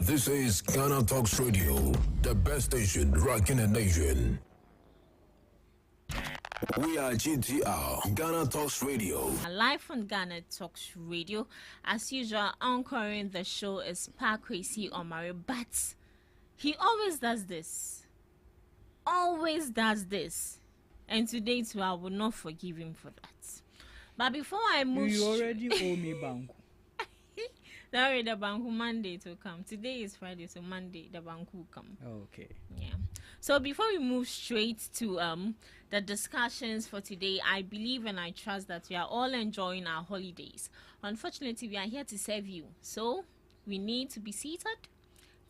This is Ghana Talks Radio, the best station rocking the nation. We are GTR, Ghana Talks Radio. Live on Ghana Talks Radio. As usual, anchoring the show is Akwes Omari, but he always does this. Always does this. And today too, I will not forgive him for that. But before I move... You already owe me bank. Sorry, the bank Monday to come. Today is Friday, so Monday the bank will come. Okay. Yeah. So before we move straight to the discussions for today, I believe and I trust that we are all enjoying our holidays. Unfortunately, we are here to serve you. So we need to be seated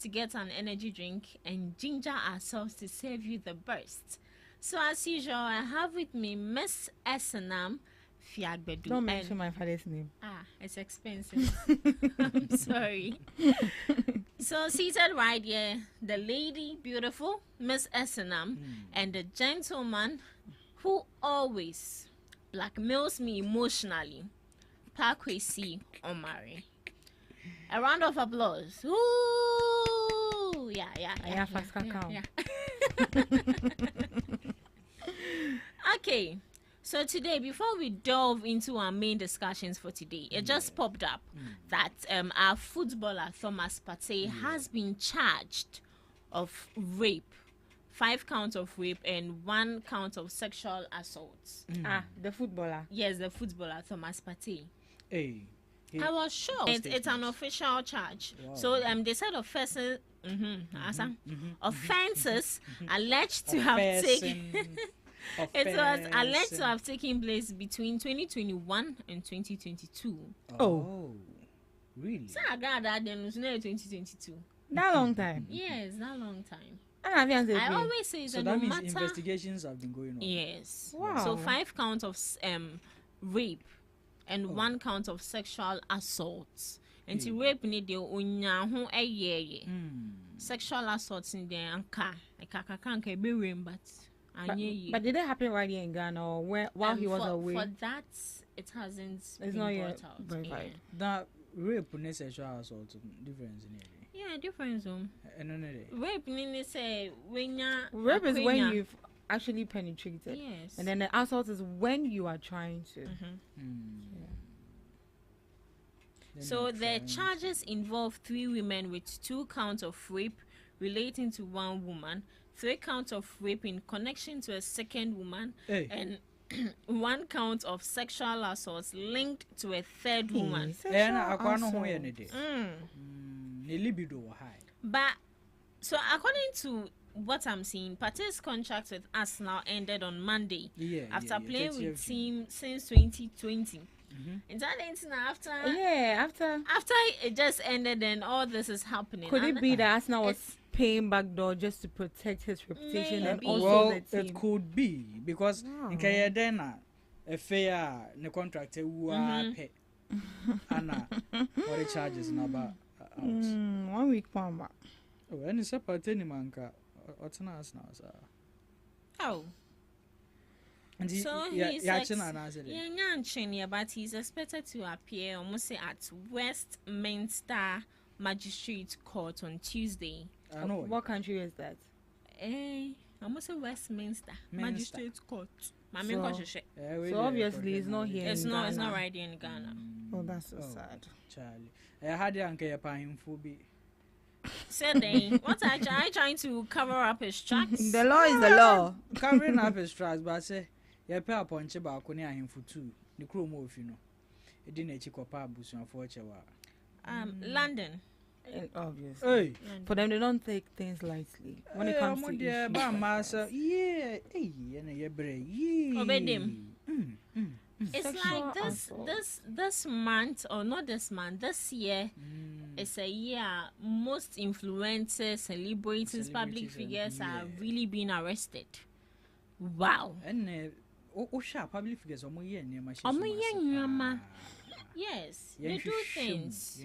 to get an energy drink and ginger ourselves to serve you the best. So as usual, I have with me Miss Esenam Fiagbedu. Don't mention my father's name. It's expensive. I'm sorry. So seated right here, the lady, beautiful Miss Esenam, and the gentleman who always blackmails me emotionally, Akwes Omari. A round of applause. Ooh, yeah. Okay. So today, before we delve into our main discussions for today, it just popped up that our footballer Thomas Partey has been charged of rape, 5 counts of rape and 1 count of sexual assault. The footballer. Yes, the footballer Thomas Partey. Hey. I was shocked. It's an official charge. Wow. So they said offenses alleged to have taken. It was alleged to have taken place between 2021 and 2022. Oh, really? So Agradaa then was 2022. That long time. Yes, that long time. I always say so that means investigations have been going on. Yes. Wow. So 5 counts of rape and 1 count of sexual assault. And to rape need the onya sexual assault in the anka. I can't be rain, but did it happen right here in Ghana or while he was away? For that, it hasn't been not brought yet out. verified. That rape and sexual assault difference in it. Yeah, difference. Rape rape is when you've actually penetrated. Yes. And then the assault is when you are trying to. So the charges involve 3 women with 2 counts of rape relating to 1 woman, 3 counts of rape in connection to a second woman, and 1 count of sexual assault linked to a 3rd woman. But so according to what I'm seeing, Partey's contract with Arsenal ended on Monday after playing with team since 2020. And that after it just ended and all this is happening. Could it be that Arsenal was paying back door just to protect his reputation and also well, the team? It could be because in Kayadena, a fair the contract who are pay Anna what the charges in about 1 week mama. Oh, and it's a Partey manka. What's an Arsenal? Oh. So but he's expected to appear almost at Westminster Magistrate Court on Tuesday. What country is that? Almost Westminster Magistrate Court. So obviously it's not here. It's not right here in Ghana. Oh, that's so sad. Charlie, I had the uncle paying for be. Said what are you trying to cover up his tracks? The law is the law. Covering up his tracks, but I say. Ya pay upon cheba akoni ahemfo tu ne kromo ofi no e di na chikopa abusuafo chewa London. Obviously. Hey. For them, they don't take things lightly when it comes to issues. It's like this month, or not this month, this year, it's a year most influencers, celebrities, public figures are really being arrested. Wow. And public figures yes, they do things.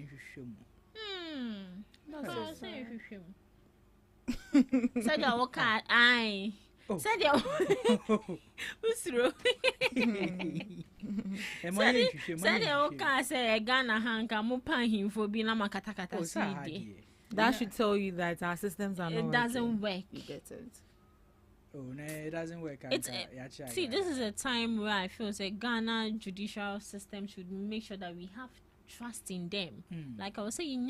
That's so said your work I said your who's through said your work say Ghana hanka mo pan him for being a makatakata CD That should tell you that our systems are not It doesn't work. You get it. Oh no, it doesn't work. See, this is a time where I feel say Ghana judicial system should make sure that we have trust in them. Like I was saying,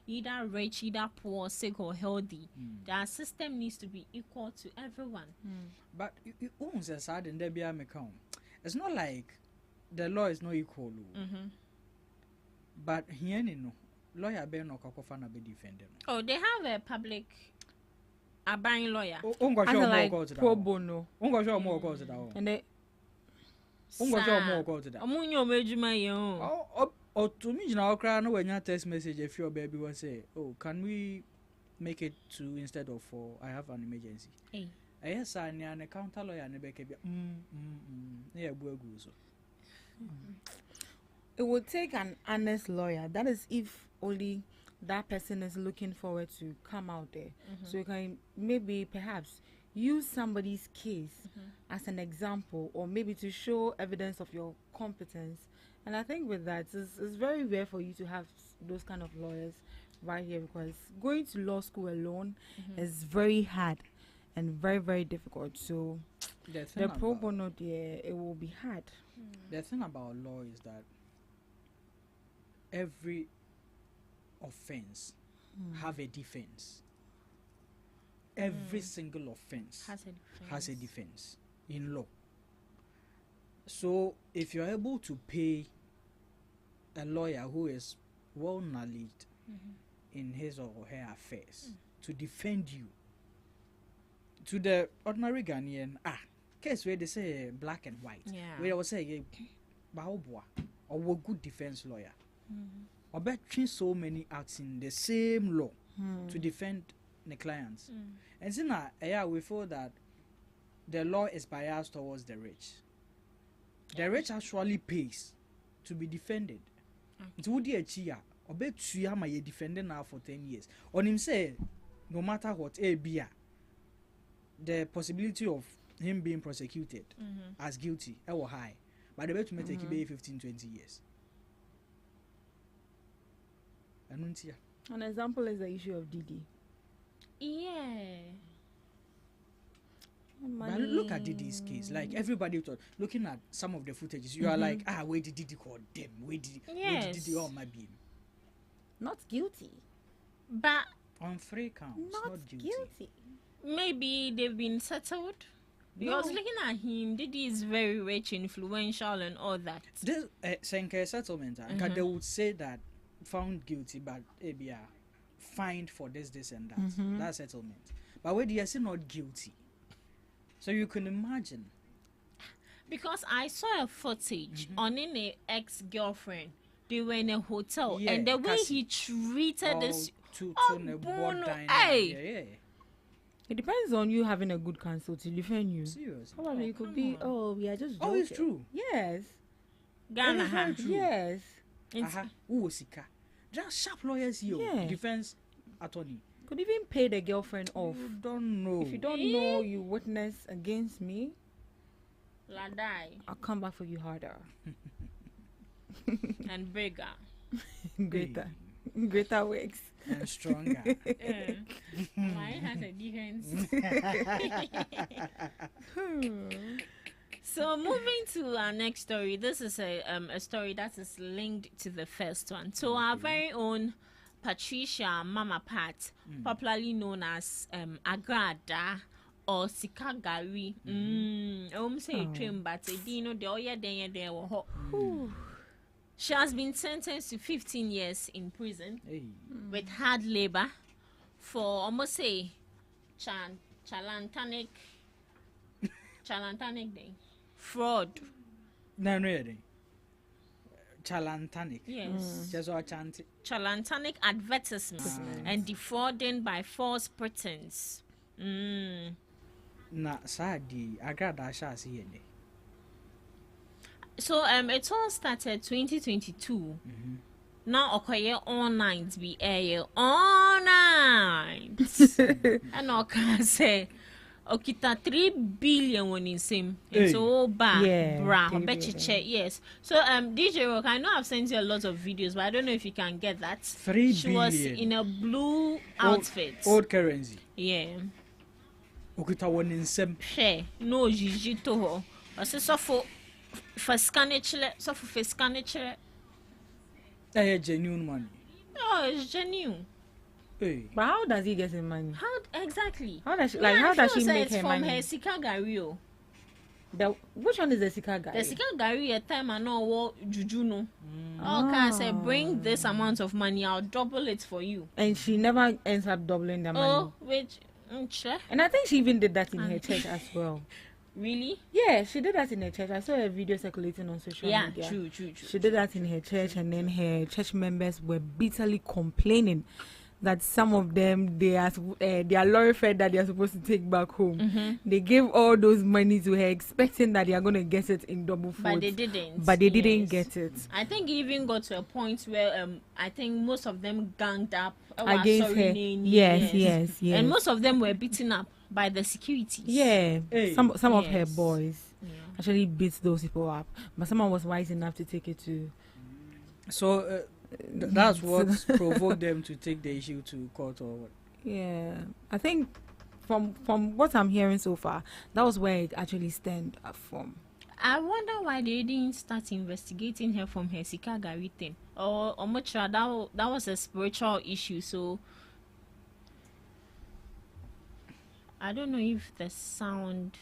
either rich, either poor, sick or healthy. Their system needs to be equal to everyone. But it's not like the law is not equal. But here, no lawyer be no kakofana be defending. Oh, they have a public a buying lawyer. Like pro bono. And they Oh, to me, when you text message if your baby was say, oh, can we make it 2 instead of 4? I have an emergency. Hey. Yes, I am a counter lawyer and a yeah, it would take an honest lawyer. That is if only that person is looking forward to come out there. So you can maybe perhaps use somebody's case as an example, or maybe to show evidence of your competence. And I think with that, it's very rare for you to have those kind of lawyers right here, because going to law school alone is very hard and very, very difficult. So the pro bono there, it will be hard. The thing about law is that every offense have a defense. Every single offense has a defense in law. So if you're able to pay a lawyer who is well knowledge in his or her affairs to defend you, to the ordinary Ghanaian, case where they say black and white, where I was saying baobua or good defense lawyer, or between so many acts in the same law to defend the clients. And so now, we feel that the law is biased towards the rich. The rich actually pays to be defended. It would be a chia, or bet you am a defender now for 10 years. On him say, no matter what, the possibility of him being prosecuted as guilty or high, but the bet to make it 15-20 years. An example is the issue of Didi. But look at Didi's case. Like everybody thought, looking at some of the footages, you are like, where did Didi call them? Where did Didi all my beam? Not guilty. But on 3 counts, not guilty. Maybe they've been settled. Because looking at him, Didi is very rich, influential, and all that. This settlement, they would say that found guilty, but fined for this and that. That settlement. But where they are still not guilty. So you can imagine. Because I saw a footage on an ex-girlfriend. They were in a hotel, and the way he treated this it depends on you having a good counsel to defend you. Serious. Probably you could be, we are just joking. It's true. Yes. Ghana. Yes. Just sharp lawyers here. Defense attorney. Could even pay the girlfriend off. You don't know. If you don't know you witness against me, I'll come back for you harder. And bigger. Greater works. And stronger. Mine has a difference. So moving to our next story, this is a story that is linked to the first one. So our very own Patricia Mama Pat, popularly known as Agradaa or Sikagari. Say trim, but she has been sentenced to 15 years in prison with hard labor for almost say chalantanic day. Fraud. No. Chalantanic. Yes. Just or chanty. Chalantanic advertisement and defrauding by false pretense. Na sadi Agradaa shasi yende. So it all started 2022. Now okay all nights be air all night. And I can say okita 3 billion when in same. It's all bad, bra. Yes. So DJ Rock, I know I've sent you a lot of videos, but I don't know if you can get that. 3 billion. She was in a blue outfit. Old currency. Yeah. Okita one in same. No, Gigi to her. So for scanning, so for scanning. Genuine money. Oh, it's genuine. Hey. But how does he get his money? How exactly? How does she make her money? From her Sika Gario. Which one is the Sika Gari? The Sika Gari a time I know what Juju no. Okay, say bring this amount of money, I'll double it for you. And she never ends up doubling the money. Oh, which and I think she even did that in her church as well. Really? Yeah, she did that in her church. I saw a video circulating on social media. Yeah, true. She did that in her church, and then her church members were bitterly complaining that some of them, their lorry fare that they are supposed to take back home, they gave all those money to her expecting that they are going to get it in double fold. But they didn't. But they didn't get it. I think it even got to a point where I think most of them ganged up against her. Yes. And most of them were beaten up by the securities. Yeah. Some of her boys actually beat those people up. But someone was wise enough to take it to... So... that's what provoked them to take the issue to court or what? Yeah, I think from what I'm hearing so far, that was where it actually stemmed from. I wonder why they didn't start investigating her from her Sika Gari thing. Or much that was a spiritual issue, so I don't know if the sound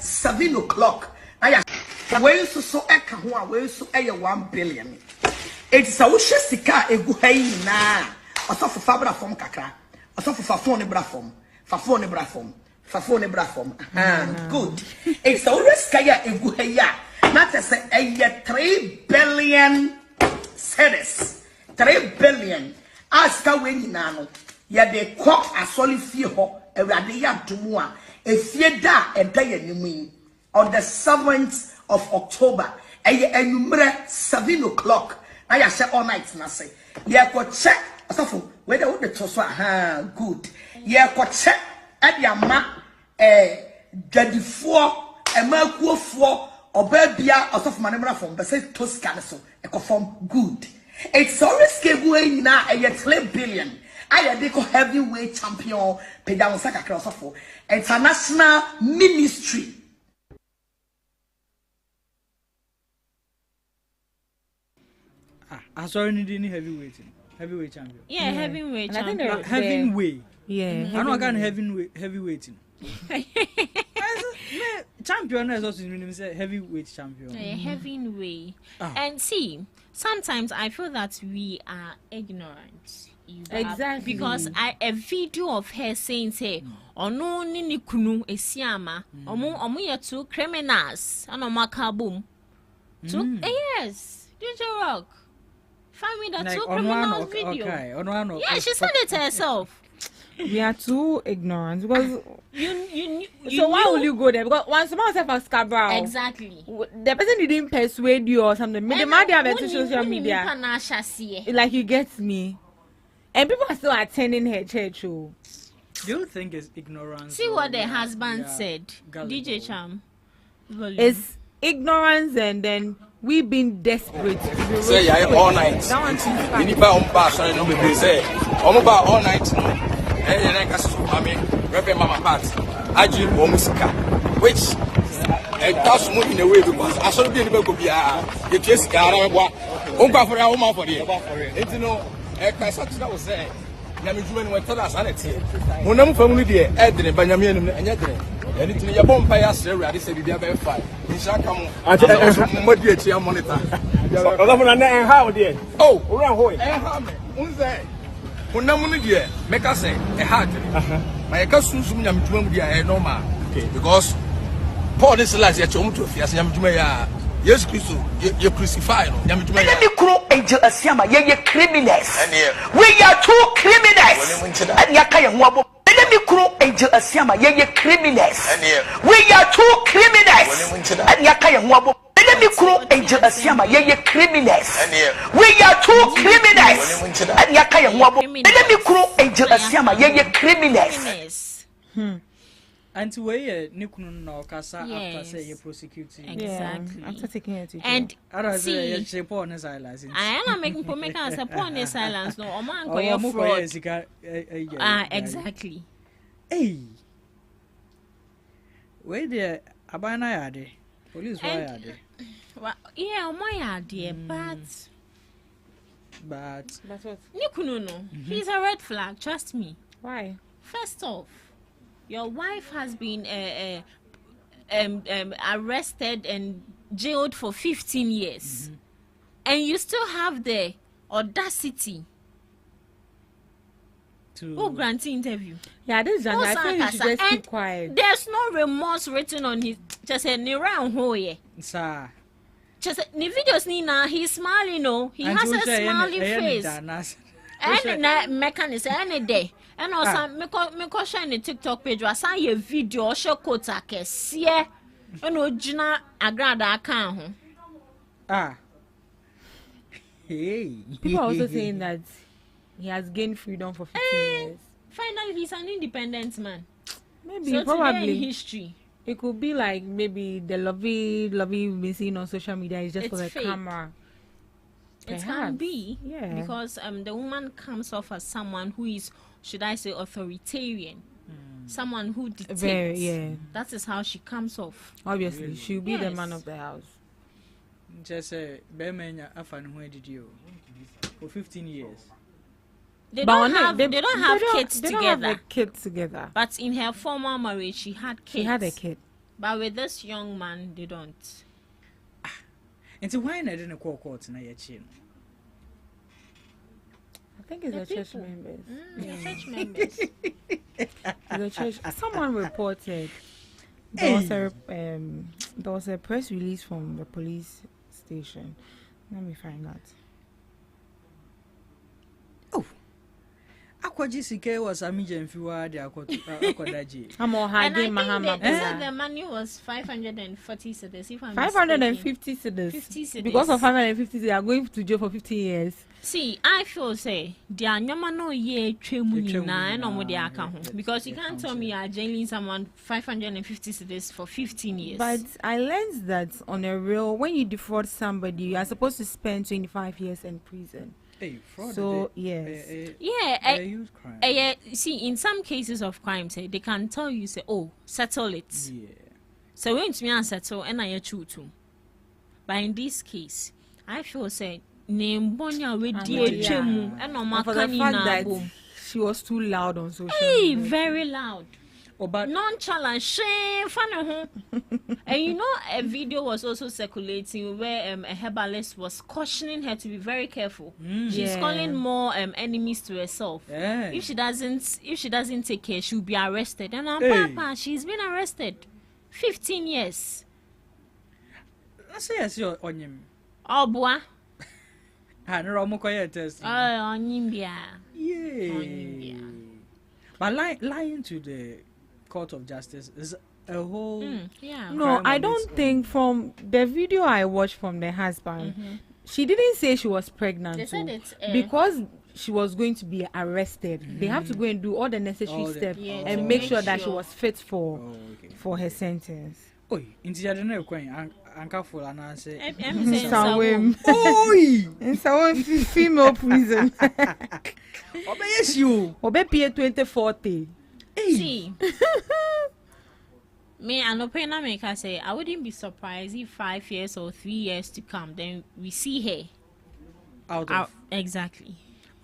7 o'clock. Where so eka ho where so 1 billion. It's a sika egu hayi na osofo fabra form kakra osofo fafon ne bra form good. It's a sika ya egu hayi not as a 3 billion cedis 3 billion aska we nyina no ya de ko asoli fie ho ewrade ya domu a efie da eda ya nimu on the 7th of October enumere 7 o'clock. I say all night na say. Yeah, go check. Asafo, whether the toso good. Yeah, go check at the ama dadifo emakuofo obabia asafo manemra from be say Toscan so e conform good. It's always kebu na 3 billion. I dey ko heavyweight champion Pedan Sakakra asafo international ministry. I saw any heavyweight champion. Yeah, heavyweight champion. I think heavyweight. Yeah, I know I got heavyweight. Champion is also heavyweight champion. Heavyweight. And see, sometimes I feel that we are ignorant. Exactly. Because a video of her saying, say, no nini kunu esiama, omu ya two criminals, and boom. Yes, DJ Rock. Find me that like two criminals video. Okay. Yeah, she said it to herself. We are too ignorant because you so why will you go there? Because once someone said for Scarborough, exactly, the person didn't persuade you or something. Maybe they have it to social media. Like you get me, and people are still attending her church. Oh. Do you think it's ignorance? See what the husband said, DJ Cham. It's ignorance, and then we been desperate. Say all night. You need buy sorry, no be say. Buy all night. I mean, Reverend Mama Pat, Aji Omusika, which that's moving in a way because I saw the people could be a just for our mouth for you. It's no, that was say. Yamijuman went to us, and it's here. Monam family, dear, Edna, Benjamin, and Yadre. And it's your bonfire, sir. I said, you have 5. In Shakam, what do you monitor? How, dear? Oh, around Hoy. Dear, make us say a heart. My cousin, Yamijuman, normal. Because Paul is like your chum to Fias Yamjumaya. Yes, Christo, you crucify. Yamikro angel Asiama, ye criminals. We are two criminals. And Yakaya Wabo. Yamikro angel Asiama, ye criminals. We are two criminals. And Yakaya Wabo. Yamikro angel Asiama, ye criminals. We are two criminals. And Yakaya Wabo. Yamikro angel Asiama, ye criminals. Until we nikunu no kasa after say you Yes. prosecuting. Exactly. Yeah, after taking her to jail. And Ara say see, you shape on silence. I am making for making us a porn silence. No, or man, Oh, your mo fraud. sika Exactly. Hey. Where the abana yade? Police why And- yade? Well, yeah, my idea, but But That's what? Nikuno, no, he's a red flag. Trust me. Why? First off, your wife has been arrested and jailed for 15 years, and you still have the audacity to grant interview. Yeah, this is just, I think you should just keep And quiet. there's no remorse written on his. Just a ni round ho ye. sa Just the videos ni na he's smiling. No, he has a smiling face. And na mechanics any day. And also me ko share the TikTok page was say video show quote akese. And ojina Agradaa kan ho. Hey. People are also saying that he has gained freedom for 15 years. Finally, he's an independent man. Maybe, So today in probably. history, It could be like maybe the lovey we've been seeing on social media is just It's for the fake. camera. it can Perhaps. be Yeah. because the woman comes off as someone who is, should I say, authoritarian, someone who dictates. Very, yeah. That is how she comes off. Obviously, Really? she'll be the Yes. man of the house. Just say Bemenya afan who did you for 15 years. They But don't on it, have kids they together. don't have the kids together. But in her former marriage, she had kids. She had a kid. But with this young man, they don't. And so why not in a court na your chin? I think it's The the church people. members. The church members. The church. Someone reported there was a press release from the police station. Let me find out. Akwaji sike was amija mfiwa de akodaji. I'm all And I hiding think Mahama. they said the money was 540 cedis. If I'm 550 cedis. 50 cedis. Because of 550 they are going to jail for 15 years. See, I feel say the anyama no ye tremu Etwemu na and nyinaa, omo de aka ho yeah, because you yeah, can't tell count me you are jailing someone 550 cedis for 15 years. But I learned that on a real, when you defraud somebody, you are supposed to spend 25 years in prison. Hey, fraud. So, yes. yeah, a huge crime. yeah. See, in some cases of crime, say they can tell you say, oh, settle it. Yeah. So when to me and settle, and I true too. But in this case, I feel say name bonya we die tremu and no And for the makani fact na that boom. she was too loud on social Hey, media. very loud. Oh, but Nonchalant, shame, funny. And you know, a video was also circulating where a herbalist was cautioning her to be very careful. She's Yeah. calling more enemies to herself. yeah. If she doesn't take care, she'll be arrested. And Hey. Papa, she's been arrested 15 years. Let's say as your onion. Oh boy, Ha no mo koye test. Onimbia. Yeah. But lying to the court of justice is a whole Yeah. No, crime I on don't its own. think from the video I watched from the husband, she didn't say she was pregnant. They said too. it's because she was going to be arrested. They have to go and do all the necessary All the- steps Yes, and to make make sure that she sure. was fit for Oh, okay. for her sentence. Oi, inti ya no kwen anka full and say. I'm saying Sawem. Oi! In some female prison. Obeyes you. Obepie 2040. See, me and Opena Maker say I wouldn't be surprised if 5 years or 3 years to come, then we see her. Out Out. of Exactly.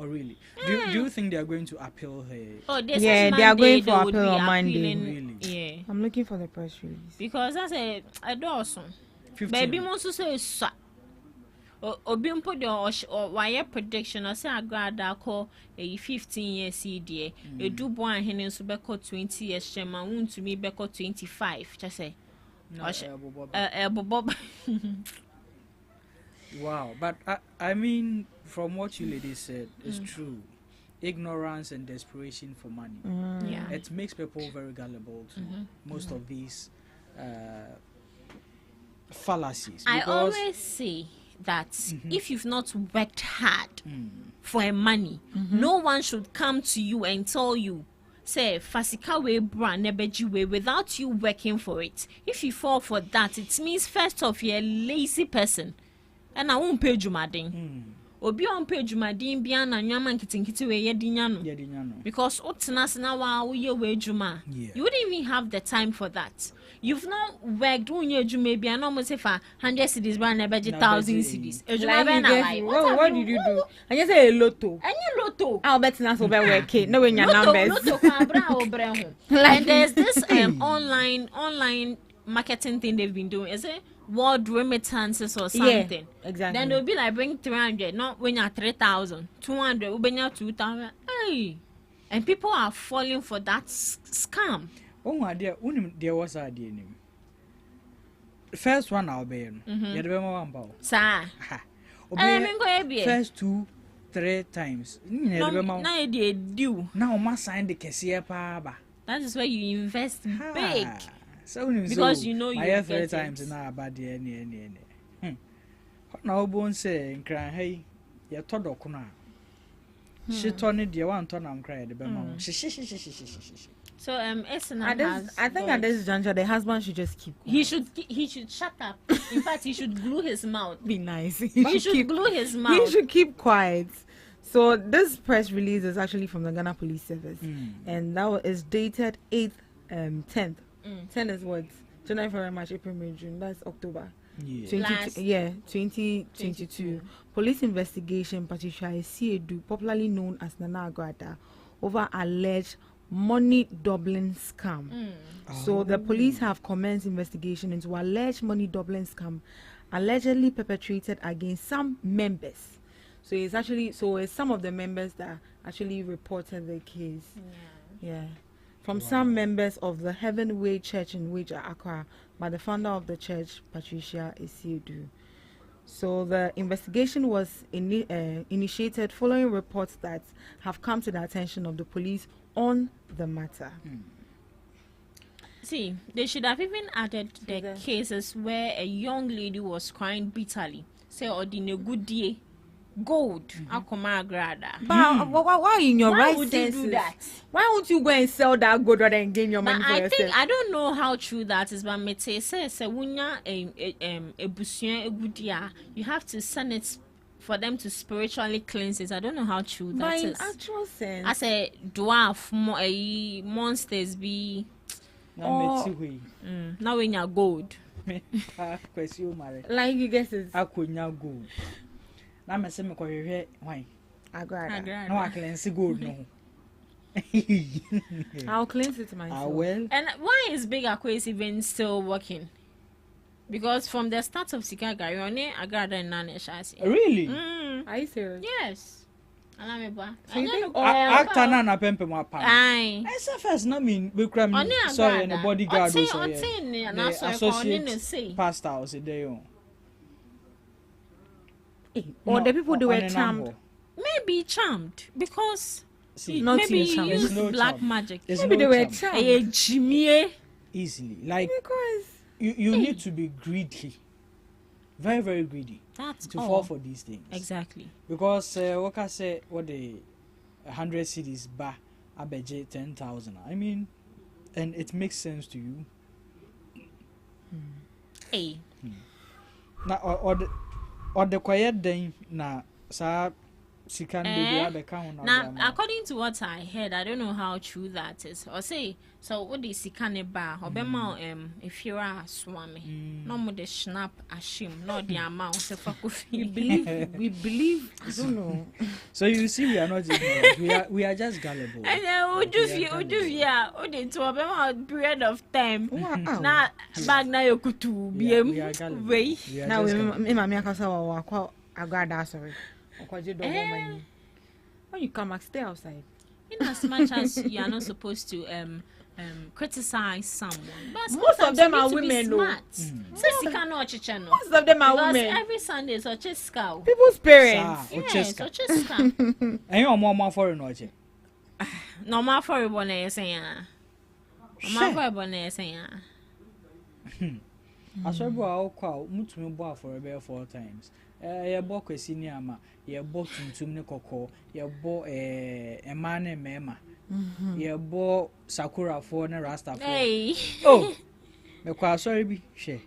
Oh really? Do you think they are going to appeal her? Oh, Yeah, they are going for would appeal be on Monday. appealing- Really? Yeah, I'm looking for the press release. because that's a dawson. 15. Baby wants to say sa. Obi mpo de why prediction or say Agradaa call a 15 years CDA. A do boy hen nso beko 20 years shema won to me beko 25. Just say. No, Bob. wow, but I mean, from what you ladies said, it's true. Ignorance and desperation for money. Yeah. It makes people very gullible to most of these fallacies. I Because always say that if you've not worked hard for a money, no one should come to you and tell you, say fasika we brand nebeji way without you working for it. If you fall for that, it means first off you're a lazy person. And I won't pay you madin. Obi on pay you madin bian and yaman kitinkiti we yedinyano. Because otinasina wa uye we juma. You wouldn't even have the time for that. You've not worked when you maybe and almost if 100 cedis brand nebeji 1,000 cedis. What did you do? I just say a lotto. Any lotto. I'll bet not over working. No, when your numbers. And there's this online marketing thing they've been doing. Is it world remittances or something? Yeah, exactly. Then they'll be like bring 300, not when you're 3,000, 200, when you're 2,000. Hey, and people are falling for that scam. Oh my dear, there was a dear name. First one I'll be in. You remember one bow, sir. First 2-3 times. Now they do. Now must sign the cashier paba. That is where you invest big. So because you know you have 3 times in our body any. Now bone say cry hey, you're told okuna. She turned it, you want to cry the bema. So I think at this juncture the husband should just keep quiet. He should shut up. In fact, he should glue his mouth. Be nice. He should glue his mouth. He should keep quiet. So this press release is actually from the Ghana Police Service, and that is dated 10th. 10 is what? January, February, March, April, May, June. That's October. 2022. Police investigation Patricia Siedu, popularly known as Nana Agradaa, over alleged money doubling scam. So the police have commenced investigation into alleged money doubling scam allegedly perpetrated against some members. So it's some of the members that actually reported the case. From some members of the Heaven Way Church in Accra by the founder of the church, Patricia Siedu. So the investigation was initiated following reports that have come to the attention of the police on the matter. See, they should have even added the cases where a young lady was crying bitterly. Say, or in a good day, gold, Agradaa. But why in your right would senses? You do that? Why won't you go and sell that gold rather than gain your money for yourself? I don't know how true that is, but me say wunya a busuan egudia, you have to send it for them to spiritually cleanse it. I don't know how true that is. But in actual sense, as a dwarf, monsters be. Now when you're gold. Like you guess it's gold. Now me say me ko hwehwe why Agradaa. No I cleanse gold no. I'll cleanse it myself. Well. And why is Big Akwes even still working? Because from the start of Sikaga, you're on Agradaa and Nane Shasi. Really? Are you serious? Yes. So you think actor na pempe mo pa? Aye. I say first na mean we cram sorry and the bodyguard or so. Associate pastor or say there. Or the people they were charmed. Maybe charmed because maybe you use black magic. Maybe they were charmed. Easily. Like because you need to be greedy. Very, very greedy. That's to fall for these things. Exactly. Because what I say what the 100 cedis ba abeje 10,000. I mean, and it makes sense to you. Hey. Now or the quiet day na sa sikan baby abeka now according to what I heard, I don't know how true that is. Or say so what the sikane ba obema if you are swami no more the snap ashim not the amount of we believe I don't know. So you see we are not ignorant. we are just gullible. And then would you to obema period of time na bag na yokutu biem way now me mama akasa wa Agradaa sorry. When you come back, stay outside. In as much as you are not supposed to criticize someone, but most of them are women. Most of them are women. Every Sunday is Ochiska. People's parents. Yes, Ochiska. And you are more foreign watching. No more for a bonnet saying. No more bonnet saying. I saw you call Mutumu Boa for about 4 times. You bought Cina, you bought Tumne Coco, you bought a man and Mema. Yeah, bo Sakura for na Rasta for. Hey. Oh. Me kwa sorry bi hwe.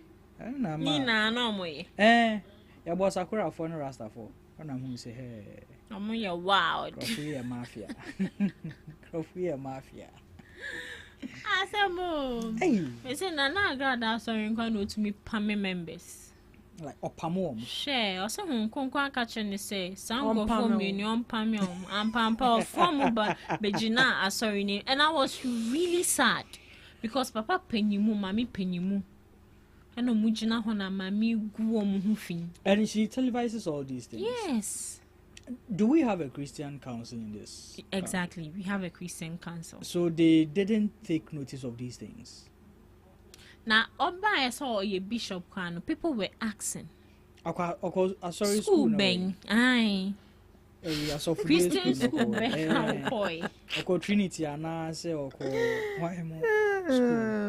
Na ma. Nina no mo ye. Yeah, bo Sakura for na Rasta for. Na hu say hey. Omo ye wild. Crofuye mafia. Crofuye mafia. Asemo. Hey. Me say na Agradaa sorry nkwa no to me pame members. Like opamo. Share, or some Konkwa catching say, some go for me, on Pamium, and Pampa from Bejina, sorry, and I was really sad because Papa Pennymu, Mammy Pennymu, and no Mujina Hona, Mammy Guom Hoofing. And she televises all these things. Yes. Do we have a Christian council in this? Exactly, we have a Christian council. So they didn't take notice of these things. Now, Oba, I saw a bishop can people were asking. Sorry, school bang. Aye. Christian school bang. Boy. Oko Trinity and I say Oko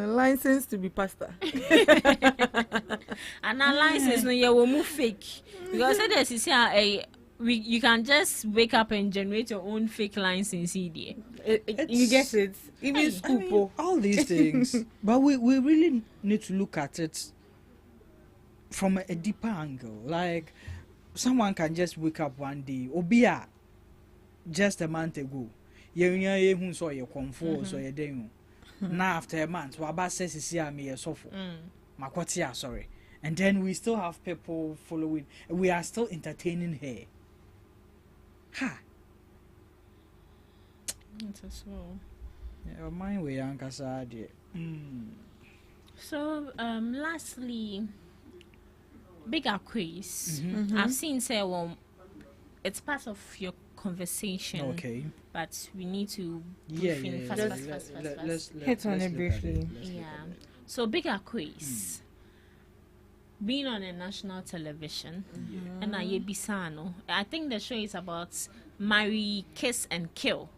license to be pastor. And our license no you will move fake. Because there's you can just wake up and generate your own fake license there. You get it. Even school, all these things. But we really need to look at it from a deeper angle. Like someone can just wake up one day, Obia, just a month ago. You saw your comfort, so you didn't. Now after a month, Waba says is here me a sofa. Makotia, sorry. And then we still have people following. We are still entertaining her. Ha. That's well. Yeah, my way, Uncle Sadi. So, lastly, big Akwes. I've seen say, well, it's part of your conversation. Okay. But we need to fast. Let's hit on it briefly. Yeah. So, big Akwes. Being on a national television, and I think the show is about marry, kiss, and kill.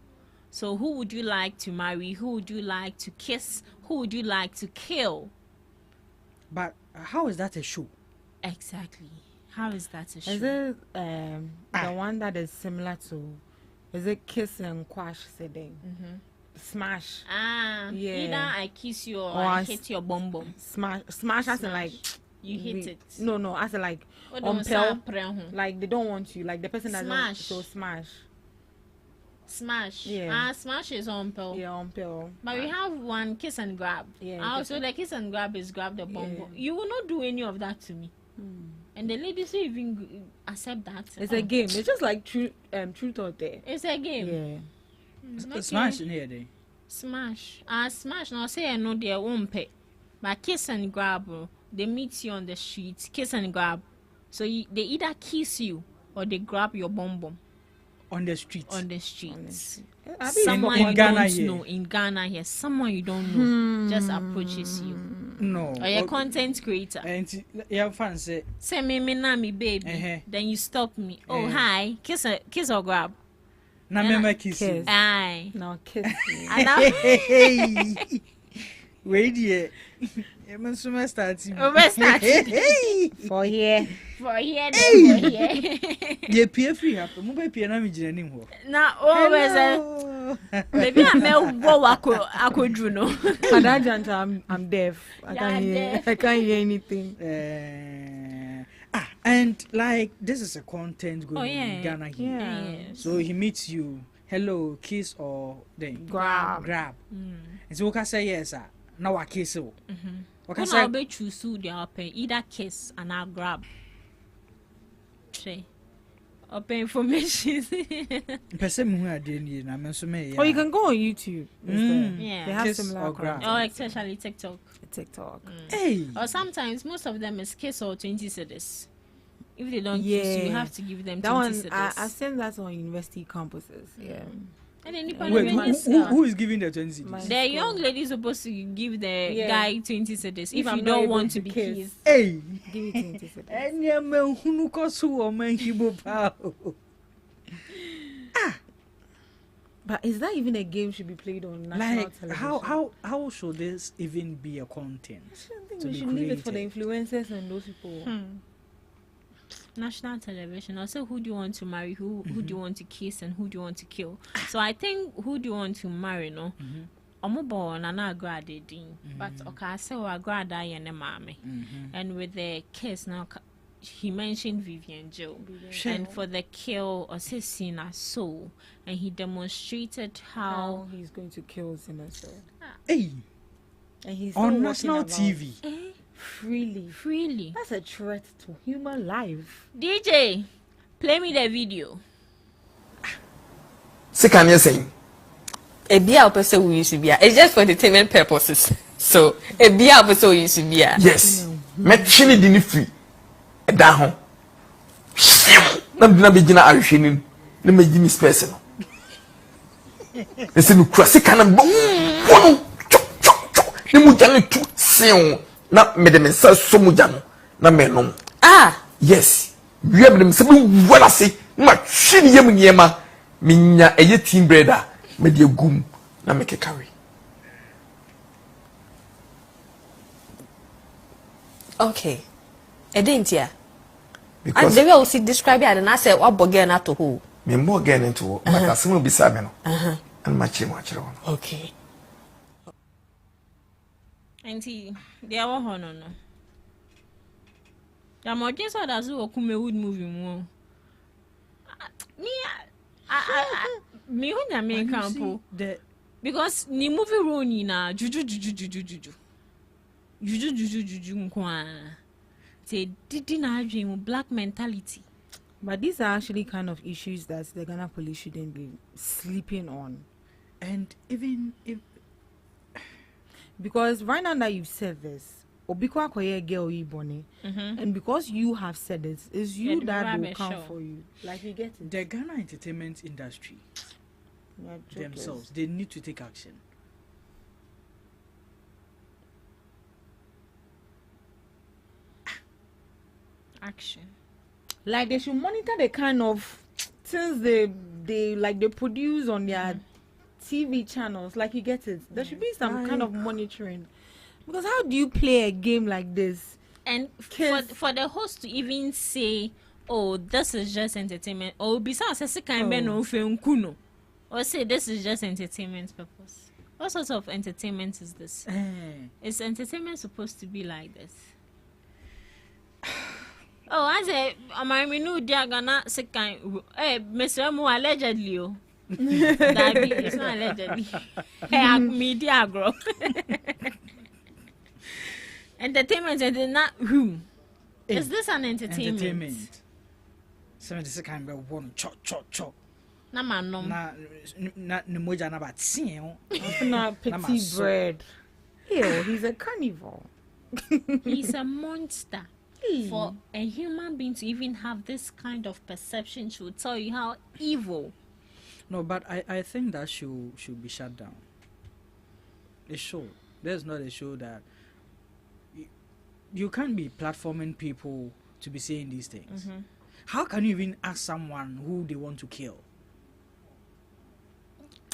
So who would you like to marry? Who would you like to kiss? Who would you like to kill? But how is that a show? Exactly. How is that a show? Is it the one that is similar to? Is it kiss and quash setting? Smash. Yeah. Either I kiss you or I hit your bum bum. Smash as in like. You hit it. No, as in like like they don't want you. Like the person doesn't. So smash. Smash. Yeah. Smash is on pill. Yeah, on pill. But we have one kiss and grab. Yeah. Also, the kiss and grab is grab the bum bum. You will not do any of that to me. And the ladies will even accept that. It's a game. It's just like truth or dare. It's a game. Yeah. Smash in here, day. Smash. Smash. Now say I know they won't pay. But kiss and grab, they meet you on the street, kiss and grab. So they either kiss you or they grab your bum bum. On the streets. Someone in you Ghana don't here. know in Ghana here. Someone you don't know just approaches you. No. Or you're a content creator. And your fans say me baby. Then you stop me. Oh hi, kiss or grab. Na me kiss you. Aye. No kiss me. Wait here. I'm starting. For here. The peer free happen. Mobile piano me jina ho. Na always maybe I could do no. I'm deaf. I can't hear anything. And like this is a content going in Ghana here. Yeah. So he meets you. Hello, kiss or then grab. And so we can say yes, sir. Now I kiss you. I'll be choose either kiss and I'll grab. Open information. Or you can go on YouTube. Yeah. They have Kiss similar or grab. Or especially TikTok. Hey. Or sometimes most of them is kiss or 20 cedis. If they don't kiss you have to give them 20 cedis. I've seen that on university campuses. Yeah. And then Wait, who is giving the 20 cedis? The young lady is supposed to give the guy 20 cedis if you don't want to be kissed. Hey, give me 20 cedis. And your man who kosu or man hibo. But is that even a game should be played on national television? How should this even be a content? I think we should leave it for the influencers and those people. national television. Also, who do you want to marry? Who do you want to kiss? And who do you want to kill? So I think who do you want to marry? No. Omobo na Agradaa din, but okay, so Agradaa yene mame, and with the kiss now, he mentioned Vivian Joe, and for the kill or Cina soul, and he demonstrated how he's going to kill Cina soul. Hey, And he's on national TV. Freely. That's a threat to human life. DJ, play me the video. So can you say? A beer person we use to be. It's just for entertainment purposes. So a beer person we use to be. Yes. Me chini dini free. Da ho. Na bi na be gina ahwehwenim. Na me gi mi space no. Ese mi kura se kana bo. Wono. Ni mu janu tu seun. Na me de me sa so mu janu. Na me nom. Yes. We have them se bi wala se. Ma chini yem nyema. Minya eye team brother. Me de gum na me ke carry. Okay. I didn't hear. Because they will see describe it and I said what again at who? Me more again into my customer be sabe no. And my chimo achire won. Okay. Auntie, they are one no. The more things that do okume wood movie mo. Me when I make campo because ni movie role ni na juju nkwa say did na dream black mentality. But these are actually kind of issues that the Ghana police shouldn't be sleeping on. And even if because right now that you've said this, Obikwa Koye girl Ibone, and because you have said this, it's you that will come for you. Like you get it. The Ghana entertainment industry themselves, they need to take action. Like they should monitor the kind of things they produce on their TV channels. Like you get it. There should be some kind of monitoring. Because how do you play a game like this? And for the host to even say, "Oh, this is just entertainment," or besides, or say this is just entertainment purpose. What sort of entertainment is this? Is entertainment supposed to be like this? Oh, I say, my minu diagana second. Hey, Mr. Mo allegedly. It's not allegedly. Hey, media grow. Entertainment and not who? Is this an entertainment? Some of the second one chop. Na manom. Na moja na bat sien. Na petit bread. Ew, he's a carnivore. He's a monster. For a human being to even have this kind of perception should tell you how evil. No, but I think that should be shut down. A show. There's not a show that you can't be platforming people to be saying these things. How can you even ask someone who they want to kill?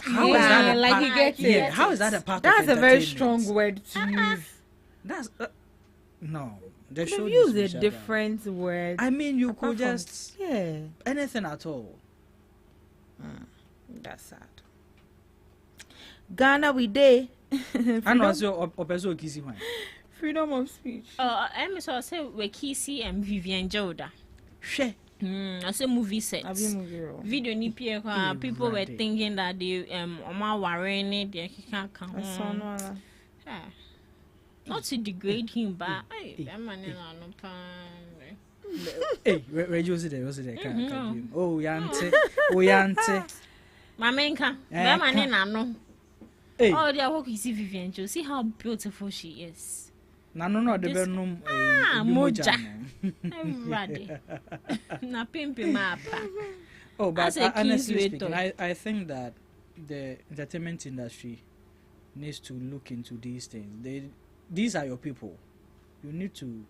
How is that like you get it? Yeah, how is that a part That's of a very entertainment? strong word to use. That's no. The Should show use needs a to be shut different word. down. I mean, you Apart could from- just anything at all. That's sad. Ghana, we day. I know so opeso kisi man. Freedom of speech. I'm so say we Kisi and Vivian Joda. She. I say movie sets. Video ni pia kwa people were thinking that they oma warene they can't come. Not to degrade him, but that man is no pan. Hey, where was it? Oh, Yante. Mamenka, that man is no. Oh, they are walking. See Vivian Jo. See how beautiful she is. No, the Bernum. Moja. Ready. Na pimpi mapa. Oh, but honestly speaking, I think that the entertainment industry needs to look into these things. These are your people. You need to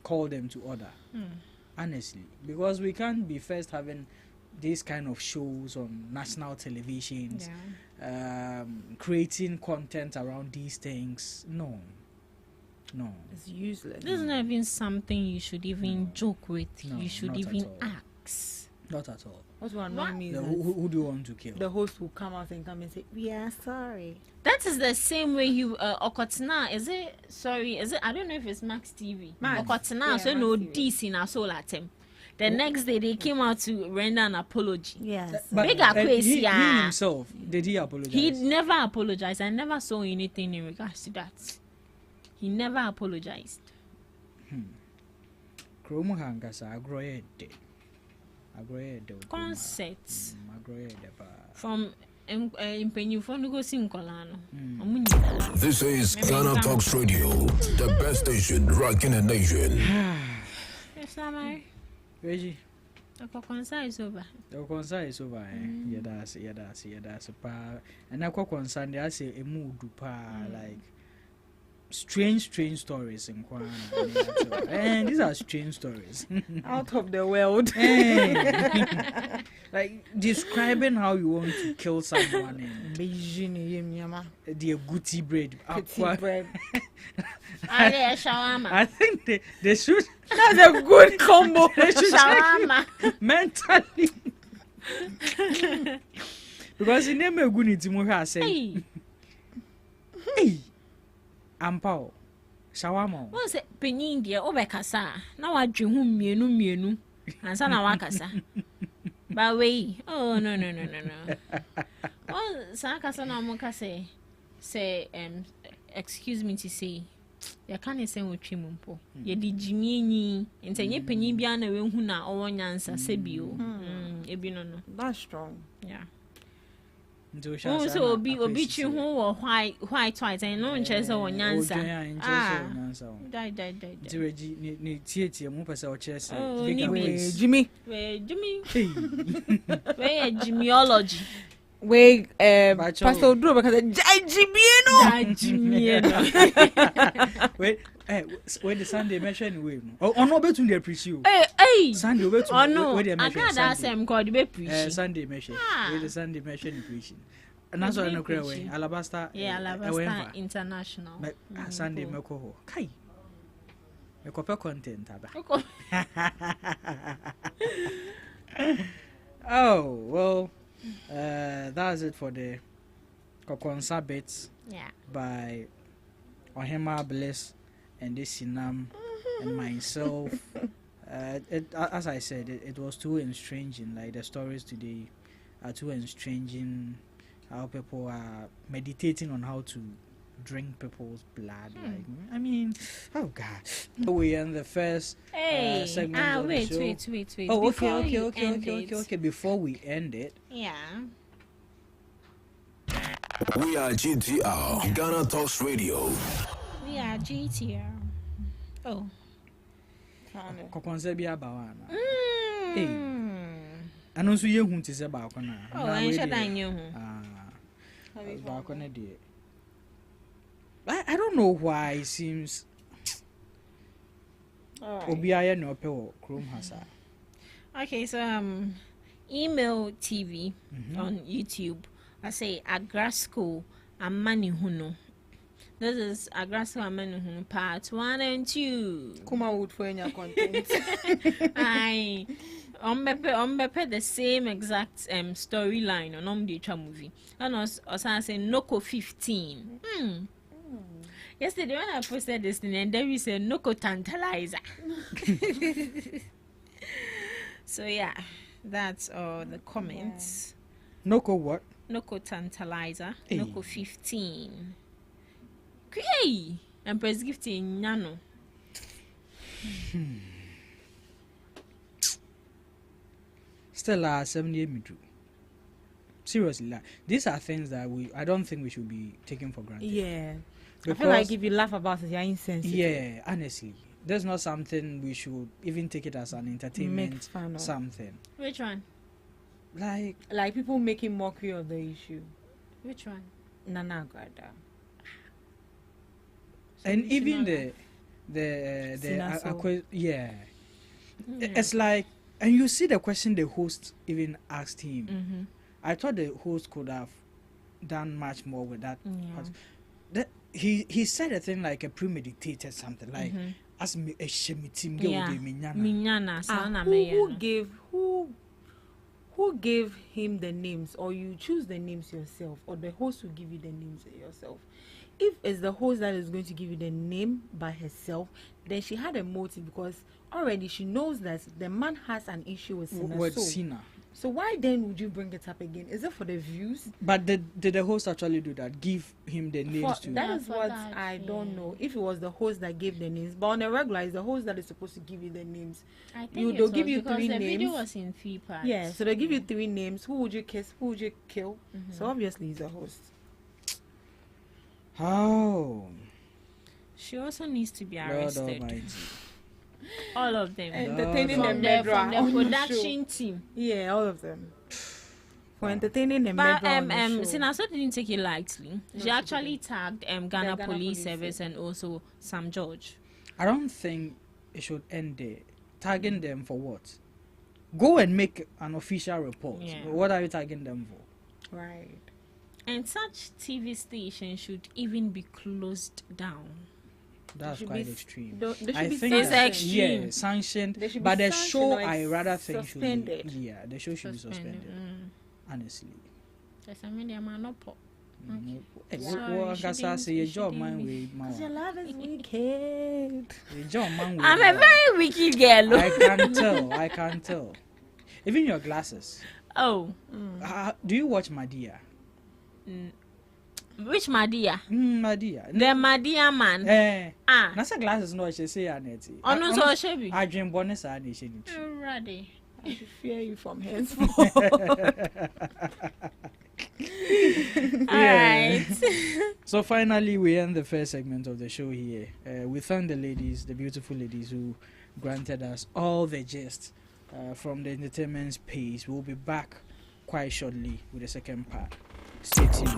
call them to order. Honestly, because we can't be first having these kind of shows on national televisions, creating content around these things. No, No. It's useless. This is not even something you should even joke with. No, You should not at even all. ask. Not at all. What will annoy me is Who do you want to kill? the host will come out and come and say, "We are sorry." That is the same way you Okotna, is it? Sorry, is it? I don't know if it's Max TV. Max. Okotna, Yeah, so Max no TV. this in our soul at him. The next day they came out to render an apology. Yes. Big Akwes, he yeah. himself, did he apologize? He never apologized. I never saw anything in regards to that. He never apologized. Kromo hangasa agroyede. Concerts Agroyede pa. from Impenyufo no go sing Kolano. This is Ghana Talks Radio, the best station rocking the nation. Yes, Samari. Reggie, The concert is over. the concern is over. Yadasi pa. And I concern they say a mood pa like strange stories in Kwana. And these are strange stories. Out of the world. Like describing how you want to kill someone in the Gucci bread. bread. Shawarma. I think they should. That's a good combo. They should Shawarma. mentally. Because in them a good need to say, hey, Ampao, shawarma. What's it? Penny India, Obekasa. Now I dream mienu. And sana wakasa. But wait. Oh, no. Oh, Sanakasa na muka say, excuse me to say, ya can't say what chimumpo. Ye di Jimmy, and say, ye penny biana wehuna or nyansa sebio. Ebino. That's strong. Yeah. Oh, so obi chi hu or white twice and no chance or nyansa. Die. Ni theatre mo pesa o chess. Jimmy. Where genealogy. Wait, Pastor Drew because Jimmy. Wait, the Sunday mention we. Oh, no, bet to appreciate. Hey. Sunday bet to. Oh no. I can't ask him called be preach. Sunday mention. Wait, the Sunday mention preaching. And that's why no clear way. Alabasta. Yeah, Alabasta International. Sunday meko ho. Kai. Meko content aba. Oh, well, that's it for the Kokonsa bits. Yeah. By Ohema Bliss and this Sinam and myself. As I said, it was too estranging. Like the stories today are too estranging. How people are meditating on how to drink people's blood. Like, I mean, oh God. We end the first segment of the show. Wait. Oh, okay. Before we end it. Yeah. We are GTR, Ghana Talks Radio. We are GTR. Oh. Kokonse bi abawana. Hey. Ano so ye hu ti se ba ko na. Oh, I should I knew. I don't know why it seems Obiaya no pe wo Chrome hasa. Okay, so email TV on YouTube. I say Agrasco Amani Huno. This is Agrasco Amani Huno part 1 and 2. Kuma would for any content. I on the same exact storyline on the movie. And also I say Noko 15. Yesterday when I posted this thing and there is a Noko Tantalizer. So yeah, that's all the comments. Noko what? Noko Tantalizer. Hey. Noko 15. Hey! Empress gifting Nano. Still 78 me too. Seriously, these are things that I don't think we should be taken for granted. Yeah. Because, I feel like if you laugh about it, you're insensitive. Yeah, honestly. That's not something we should even take it as an entertainment something. Which one? Like people making mockery of the issue. Which one? Nana Agradaa. So and even the Akwes, yeah. It's like, and you see the question the host even asked him. I thought the host could have done much more with that. he said a thing like a premeditated something like as me a shemitim who gave him the names, or you choose the names yourself, or the host will give you the names yourself? If it's the host that is going to give you the name by herself, then she had a motive, because already she knows that the man has an issue with Cina. So why then would you bring it up again? Is it for the views? But did the host actually do that? Give him the names too? That is what I don't know. If it was the host that gave the names, but on a regular, it's the host that is supposed to give you the names. I think they'll give you 3 names. The video was in 3 parts. Yeah, so they give you 3 names. Who would you kiss? Who would you kill? So obviously he's the host. Oh. She also needs to be arrested. Lord Almighty. All of them. Entertaining from the production team. Yeah, all of them. For entertaining them. But Cina didn't take it lightly. She actually tagged Ghana Police Service and also Sam George. I don't think it should end there. Tagging them for what? Go and make an official report. Yeah. What are you tagging them for? Right. And such TV stations should even be closed down. That's quite extreme. I think it's extreme. Yeah, sanctioned. But the show, I rather think suspended. Should be. Yeah, the show should be suspended. Honestly. Hey, your job, man, because your love is wicked. I'm a very wicked girl. I can tell. Even your glasses. Oh. Do you watch Madia? Which Madia? Madia. The Madia man. Nasa glasses no she say aneti. Oh no, so shebi. I dream bonus ani she ni. Ready. I should fear you from henceforth. Alright. So finally we end the first segment of the show here. We thank the ladies, the beautiful ladies who granted us all the gist from the entertainment space. We'll be back quite shortly with the second part.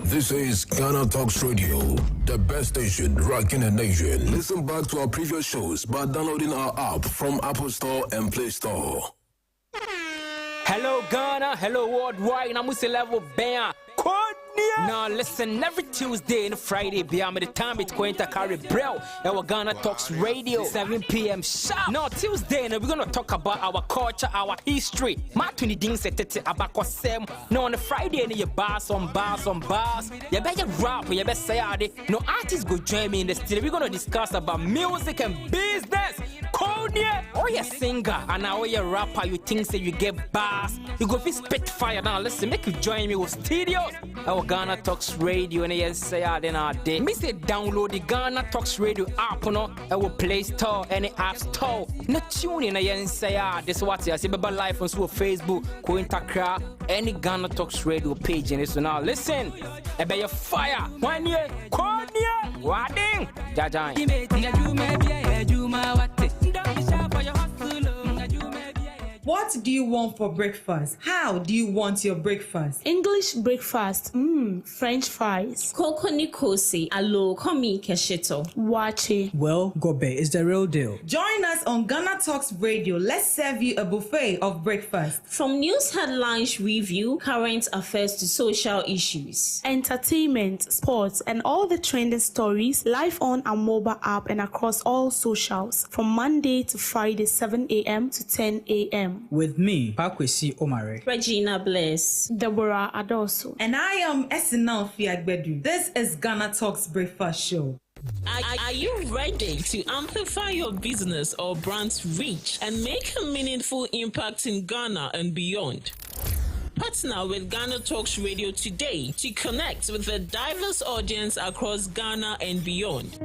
This is Ghana Talks Radio, the best station rocking the nation. Listen back to our previous shows by downloading our app from Apple Store and Play Store. Hello Ghana, hello worldwide, I'm with level band. Now listen, every Tuesday and Friday, beyond the time it's going to carry bro. Our Ghana Talks Radio, 7 p.m. sharp. Now Tuesday, we're gonna talk about our culture, our history. Matuni ding setete abakwa sem. Now on the Friday, you bars on bars. You better rap, you better say it. No artists go join me in the studio. We're gonna discuss about music and business. Konya, or you singer, and now you rapper, you think say you get bars. You go be spit fire. Now listen, make you join me with studios. Our Ghana Talks Radio, and yes, say in our day. Me say download the Ghana Talks Radio app, no, our Play Store, any app store. No tune in, and say this what I say, but live on Facebook, Cointakra, any Ghana Talks Radio page, and so now listen, I bet you fire 1 year, Konya, Wadding, Jajan. What do you want for breakfast? How do you want your breakfast? English breakfast, French fries. Koko Nikosi, alo komi kesheto. Wache. Well, Gobe is the real deal. Join us on Ghana Talks Radio. Let's serve you a buffet of breakfast. From news headlines review, current affairs to social issues. Entertainment, sports, and all the trending stories live on our mobile app and across all socials. From Monday to Friday, 7 a.m. to 10 a.m. With me, Akwes Omare, Regina Bliss, Deborah Adoso, and I am Esinal Fiagbedu. This is Ghana Talks Breakfast Show. Are you ready to amplify your business or brand's reach and make a meaningful impact in Ghana and beyond? Partner with Ghana Talks Radio today to connect with a diverse audience across Ghana and beyond.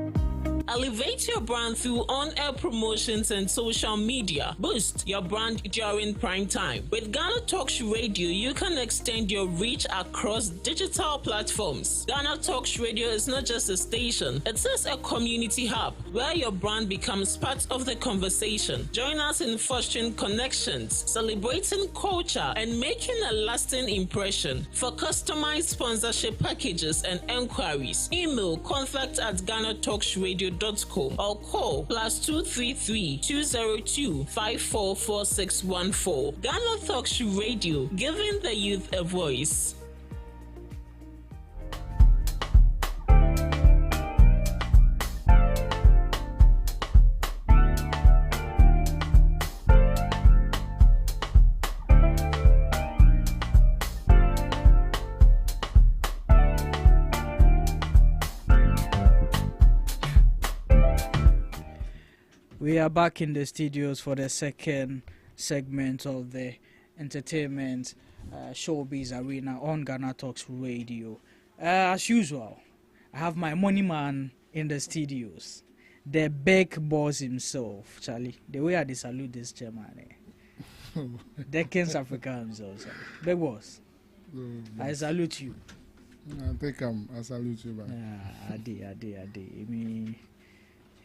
Elevate your brand through on-air promotions and social media. Boost your brand during prime time. With Ghana Talks Radio, you can extend your reach across digital platforms. Ghana Talks Radio is not just a station, it is a community hub where your brand becomes part of the conversation. Join us in fostering connections, celebrating culture, and making a lasting impression. For customized sponsorship packages and enquiries, email contact@GhanaTalksRadio.com or call +233 202 544614. Ghana Talks Radio, giving the youth a voice. We are back in the studios for the second segment of the entertainment showbiz arena on Ghana Talks Radio. As usual, I have my money man in the studios, the big boss himself, Charlie. The way I salute this chairman, Deckens Africans also. Big boss, I salute you. I think I salute you, man. I did. Me.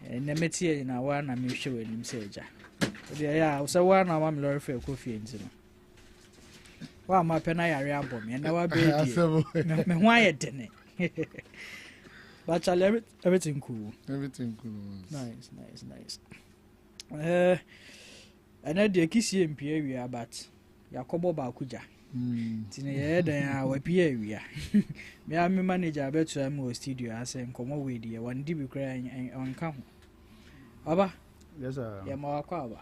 Nemetia in a one, I'm sure him say, yeah, so one I'm Lord for coffee in Zima. Well, my penai around me, and now I be why didn't it? But everything cool. Everything cool. Nice. I know the Kissi and Pierre, but Yakobo Bakuja. Tina, then our Pierre. Me, I'm a manager, I bet you I'm a studio. I say, come away, dear. One did be crying on come. Aba? Yes, sir. Yamakwaba.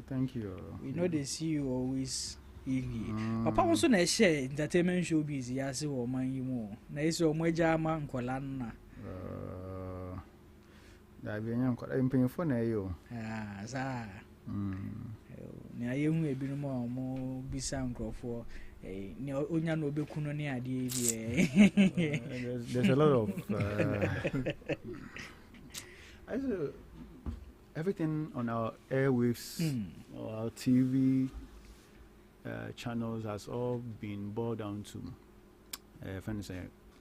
Thank you. We know they see you always. Papa was on a share entertainment showbiz. Yes, or man, you more. Nice or my jama, Colana. That being paying for you. Ah, sir. Now you may be more be sound for a no be kuno near there's a lot of everything on our airwaves or our TV channels has all been boiled down to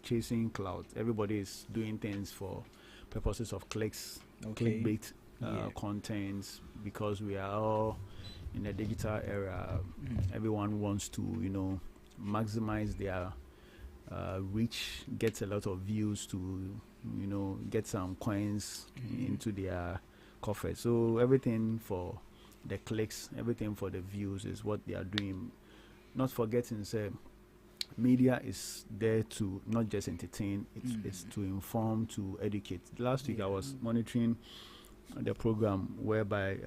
chasing clouds. Everybody is doing things for purposes of clicks, clickbait contents, because we are all in the digital era. Everyone wants to, maximize their reach, get a lot of views to, get some coins into their coffers. So everything for the clicks, everything for the views is what they are doing. Not forgetting, say, media is there to not just entertain, it's to inform, to educate. Last week I was monitoring the program whereby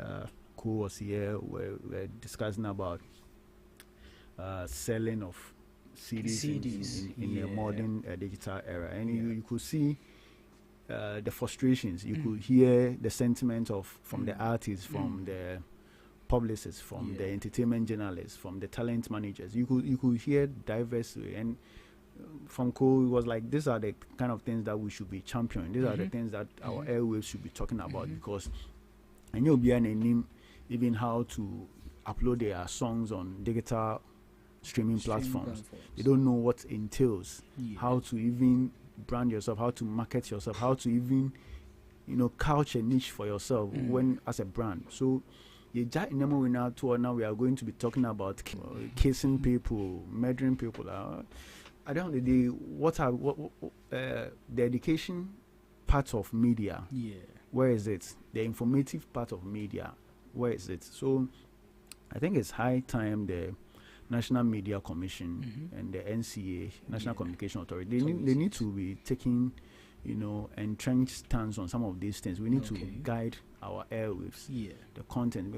Ko was here, we're discussing about selling of CDs in the modern digital era, and you could see the frustrations. You could hear the sentiment from the artists, from the publicists, from the entertainment journalists, from the talent managers. You could hear diverse, and from Ko, it was like, these are the kind of things that we should be championing. These are the things that our airwaves should be talking about, because and you'll be a name even how to upload their songs on digital streaming platforms. They don't know what entails, how to even brand yourself, how to market yourself, how to even couch a niche for yourself when as a brand. So now we are going to be talking about casing people, murdering people. At the end of the day, what the education part of media? Where is it? The informative part of media, where is it? So I think it's high time the National Media Commission and the NCA, National Communication Authority, they need to be taking, entrenched stance on some of these things. We need to guide our airwaves, the content.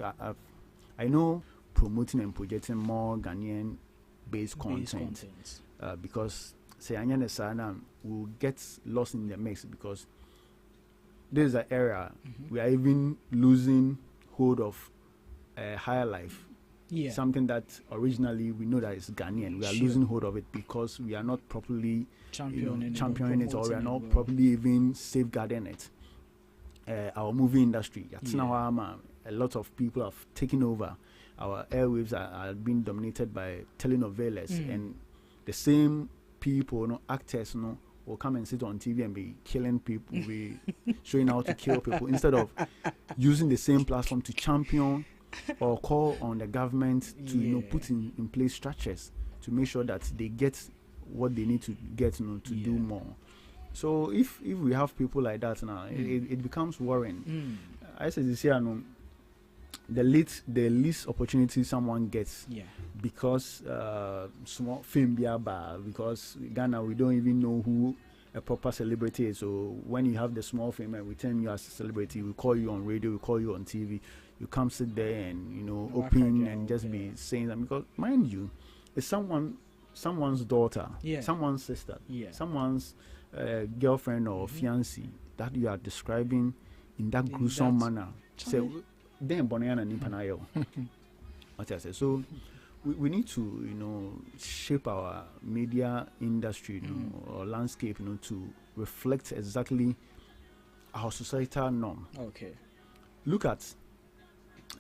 I know promoting and projecting more Ghanaian-based content, because say Anyane Sana will get lost in the mix, because this is an era we are even losing hold of higher life. Something that originally we know that is Ghanaian. We are losing hold of it because we are not properly championing it, or we are not properly even safeguarding it. Our movie industry, a lot of people have taken over. Our airwaves are being dominated by telenovelas, and the same people, actors, will come and sit on TV and be killing people, be showing how to kill people, instead of using the same platform to champion or call on the government to put in place structures to make sure that they get what they need to get to do more. So if we have people like that now, it becomes worrying. I said this year, the least opportunity someone gets, because small film because Ghana, we don't even know who a proper celebrity is. So when you have the small film and we tell you as a celebrity, we call you on radio, we call you on TV, you come sit there and open and just be saying that, because mind you, it's someone's daughter, someone's sister, someone's girlfriend or fiancé that you are describing in that gruesome manner So then Boniana Nimpanayo. What I say. So we need to, you know, shape our media industry, you know, or landscape, you know, to reflect exactly our societal norm. Okay. Look at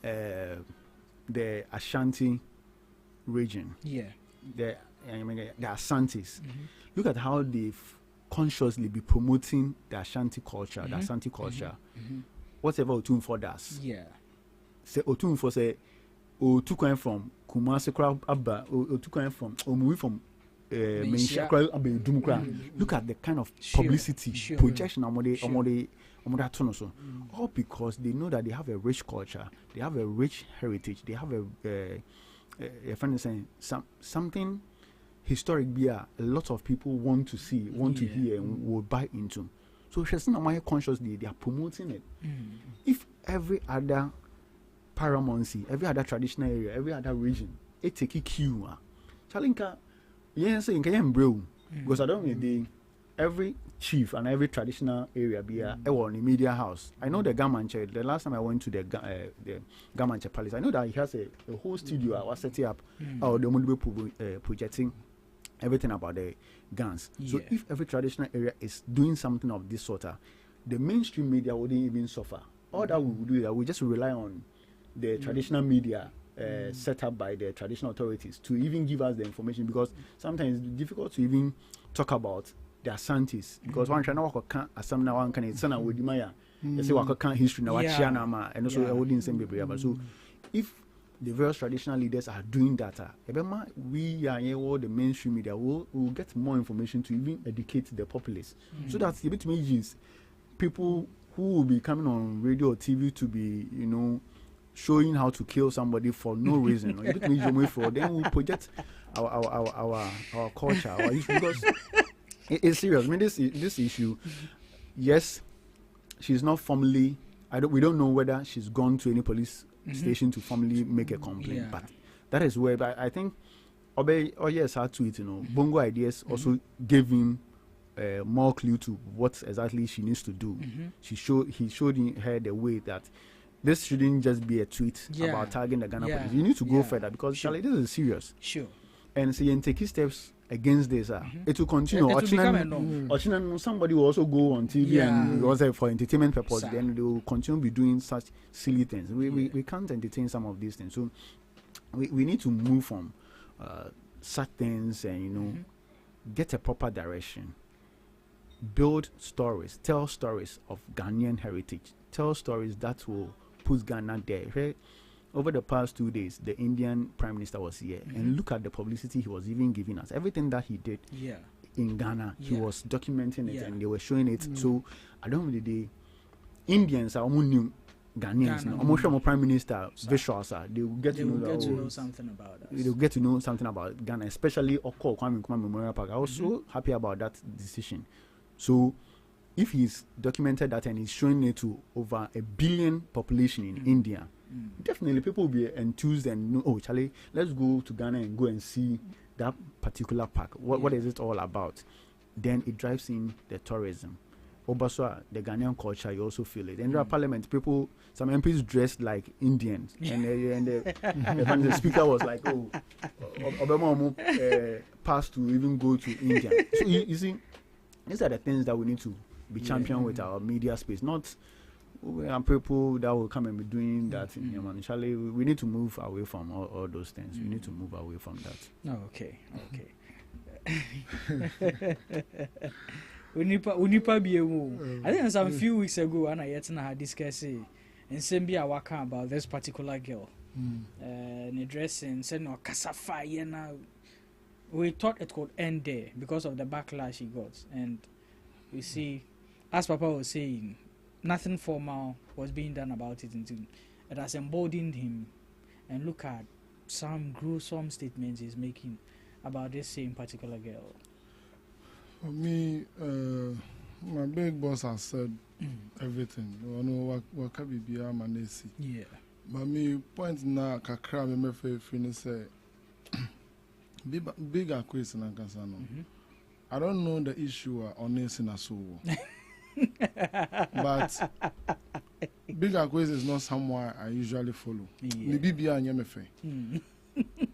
the Ashanti region. Yeah. The Asantis. Look at how they've consciously be promoting the Ashanti culture, the Asante culture. Whatever Otunfo does. Yeah. Say Otunfo say Otukwan from Kumasi crowd Abba, Otukwan from Omui from Menshia crowd Abba Dumukra. Look at the kind of publicity, projection all because they know that they have a rich culture, they have a rich heritage, they have a friend is saying something historic beer a lot of people want to see, want to hear, and will buy into. So she's not consciously they are promoting it. If every other paramountcy, every other traditional area, every other region, it take a cue. Chalinka, yes, in Kayam Brew, because I don't know every chief and every traditional area be a media house. I know the Gamanche. The last time I went to the Gamanche Palace, I know that he has a whole studio. I was setting up, or the Multiple projecting everything about the guns. So if every traditional area is doing something of this sort, the mainstream media wouldn't even suffer. All that we would do is we just rely on the traditional media set up by the traditional authorities to even give us the information, because sometimes it's difficult to even talk about the Asantis, because one can walk a some now one can it's not with Maya. They say walk a history now, and also I wouldn't say baby. So if the various traditional leaders are doing that, we are all the mainstream media will get more information to even educate the populace, so that the bit means people who will be coming on radio or TV to be, you know, showing how to kill somebody for no reason. Then we project our culture, our issue, because it's serious. I mean, this issue, yes, she's not formally. We don't know whether she's gone to any police station to formally make a complaint, but that is where. But I think, yes, her tweet, you know, Bongo Ideas also gave him more clue to what exactly she needs to do. He showed her the way that this shouldn't just be a tweet about tagging the Ghana police. You need to go further, because Charlie, this is serious. And so you take steps against this. It will continue. Somebody will also go on TV and also for entertainment purpose. Then they will continue be doing such silly things. We can't entertain some of these things. So we need to move from such things and, you know, get a proper direction. Build stories, tell stories of Ghanaian heritage, tell stories that will put Ghana there. Right? Over the past 2 days, the Indian Prime Minister was here, and look at the publicity he was even giving us. Everything that he did in Ghana, he was documenting it, and they were showing it. So, at the end of the day, Indians are almost new Ghanaians. Almost Prime Minister visuals, they will get to know something about us. They will get to know something about Ghana, especially Oko Kwame Nkrumah Memorial Park. I was so happy about that decision. So, if he's documented that and he's showing it to over 1 billion population in India, definitely people will be enthused and know, oh, Charlie, let's go to Ghana and go and see that particular park. What is it all about? Then it drives in the tourism. Also, the Ghanaian culture, you also feel it. In the parliament, people, some MPs dressed like Indians, and the speaker was like, "Oh, Obama passed to even go to India." So you see, these are the things that we need to be champion with our media space, not people that will come and be doing that. Charlie, we need to move away from all those things. We need to move away from that. Okay. Unipa I think some few weeks ago, and I had discussed and Sembia waka about this particular girl. And dressing said no Kasafa now. We thought it could end there because of the backlash he got. And you see, as Papa was saying, nothing formal was being done about it until it has emboldened him. And look at some gruesome statements he's making about this same particular girl. For me, my big boss has said everything. I know what can be manesi. Yeah. But me point now, kakra me finish say big Akwes in Ankasano. I don't know the issue on this in a soul. But Big Akwes is not someone I usually follow. Maybe be a nyemefe.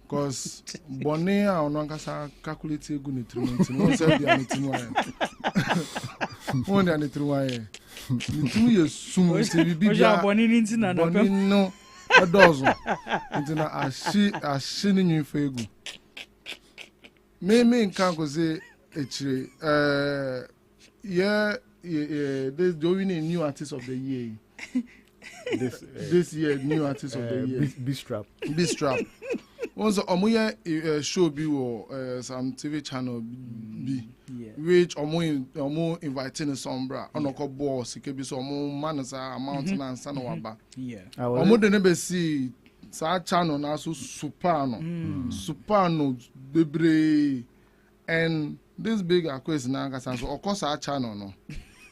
Because Bonea or Nankasa calculate a good nutriment. No, say the Anitruaye. One the Anitruaye. 2 years soon, we be Bonin no a dozen. Into a shining you fegu. Me can't go say, yeah, there's doing a new artist of the year. This year, new artist of the year. B strap. Also, Omuya SHOWBIZ or some TV channel B, which Omu inviting a sombra, Onoko boss, it could be some manners, a mountain and son of Abba. Omu the never see sa channel now so Supano, Bebre, and this big Akwes Nangas, so of course our channel no.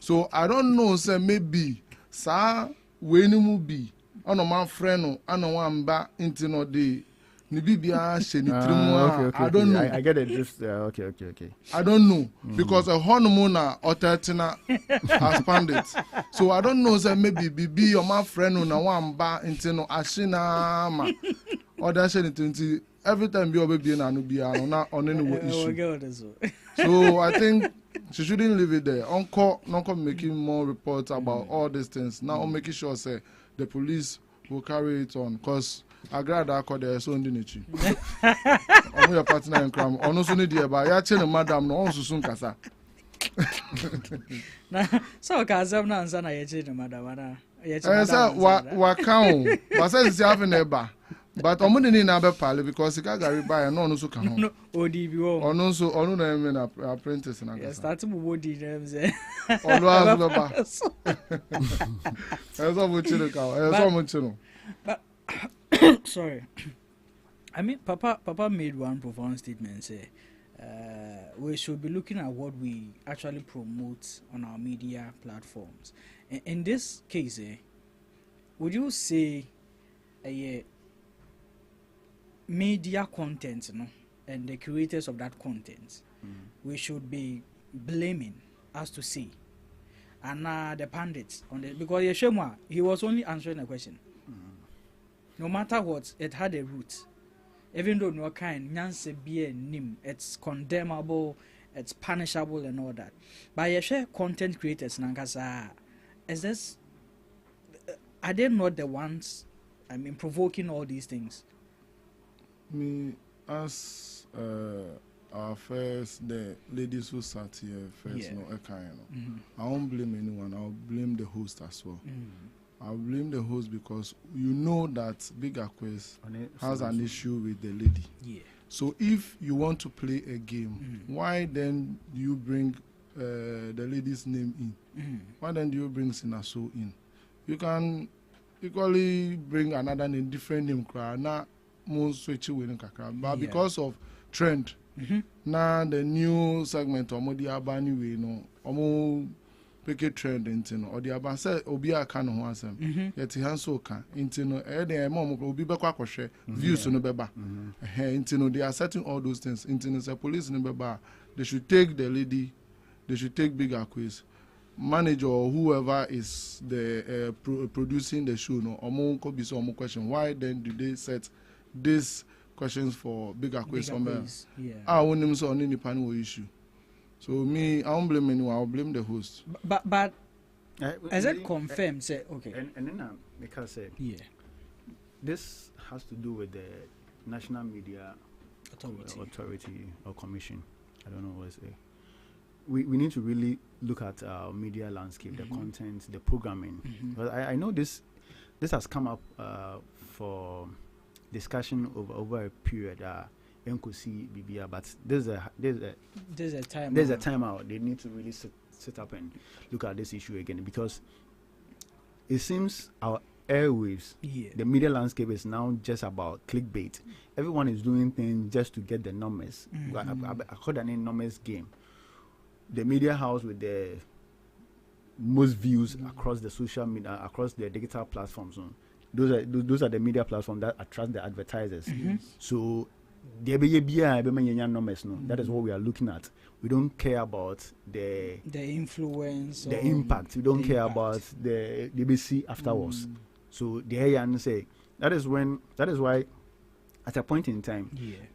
So I don't know, say maybe sa when you be on a man friend, I know one back into no day. I don't know. I get it. Just okay. I don't know because a honeymoon or 13 has pandit. So I don't know. Say maybe be your my friend on one bar into no ashina ma or that into every time you baby and be on any issue. So I think she shouldn't leave it there. Uncle making more reports about all these things. Now making sure say the police will carry it on because Agradaa called their son Dinichi. On your partner in crime. On also need the by ya madam no also soon kasa. So Kazam na answer na yeche madam. Wa count. But says having a bar. But I'm only in a pale because he got carried by and also can. No, ODBO. On also on them apprentice and I started with OD names. Always But sorry. I mean, Papa made one profound statement. Say, we should be looking at what we actually promote on our media platforms. In this case, would you say, media content, and the creators of that content, we should be blaming, as to say, and the pundits on the because Yeshua, he was only answering a question. No matter what, it had a root. Even though no kind, nyanse be nim, it's condemnable, it's punishable and all that. But you share content creators, Nankasa, is this? Are they not the ones? I mean, provoking all these things. Me, as our first, the ladies who sat here first, I won't blame anyone. I'll blame the host as well. I'll blame the host because you know that Big Akwes has an issue with the lady. Yeah. So if you want to play a game, why then do you bring the lady's name in? Why then do you bring Sinaso in? You can equally bring another name, different name, but because of trend, now the new segment Omodi Abani we know pick a trend into or the Abasa Obia can ho asem yet he hanso can into no the mom will be back share views no beba into no they are setting all those things into the police no beba they should take the lady, they should take Big Akwes manager or whoever is the producing the show no omo could be some question why then do they set these questions for Big Akwes somewhere won't him so on any panel issue. So me, I don't blame anyone. I'll blame the host. But as it confirmed, say okay. And then because this has to do with the National Media Authority or Commission. I don't know what to say. We need to really look at our media landscape, the content, the programming. But I know this has come up for discussion over a period. See BBR, but there's a time out. They need to really sit up and look at this issue again because it seems our airwaves, the media landscape is now just about clickbait. Everyone is doing things just to get the numbers. I call that a numbers game. The media house with the most views across the social media, across the digital platforms. Those are the media platforms that attract the advertisers. So That is what we are looking at. We don't care about the influence, the impact. We don't care about the BBC afterwards. So the say that is why at a point in time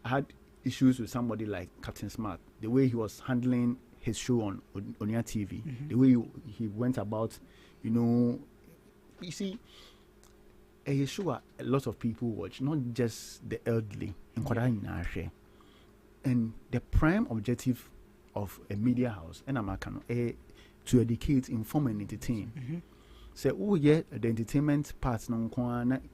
I had issues with somebody like Captain Smart, the way he was handling his show on your TV, the way he went about, you see, a show a lot of people watch, not just the elderly, and the prime objective of a media house and to educate, inform, and entertain. So, the entertainment part,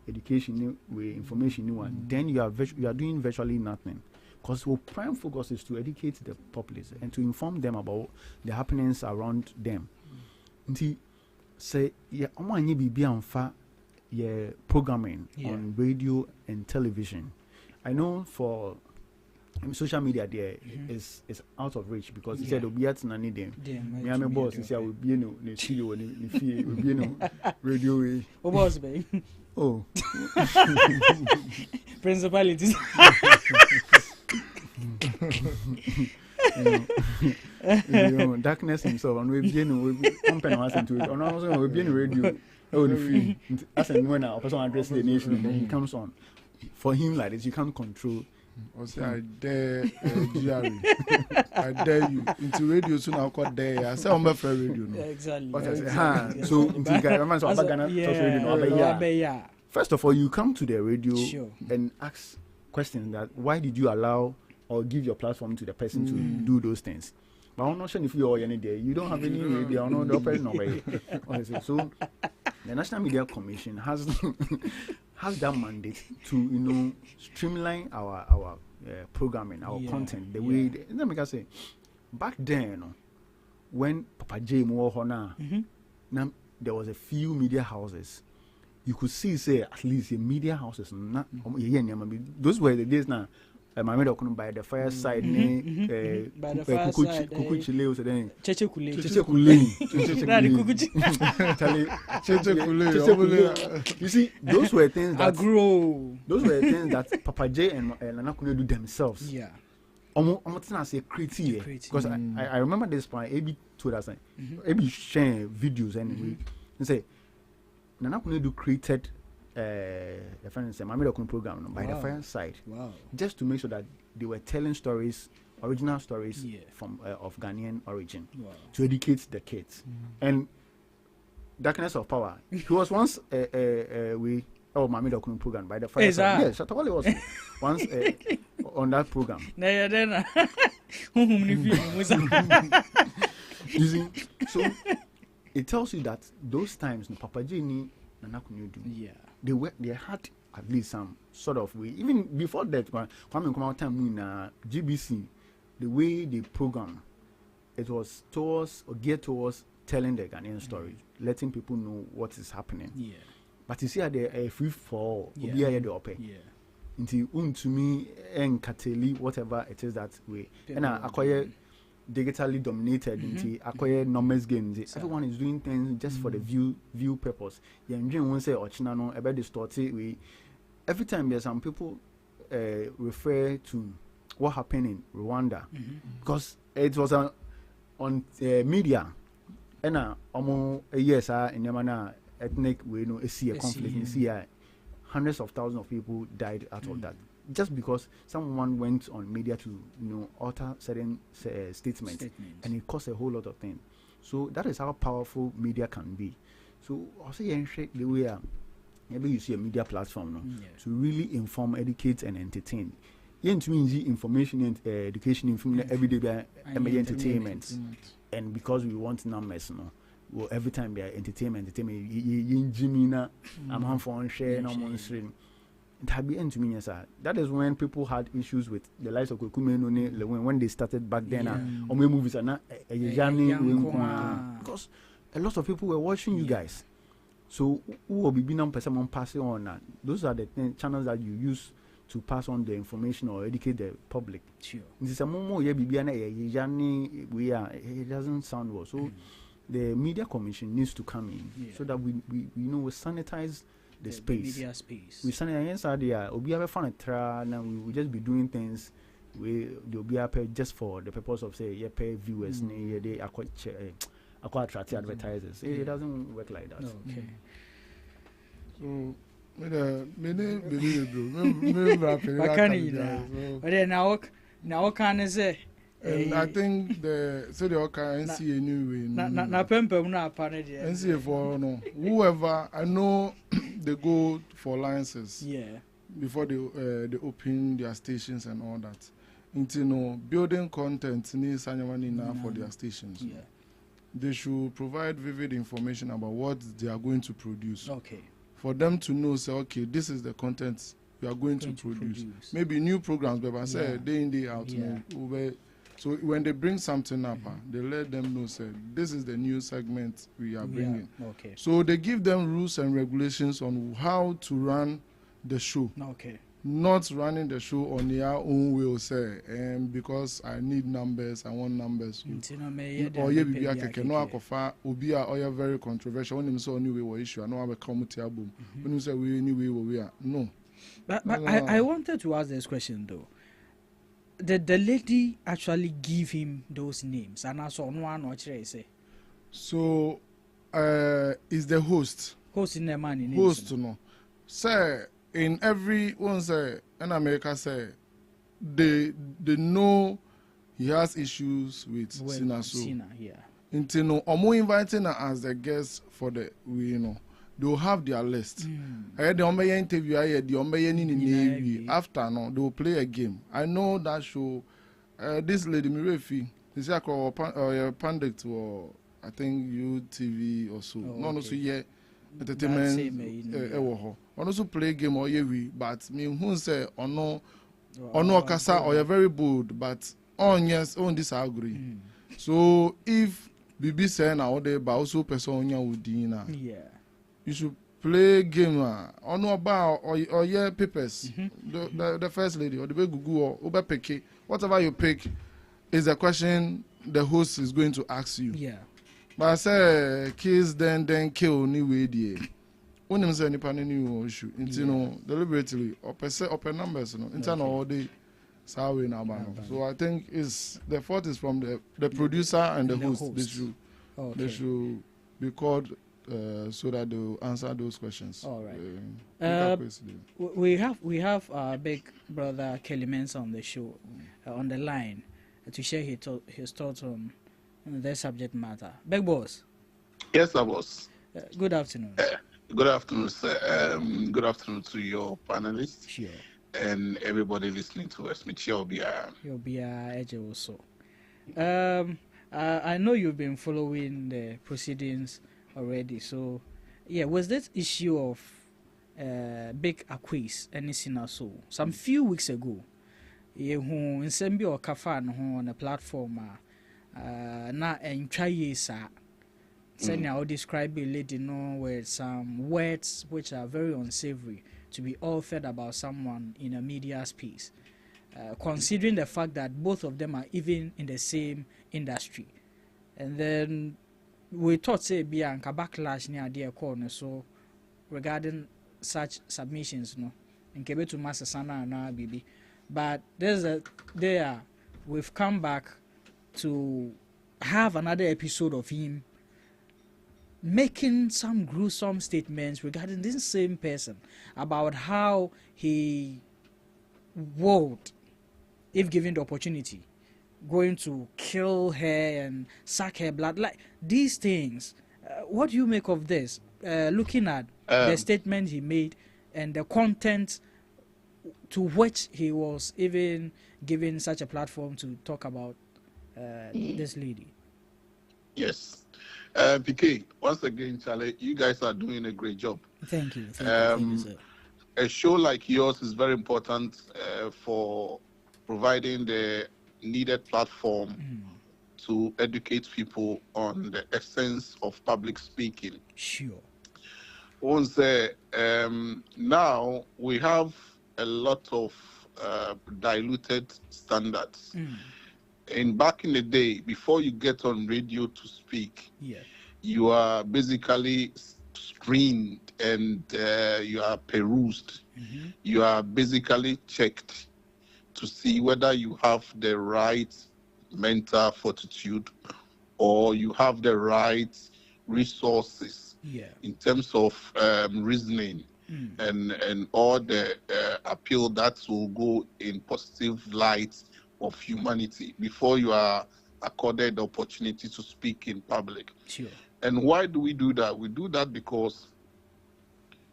education, information, then you are doing virtually nothing. Because our prime focus is to educate the populace and to inform them about the happenings around them. Say, programming on radio and television. I know for social media there is out of reach because he said obiat na need them. Me am boss he say will be no studio ni fie will be no radio way. O boss be. Oh. Principalities. Darkness himself and we be no company was into it. On also we be in radio. Oh, the free. As and when a person address the nation, then he comes on. For him like this, you can't control. I dare I dare you into radio soon. I'll call there. I say on my friend radio. No. Exactly. So into Ghana talk radio. First of all, you come to the radio and ask questions that why did you allow or give your platform to the person to do those things. But I'm not sure if you are any day. You don't have any radio. I know the person away. So the National Media Commission has that mandate to streamline our programming, our content. The way let me say, back then, when Papa J Mohona, there was a few media houses. You could see at least the media houses. Those were the days now. My mother couldn't buy the fireside. By the fireside. You see, those were things that Papa J and Nana could do themselves. Yeah. Almost not say creative because I remember this point. AB told us, AB sharing videos anyway. And say Nana could do created. The friends my middle program by the fireside, just to make sure that they were telling stories, original stories from of Ghanaian origin, to educate the kids. And Darkness of Power, he was once my middle program by the fireside. Yes, Shatta Wale was once on that program. So it tells you that those times, Papa J they had at least some sort of way. Even before that, when come out time in GBC, the way they program, it was geared towards telling the Ghanaian story, letting people know what is happening. Yeah. But you see, a free for until to me and Kateli, whatever it is that way, and I acquire. Digitally dominated into acquire numbers games. Everyone is doing things just for the view purpose. Yeah, and won't say China no about distorted way. Every time there's some people refer to what happened in Rwanda because it was on media and almost a year in Yamana ethnic way see a conflict see hundreds of thousands of people died out of that. Just because someone went on media to alter certain statements, and it caused a whole lot of things. So that is how powerful media can be. So I'll say the way maybe you see a media platform to really inform, educate, and entertain. To me, information and education, everyday entertainment, and because we want numbers, well, every time they are entertainment, I'm on phone share, no one stream. It had been to me, sir. That is when people had issues with the likes of Kokume when they started back then. Or movies are not because a lot of people were watching you guys. So who will be being passing on? Those are the channels that you use to pass on the information or educate the public. Sure. This is a more it doesn't sound well. So the media commission needs to come in so that we sanitize the space. Media space. We send against idea. Obi have fun tra now. We will just be doing things. They'll be up just for the purpose of say pay viewers. They acquire attract advertisers. It doesn't work like that. Okay. So. I think the can see anyway. For no whoever I know they go for licenses. Before they open their stations and all that. Into building content needs enough for their stations. They should provide vivid information about what they are going to produce. Okay. For them to know, say, okay, this is the content we are going to produce. Maybe new programs, but I say day in, day out. So when they bring something up, they let them know, say, this is the new segment we are bringing. Okay. So they give them rules and regulations on how to run the show. Okay. Not running the show on their own will, say, because I need numbers, I want numbers. Or you be a very controversial. When you say anyway issue, I know I come to your boom. When you say we anyway we are no. But I wanted to ask this question though. Did the lady actually give him those names? And I saw one what I say. So, is the host? Host in the man in host no. Say in every one say in America say they know he has issues with Cina. So until no omo inviting her as the guest for the they'll have their list. I had the interview, I had the after no, they will play a game. I know that show this lady Mirefi is a pandit or I think UTV or so. No, so yeah. Entertainment also play game or but me who say or no kasa or you're very bold but on this I agree. So if BB say now they but also person would dinner. You should play game or no about or yeah papers. The first lady or the way Google or Uber pick whatever you pick is a question the host is going to ask you. But I say kids then kill new way there. When them say any new issue, deliberately open numbers, internal all day. So I think is the fault is from the producer and the host. They should be called so that they'll answer those questions. All right. We have our big brother Kelly Mensah on the show on the line to share his thoughts on the subject matter. Big boss. Yes, I was. Good afternoon. Good afternoon, sir. Good afternoon to your panelists. Sure. And everybody listening to us. You'll be also. I know you've been following the proceedings already. So, yeah, was this issue of big Akwes and Cina so some few weeks ago? You who in Sembi or Kafan on a platform na and try Say now describe a lady with some words which are very unsavory to be authored about someone in a media space. Considering the fact that both of them are even in the same industry. And then we thought say be a backlash near their corner so regarding such submissions in Kebe to Master Sana and Bibi. But we've come back to have another episode of him making some gruesome statements regarding this same person about how he would, if given the opportunity, going to kill her and suck her blood. Like these things, what do you make of this? Looking at the statement he made and the content to which he was even given such a platform to talk about this lady. Yes. PK, once again, Charlie, you guys are doing a great job. Thank you. Thank you, sir. A show like yours is very important for providing the needed platform to educate people on the essence of public speaking. Sure. Once now we have a lot of diluted standards. And back in the day, before you get on radio to speak, you are basically screened and you are perused. You are basically checked to see whether you have the right mental fortitude or you have the right resources in terms of reasoning and all the appeal that will go in positive light of humanity before you are accorded the opportunity to speak in public. Sure. And why do we do that? We do that because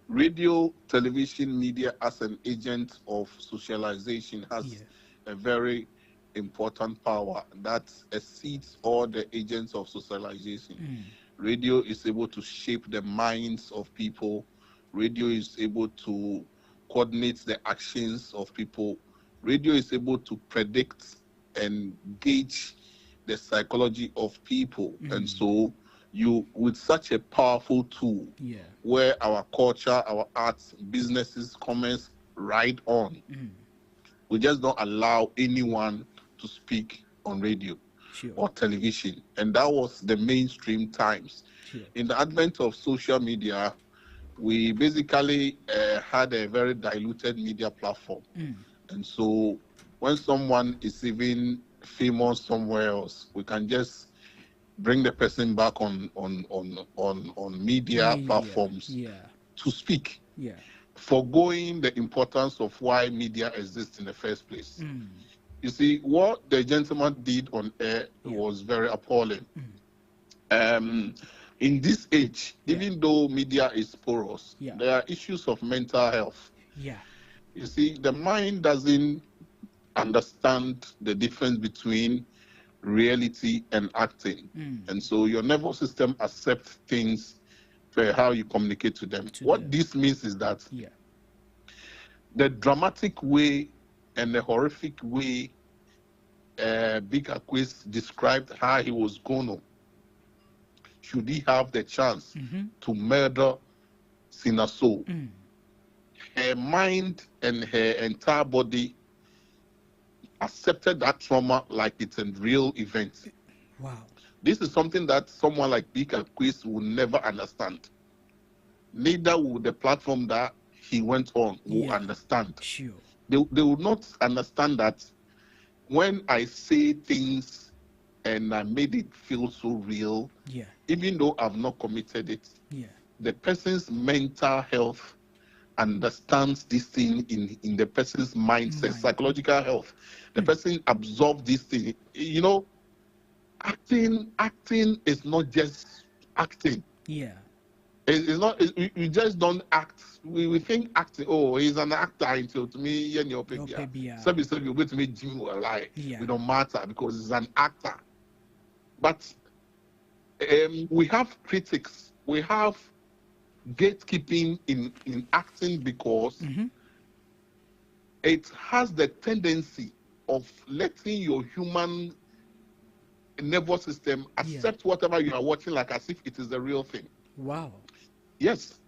radio, television, media as an agent of socialization has a very important power that exceeds all the agents of socialization. Radio is able to shape the minds of people. Radio is able to coordinate the actions of people. Radio is able to predict and gauge the psychology of people. And so you, with such a powerful tool, where our culture, our arts, businesses, commerce ride on, we just don't allow anyone to speak on radio or television. And that was the mainstream times. In the advent of social media, we basically had a very diluted media platform. And so when someone is even famous somewhere else, we can just bring the person back on media platforms to speak, forgoing the importance of why media exists in the first place. You see, what the gentleman did on air was very appalling. In this age, even though media is porous, there are issues of mental health. You see, the mind doesn't understand the difference between reality and acting. And so your nervous system accepts things for how you communicate to them. What this means is that the dramatic way and the horrific way Big Akwes described how he was going to, should he have the chance to murder Cina Soul, her mind and her entire body accepted that trauma like it's a real event. Wow. This is something that someone like Big Akwes will never understand. Neither will the platform that he went on will understand. Sure. They will not understand that when I say things and I made it feel so real, even though I've not committed it, the person's mental health understands this thing in the person's mindset, psychological health. The person absorbs this thing. You know, acting is not just acting. It's not. You just don't act. We think acting. Oh, he's an actor until to me, you know, so you go to me, Jim or lie. It don't matter because he's an actor. But we have critics. We have gatekeeping in acting because it has the tendency of letting your human nervous system accept whatever you are watching like as if it is the real thing. Wow. Yes.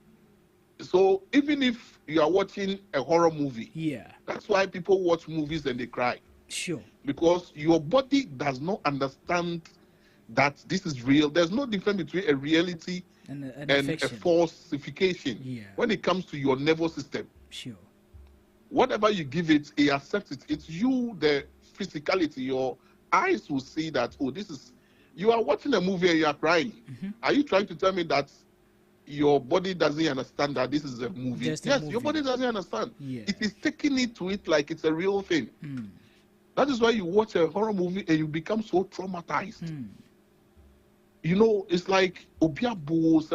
So even if you are watching a horror movie, that's why people watch movies and they cry. Sure. Because your body does not understand that this is real. There's no difference between a reality and a falsification when it comes to your nervous system. Sure. Whatever you give it, it accepts it. It's you, the physicality. Your eyes will see that, oh, this is, you are watching a movie and you are crying. Are you trying to tell me that your body doesn't understand that this is a movie? Yes, your body doesn't understand. It is taking it to it like it's a real thing. That is why you watch a horror movie and you become so traumatized. You know, it's like because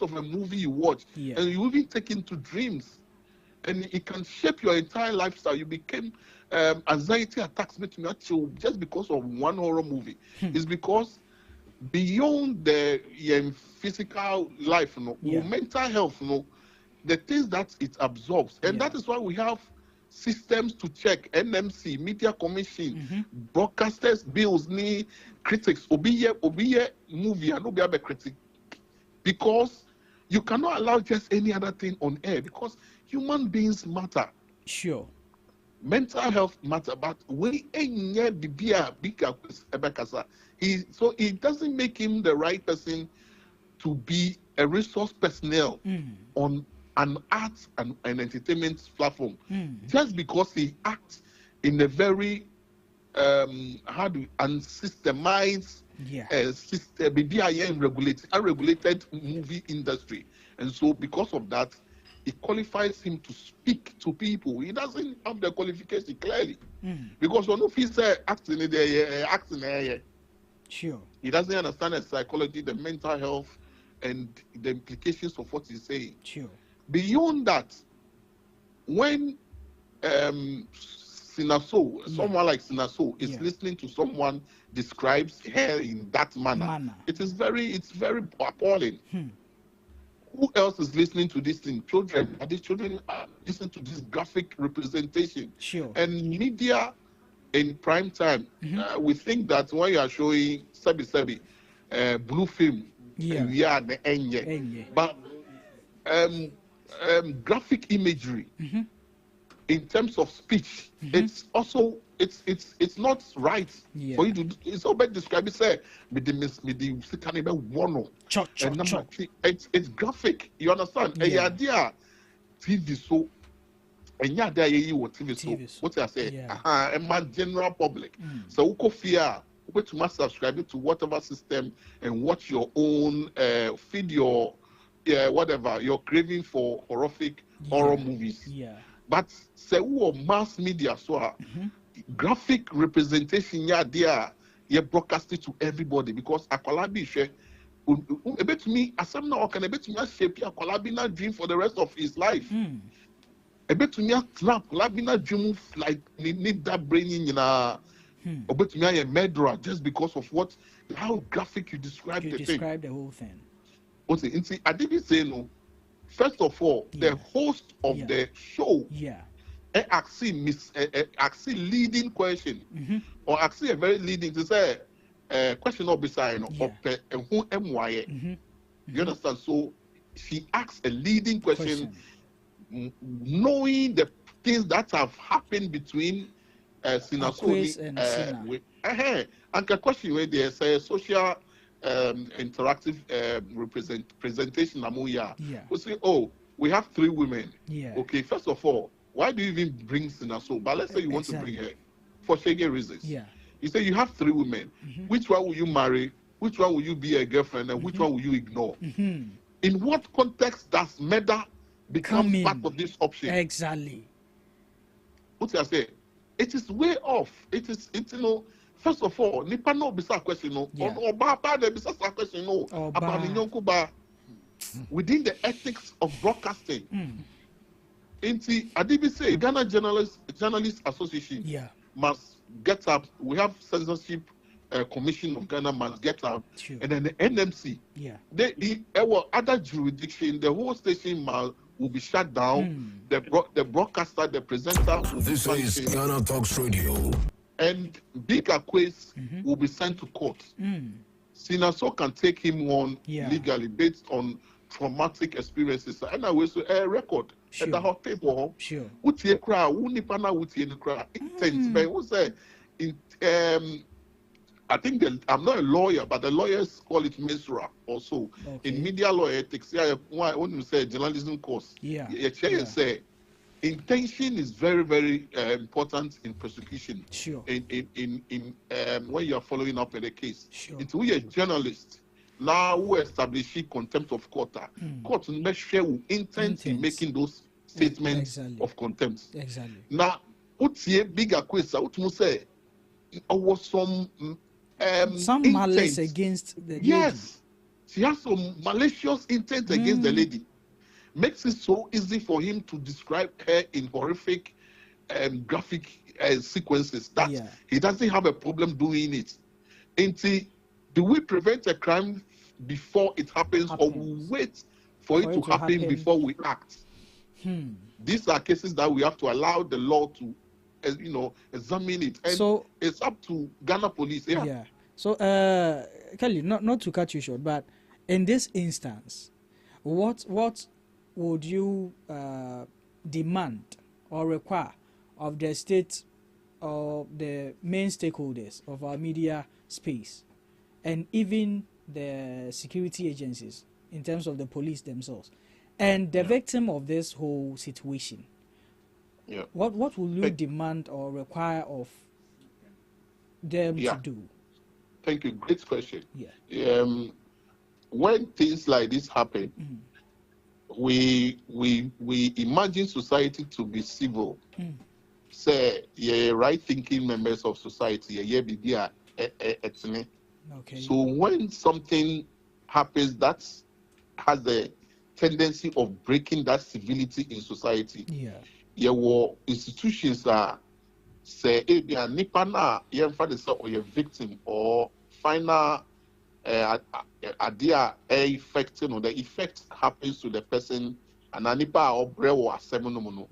of a movie you watch, and you even take into dreams, and it can shape your entire lifestyle. You became anxiety attacks just because of one horror movie. It's because beyond the physical life, mental health, the things that it absorbs, and that is why we have systems to check. NMC, Media Commission, broadcasters, bills, critics, obiye movie, and obiye critic, because you cannot allow just any other thing on air because human beings matter. Sure. Mental health matter, but we ain't big so it doesn't make him the right person to be a resource personnel on an arts and entertainment platform just because he acts in a very unsystemized system, unregulated movie industry. And so because of that, it qualifies him to speak to people. He doesn't have the qualification clearly. Because when he says acting there, sure, he doesn't understand the psychology, the mental health, and the implications of what he's saying. Sure. Beyond that, when Sinaso, someone like Sinaso is listening to someone describes her in that manner. It's very appalling. Who else is listening to this thing? Children. Are these children listening to this graphic representation? Sure. And media in prime time, we think that when you are showing Sebi, blue film, we are the enye. But graphic imagery, in terms of speech, it's also it's not right for you to. It's all about describing. Say, it's graphic. You understand? Yeah. Idea TV so. And yeah, there you what TV so. What I say? A man general public. So who fear? Who to must subscribe to whatever system and watch your own feed your whatever you're craving for horrific horror movies. Yeah. But say who mass media so graphic representation there you broadcast it to everybody because akwalabi share a bit me asem na can a bit me shape akwalabi na dream for the rest of his life. A bit me snap akwalabi na dream like need that brain in a bit me a murderer just because of how graphic you describe the thing. Describe the whole thing. Okay, I didn't say no. First of all, the host of the show actually leading question or actually a very leading to say question of beside who am I? You understand? So she asks a leading question. Knowing the things that have happened between Akwes and Cina. And the question where there's a social interactive presentation we say, oh, we have 3 women. Okay, first of all, why do you even bring Sinaso? But let's say you want to bring her for shaggy reasons. You say you have 3 women. Which one will you marry? Which one will you be a girlfriend? And which one will you ignore? In what context does murder become part of this option? Exactly. What I say? It is way off. It's first of all, nipa no bisa question no. Oba ba de bisa question no. About nyonko within the ethics of broadcasting. Inti Adibi say Ghana Journalists Association must get up. We have censorship commission of Ghana must get up, and then the NMC. The other jurisdiction, the whole station will be shut down. The broadcaster, the presenter. This is Ghana Talks Radio. And Big Akwes will be sent to court. Sinaso can take him on legally based on traumatic experiences. And I will say a record. At the hot paper. Utie kra, unipana utie kra. Intense. But who say I think I'm not a lawyer, but the lawyers call it mesra also. In media law ethics, when you say journalism course, say intention is very, very important in prosecution. In when you are following up in a case. It's we a journalist now who establish contempt of court. Court make sure we intend in making those statements of contempt. Now, what's here bigger question? What you say? Was some malice against the lady. Yes, she has some malicious intent against the lady. Makes it so easy for him to describe her in horrific graphic sequences that he doesn't have a problem doing it. Do we prevent a crime before it happens. Or we wait for it to happen before we act? These are cases that we have to allow the law to examine it. And so it's up to Ghana police. So Kelly, not to cut you short, but in this instance, what would you demand or require of the state or the main stakeholders of our media space and even the security agencies in terms of the police themselves, and the victim of this whole situation. Yeah. What will you demand or require of them to do? Thank you. Great question. Yeah. When things like this happen, we imagine society to be civil. Say, right thinking members of society, okay. So when something happens that has the tendency of breaking that civility in society, your institutions are say a nipa na or your victim or final idea affecting or the effect happens to the person and a nipa or brew or seminal.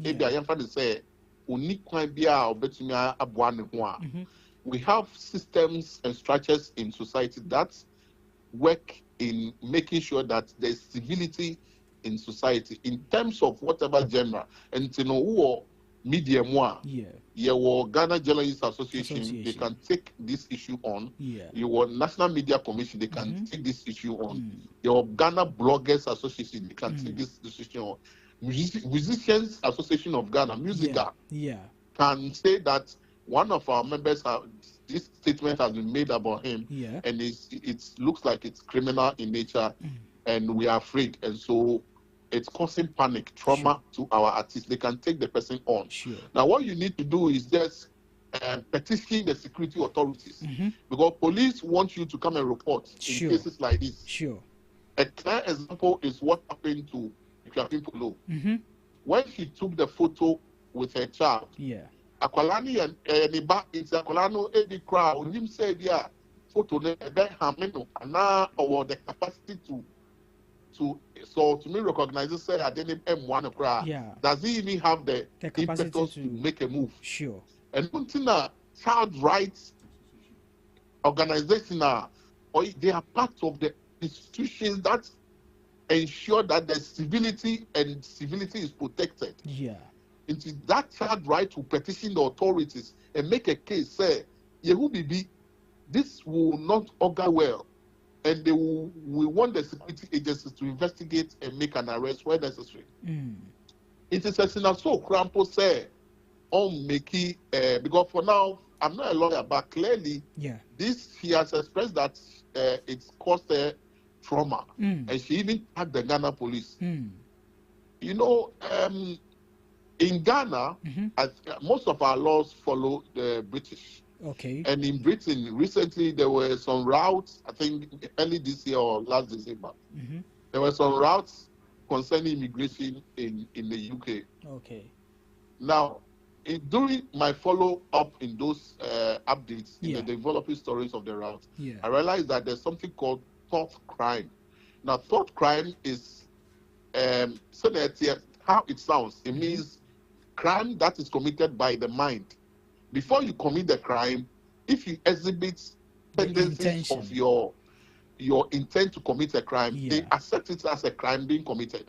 We have systems and structures in society that work in making sure that there's civility in society in terms of whatever genre. And you know who media moi. Your Ghana Journalists Association, they can take this issue on. Your National Media Commission, they can take this issue on. Your Ghana Bloggers Association, they can take this issue on. Musicians Association of Ghana, Musica, can say that one of our members this statement has been made about him, and it looks like it's criminal in nature, and we are afraid, and so it's causing panic, trauma to our artists. They can take the person on. Now, what you need to do is just petition the security authorities, because police want you to come and report in cases like this. A clear example is what happened to Polo. When she took the photo with her child, Akwalani and Niba, it's Akwalano Eddie crowd. Him said, photo ne hameno ana or the capacity to me recognize this say I didn't M1 crowd. Does he even have the impetus to make a move? And Untina child rights organization or they are part of the institutions that ensure that the civility is protected. It is that child right to petition the authorities and make a case, say, Yehubibi, this will not augur well. And we want the security agencies to investigate and make an arrest where necessary. It is a sinner so Crampo say on Meki, because for now, I'm not a lawyer, but clearly, he has expressed that it's caused a trauma. And she even tagged the Ghana police. You know, in Ghana, most of our laws follow the British. And in Britain, recently there were some routes, I think early this year or last December, there were some routes concerning immigration in the UK. Now, during my follow-up in those updates, in the developing stories of the route, I realized that there's something called thought crime. Now, thought crime is, how it sounds, it means crime that is committed by the mind. Before you commit the crime, if you exhibit tendencies of your intent to commit a crime, they accept it as a crime being committed.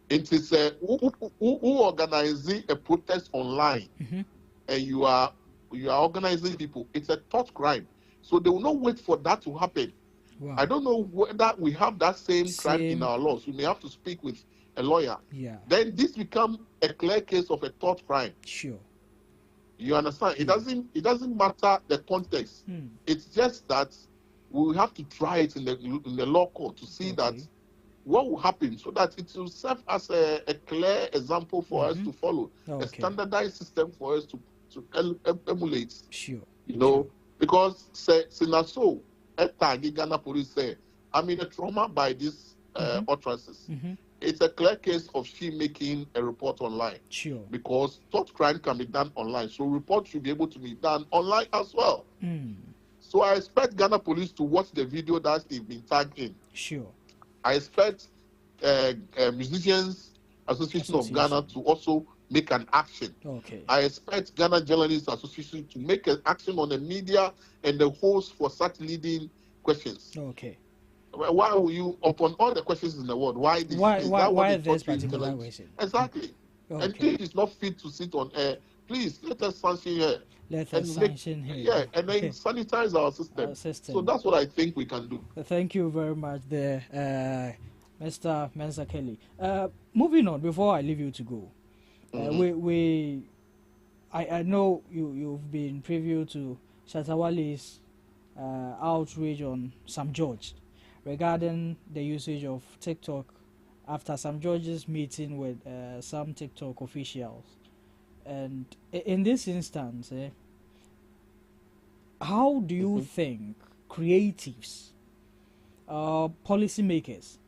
It is who organizing a protest online, and you are organizing people. It's a thought crime, so they will not wait for that to happen. I don't know whether we have that same crime in our laws. We may have to speak with a lawyer. Then this becomes a clear case of a thought crime. You understand? It doesn't matter the context. It's just that we have to try it in the law court to see that what will happen, so that it will serve as a clear example for us to follow, a standardized system for us to emulate. You know, because Sinaso, Ghana police say, I mean, the trauma by these utterances. It's a clear case of she making a report online. Because thought crime can be done online. So reports should be able to be done online as well. So I expect Ghana police to watch the video that they've been tagged in. I expect Musicians Association of Ghana to also make an action. I expect Ghana Journalists Association to make an action on the media and the host for such leading questions. Why will you, upon all the questions in the world, why this particular question? Exactly. And he is not fit to sit on air please let us sanction here. Let us sanction here. Yeah, and then sanitize our system. So that's what I think we can do. Thank you very much, there, Mr. Mensa Kelly. Moving on, before I leave you to go, I know you've been privy to Shatta Wale's outrage on Sam George regarding the usage of TikTok after Sam George's meeting with some TikTok officials. And in this instance, how do you think creatives, policymakers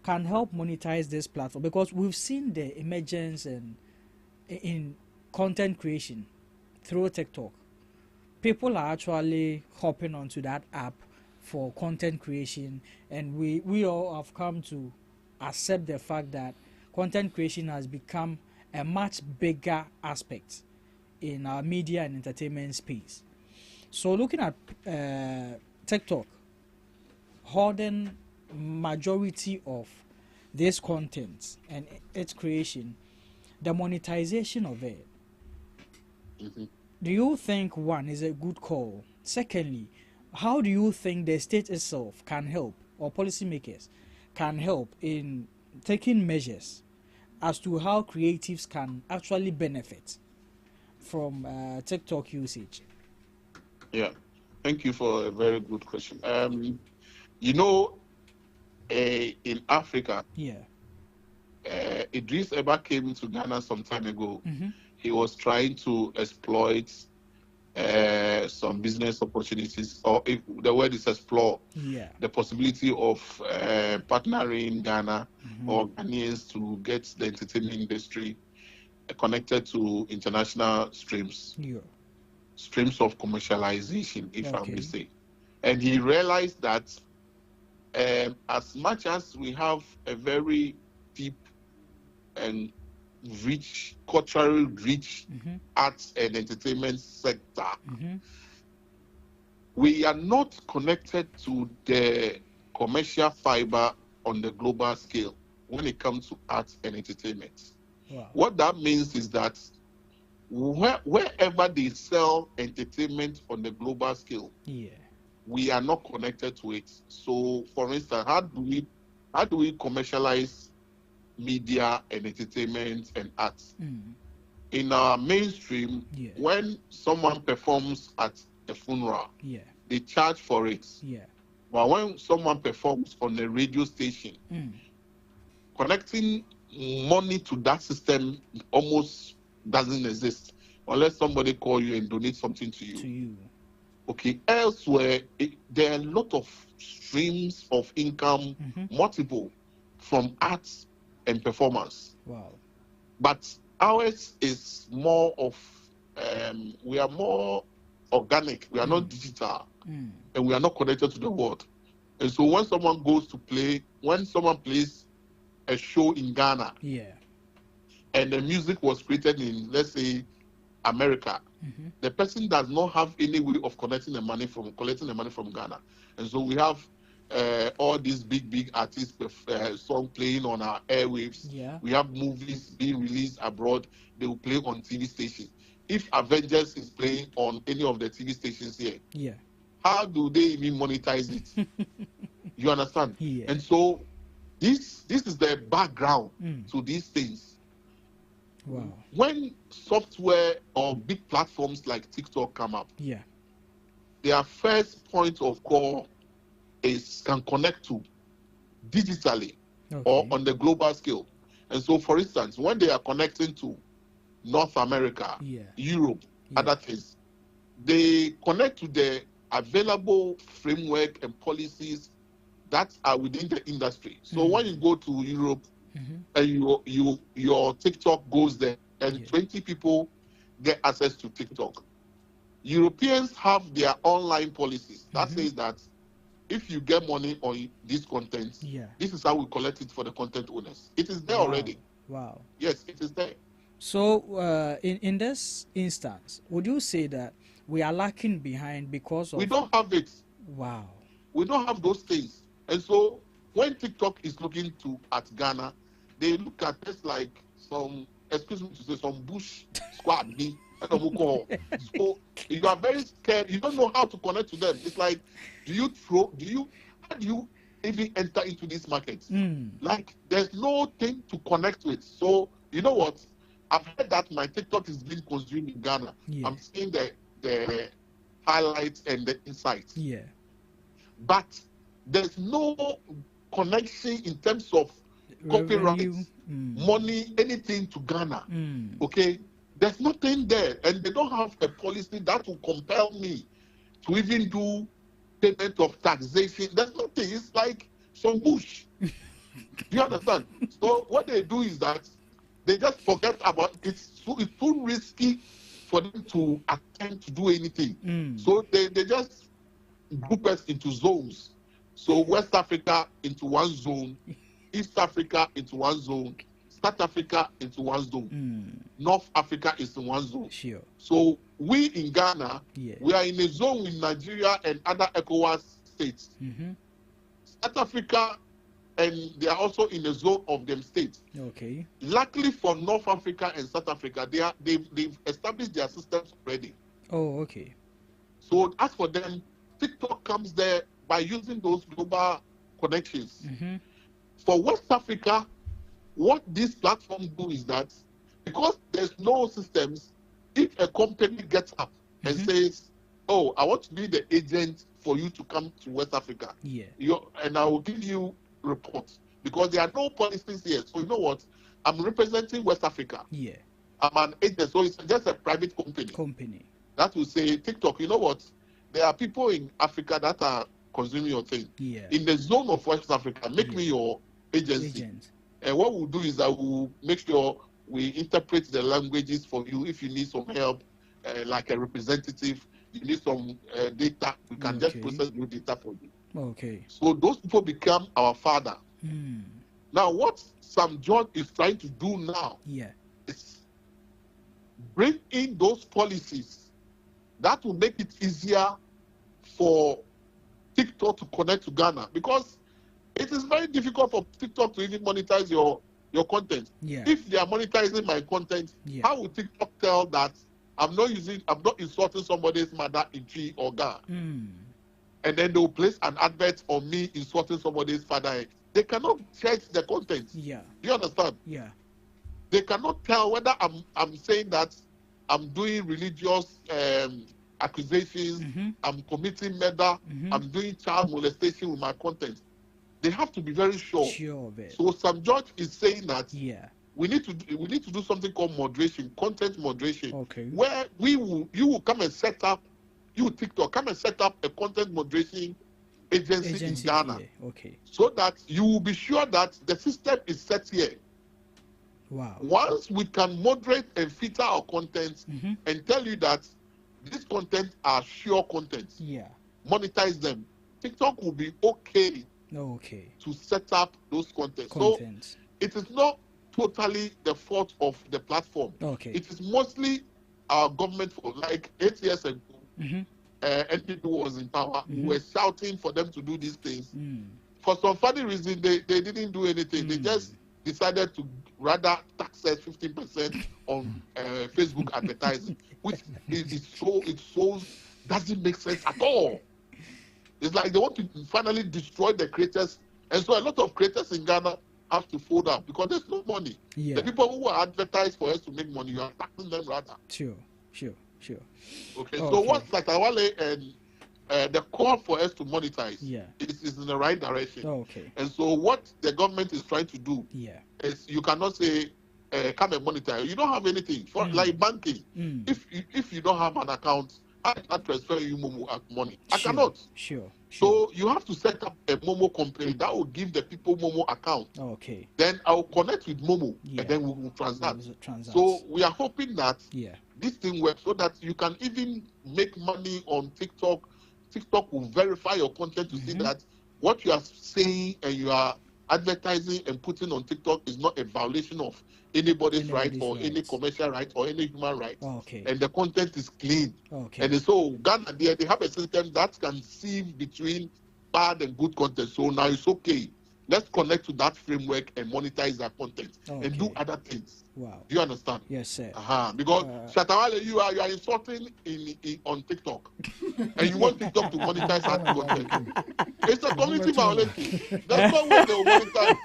can help monetize this platform? Because we've seen the emergence in content creation through TikTok. People are actually hopping onto that app for content creation, and we all have come to accept the fact that content creation has become a much bigger aspect in our media and entertainment space. So looking at TikTok holding majority of this content and its creation, the monetization of it, do you think, one, is a good call? Secondly, how do you think the state itself can help, or policymakers can help in taking measures as to how creatives can actually benefit from TikTok usage? Yeah, thank you for a very good question. In Africa, Idris Elba came to Ghana some time ago. He was trying to exploit some business opportunities, or if the word is explore, the possibility of partnering Ghana or Ghanaians to get the entertainment industry connected to international streams. Streams of commercialization, if I may say. And he realized that as much as we have a very deep and rich, culturally rich arts and entertainment sector, we are not connected to the commercial fiber on the global scale when it comes to arts and entertainment. What that means is that wherever they sell entertainment on the global scale, we are not connected to it. So, for instance, how do we commercialize media and entertainment and arts? In our mainstream, when someone performs at a funeral, they charge for it. But when someone performs on a radio station, connecting money to that system almost doesn't exist unless somebody call you and donate something to you. Okay, elsewhere, there are a lot of streams of income, multiple, from arts and performance. But ours is more of, we are more organic, we are not digital, and we are not connected to the world. And so when someone plays a show in Ghana, and the music was created in, let's say, America, the person does not have any way of collecting the money from Ghana. And so we have all these big artists song playing on our airwaves. We have movies being released abroad. They will play on TV stations. If Avengers is playing on any of the TV stations here, how do they even monetize it? You understand? And so this is the background to these things. When software or big platforms like TikTok come up, their first point of call can connect to digitally or on the global scale. And so, for instance, when they are connecting to North America, Europe, other things, they connect to the available framework and policies that are within the industry. So when you go to Europe, and your TikTok goes there, and 20 people get access to TikTok. Europeans have their online policies that says that if you get money on this content, this is how we collect it for the content owners. It is there already. Yes, it is there. So in this instance, would you say that we are lacking behind because of... We don't have it. We don't have those things. And so when TikTok is looking at Ghana, they look at this like some, excuse me to say, some bush squad, So you are very scared. You don't know how to connect to them. It's like, how do you even enter into this market? Like, there's no thing to connect with. So, you know what? I've heard that my TikTok is being consumed in Ghana. Yeah. I'm seeing the highlights and the insights. Yeah. But there's no connection in terms of copyright, money, anything to Ghana. Okay? There's nothing there. And they don't have a policy that will compel me to even do payment of taxation. There's nothing. It's like some bush. Do you understand? So what they do is that they just forget about it. It's too risky for them to attempt to do anything. So they just group us into zones. So West Africa into one zone, East Africa into one zone, South Africa into one zone, North Africa is in one zone. Sure. So we in Ghana, we are in a zone with Nigeria and other ECOWAS states. South Africa, and they are also in a zone of them states. Okay. Luckily for North Africa and South Africa, they've established their systems already. Oh, okay. So as for them, TikTok comes there by using those global connections. For West Africa, what these platforms do is that because there's no systems, if a company gets up and says, "Oh, I want to be the agent for you to come to West Africa," and I will give you reports, because there are no policies here. So you know what? I'm representing West Africa. Yeah. I'm an agent, so it's just a private company. That will say, TikTok, you know what? There are people in Africa that are consuming your thing. Yeah. In the zone of West Africa, make me your agency. And what we'll do is that we'll make sure we interpret the languages for you. If you need some help, like a representative, you need some data, we can just process your data for you. Okay. So those people become our father. Now, what Sam John is trying to do now is bring in those policies that will make it easier for TikTok to connect to Ghana, because it is very difficult for TikTok to even monetize your content. If they are monetizing my content, how will TikTok tell that I'm not insulting somebody's mother in Chi or Ga? And then they'll place an advert on me insulting somebody's father. They cannot check the content. Do you understand? They cannot tell whether I'm saying that I'm doing religious accusations, I'm committing murder, I'm doing child molestation with my content. They have to be very sure. So Sam George is saying that we need to do something called moderation, content moderation, where you will come and set up, you TikTok come and set up a content moderation agency in Ghana, so that you will be sure that the system is set here. Wow. Once we can moderate and filter our content and tell you that these content are sure content, monetize them, TikTok will be okay to set up those contents. So it is not totally the fault of the platform. It is mostly our government fault. Like 8 years ago, NPP was in power. We were shouting for them to do these things. For some funny reason, they didn't do anything. They just decided to rather tax 15% on Facebook advertising, which doesn't make sense at all. It's like they want to finally destroy the creators, and so a lot of creators in Ghana have to fold out because there's no money. The people who are advertised for us to make money, you are taxing them rather. Sure. Okay, so what's like Wale and the call for us to monetize is in the right direction. And so what the government is trying to do is you cannot say come and monetize. You don't have anything for like banking. If you don't have an account, I cannot transfer you Momo money. I cannot. So you have to set up a Momo company that will give the people Momo account. Then I will connect with Momo and then we will transact. So we are hoping that this thing works so that you can even make money on TikTok. TikTok will verify your content to see that what you are saying and you are advertising and putting on TikTok is not a violation of anybody's right or any commercial right or any human right. And the content is clean. And so Ghana, they have a system that can sieve between bad and good content. So now it's okay. let's connect to that framework and monetize that content and do other things. Wow. Do you understand? Yes, sir. Because Shatta, you are insulting on TikTok, and you want TikTok to monetize that content. It's a community violation. That's not what they will monetize.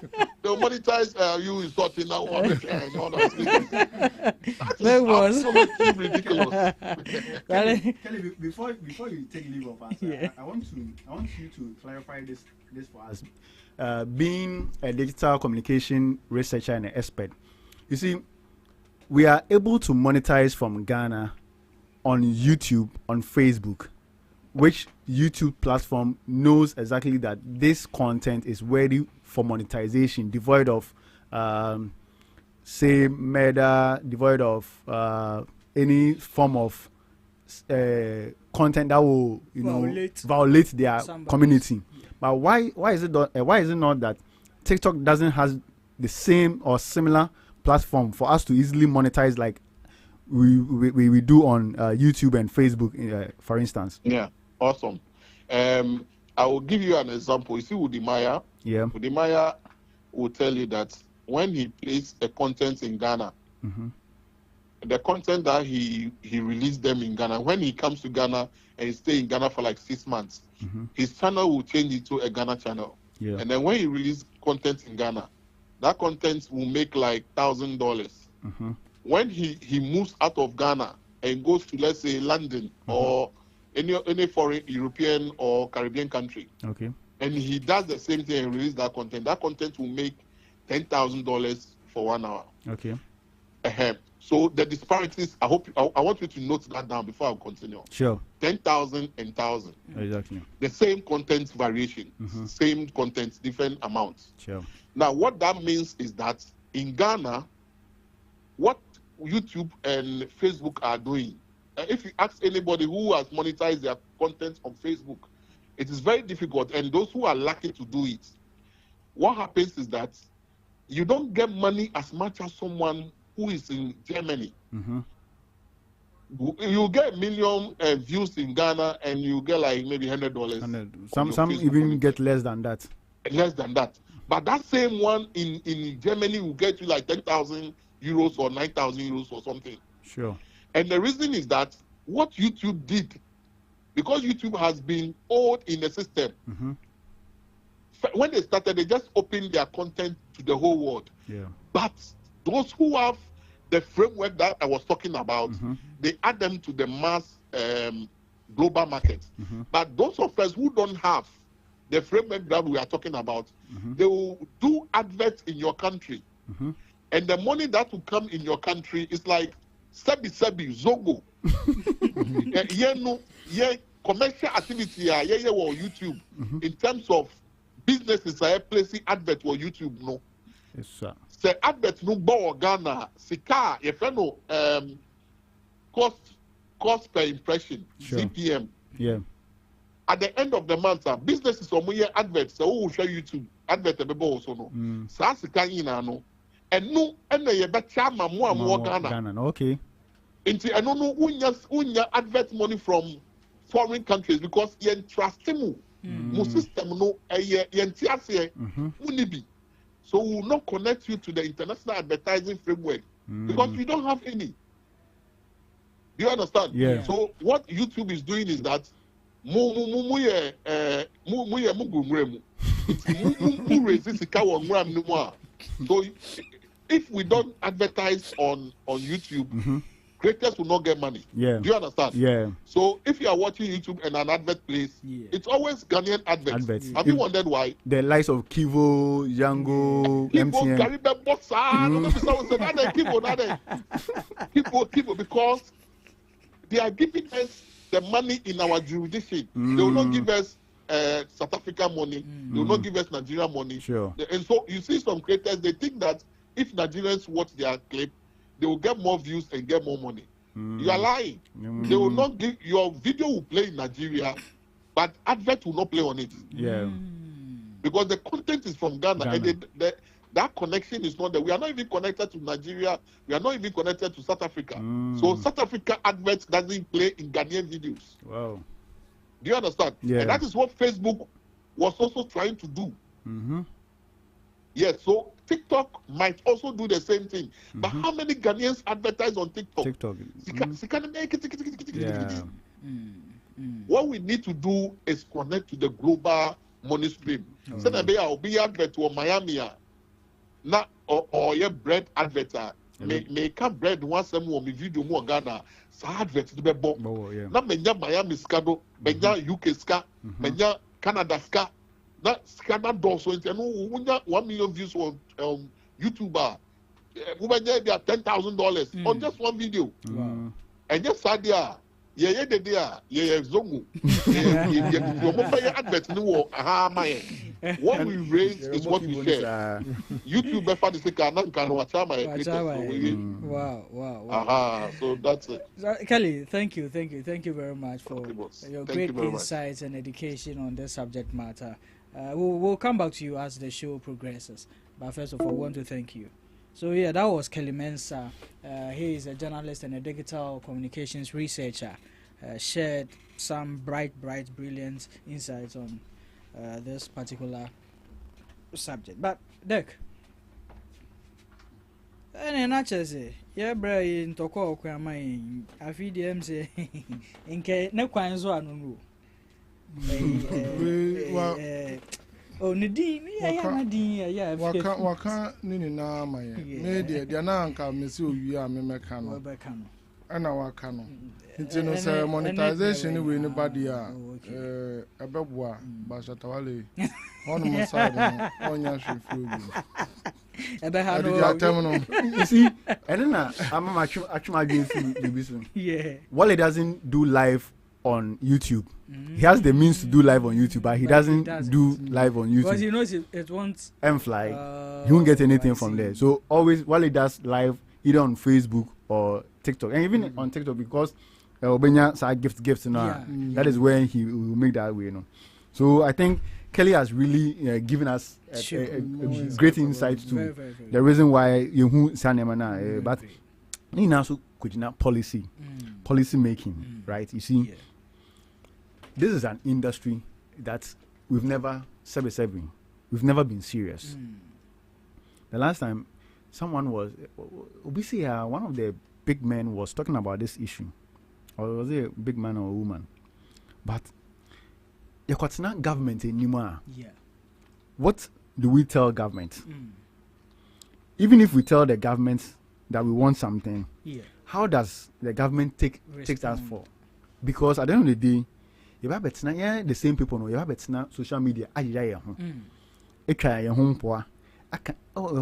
They will monetize you insulting now and all that. That is absolutely ridiculous. Kelly, before you take leave of us, I want you to clarify this for us. Being a digital communication researcher and an expert, you see, we are able to monetize from Ghana on YouTube, on Facebook, which YouTube platform knows exactly that this content is ready for monetization, devoid of, say, murder, devoid of any form of content that will, violate their community. But why is it not that TikTok doesn't have the same or similar platform for us to easily monetize like we do on YouTube and Facebook, for instance? Yeah, awesome. I will give you an example. You see, Udimaya. Yeah. Udimaya will tell you that when he plays a content in Ghana, the content that he released them in Ghana, when he comes to Ghana and he stay in Ghana for like 6 months, his channel will change it to a Ghana channel. Yeah. And then when he releases content in Ghana, that content will make like $1,000. When he moves out of Ghana and goes to, let's say, London or any foreign European or Caribbean country, and he does the same thing and release that content will make $10,000 for 1 hour. So the disparities, I want you to note that down before I continue. Sure. 10,000 and 1,000. Exactly. The same content variation, same content, different amounts. Sure. Now, what that means is that in Ghana, what YouTube and Facebook are doing, if you ask anybody who has monetized their content on Facebook, it is very difficult. And those who are lucky to do it, what happens is that you don't get money as much as someone who is in Germany. You get 1 million views in Ghana, and you get like maybe $100. Some even get less than that. Less than that. But that same one in Germany will get you like 10,000 euros or 9,000 euros or something. Sure. And the reason is that what YouTube did, because YouTube has been old in the system, when they started, they just opened their content to the whole world. Yeah. But those who have the framework that I was talking about, they add them to the mass global market. But those of us who don't have the framework that we are talking about, they will do adverts in your country. And the money that will come in your country is like Sebi Zogo. Commercial activity on YouTube in terms of businesses are placing advert on YouTube. No. Yes, sir. Say advert no bo Ghana sika if no cost per impression, CPM. Yeah. At the end of the month, businesses are more adverts. So who will show YouTube advert be also no. Sa sika ina no. And no, and the better more Ghana. Okay. Into I don't know unya advert money from foreign countries because yen trust mu system no yen tiase unibi. So we will not connect you to the international advertising framework because we don't have any. Do you understand? Yeah. So what YouTube is doing is that so if we don't advertise on YouTube, creators will not get money. Yeah. Do you understand? Yeah. So if you are watching YouTube and an advert plays, it's always Ghanaian adverts. Have you wondered why? The likes of Kivo, Django, MTN. Kivo, because they are giving us the money in our jurisdiction. They will not give us South Africa money. They will not give us Nigeria money. Sure. And so you see some creators, they think that if Nigerians watch their clip, they will get more views and get more money. You are lying. They will not give, your video will play in Nigeria, but advert will not play on it. Yeah. Because the content is from Ghana. And that connection is not there. We are not even connected to Nigeria. We are not even connected to South Africa. So South Africa adverts doesn't play in Ghanaian videos. Wow. Do you understand? Yeah. And that is what Facebook was also trying to do. Yes, so TikTok might also do the same thing. But how many Ghanaians advertise on TikTok? Yeah. What we need to do is connect to the global money stream. So that I'll be advert to Miami, not or your bread advert. Make up bread once a more video more Ghana. So advert to the book. Not menya Miami scado, menya UK ska, menya Canada ska. That scandal does so. No 1 million views on YouTuber. Women there $10,000 on just one video. And just Sadia. Yeah, Zongu. What we raise is what we share. YouTube better to say can watch my Wow. So that's it. Kelly, thank you very much for your great insights and education on this subject matter. We'll come back to you as the show progresses. But first of all, I want to thank you. So yeah, that was Kelly Mensah. He is a journalist and a digital communications researcher. Shared some bright, brilliant insights on this particular subject. But Dirk, and not just yeah, bro, in Toko, I feed them say, in case no quines one. Oh, Nadine, yeah. Waka Nini na my media, Diananka, Monsieur, you are Memecano. And our cano. It's no monetization with anybody. A bebwa, Bashatawale, on my side, on your shoe. You see, and then I'm actually doing yeah. Wale doesn't do live on YouTube. He has the means to do live on YouTube, but he doesn't do live on YouTube. Because he knows it won't fly. He won't get anything from there. So always Wale does live either on Facebook or TikTok, and even on TikTok because Obenya side gifts now. That is when he will make that way, So I think Kelly has really given us a great insight to the reason why you Sanemana, but you also could not policy making, right? You see, this is an industry that we've never serving. We've never been serious. The last time someone was, obviously, one of the big men was talking about this issue, or was it a big man or a woman? But it's not government anymore. Yeah. What do we tell government? Even if we tell the government that we want something, how does the government take that for? Because at the end of the day, you have the same people, you have social media, a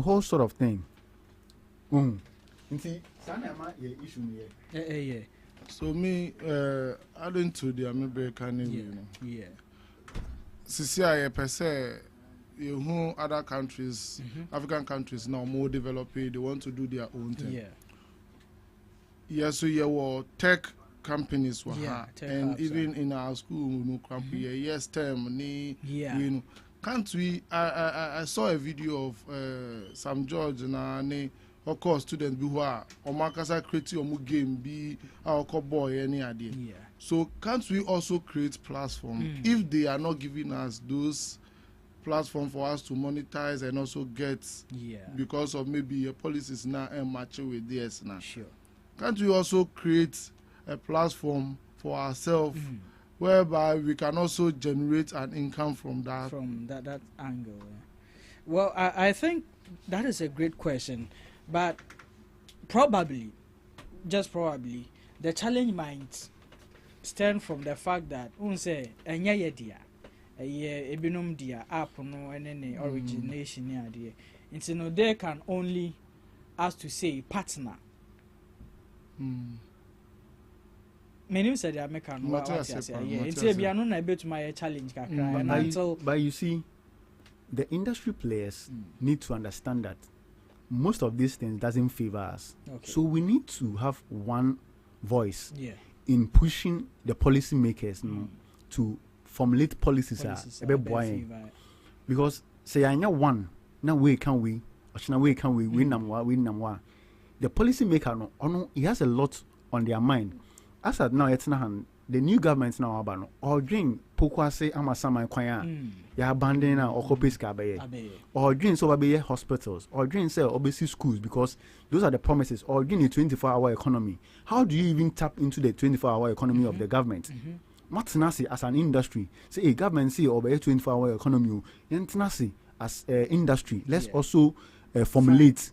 whole sort of thing. So me, adding to the American, CCI per se, you other countries, African countries now more developed, they want to do their own thing. So you were tech companies were and even in our school, yes, term, can't we? I saw a video of some George and of course students who are Omakasa creating a game be our boy any idea. So can't we also create platform if they are not giving us those platform for us to monetize and also get because of maybe a policies now and matching with this now. Can't we also create a platform for ourselves whereby we can also generate an income from that angle? Well, I think that is a great question, but probably, just probably, the challenge might stem from the fact that unse enya dia ebinum dia app no any origination ya dia. It's no they can only ask to say partner. Many said they are making but you see, the industry players need to understand that most of these things doesn't favor us. So we need to have one voice in pushing the policy makers to formulate policies because say I know one now we can we win them. The policy maker he has a lot on their mind. As at now, it's not the new government now about or drink pokwase amasama kwanya ya abandon or copies kabaye or drink so be hospitals or drink say obesi schools because those are the promises or drink a 24-hour economy. How do you even tap into the 24-hour economy of the government? Matinasi as an industry say a government say or be 24-hour economy yentinasi as industry let's also formulate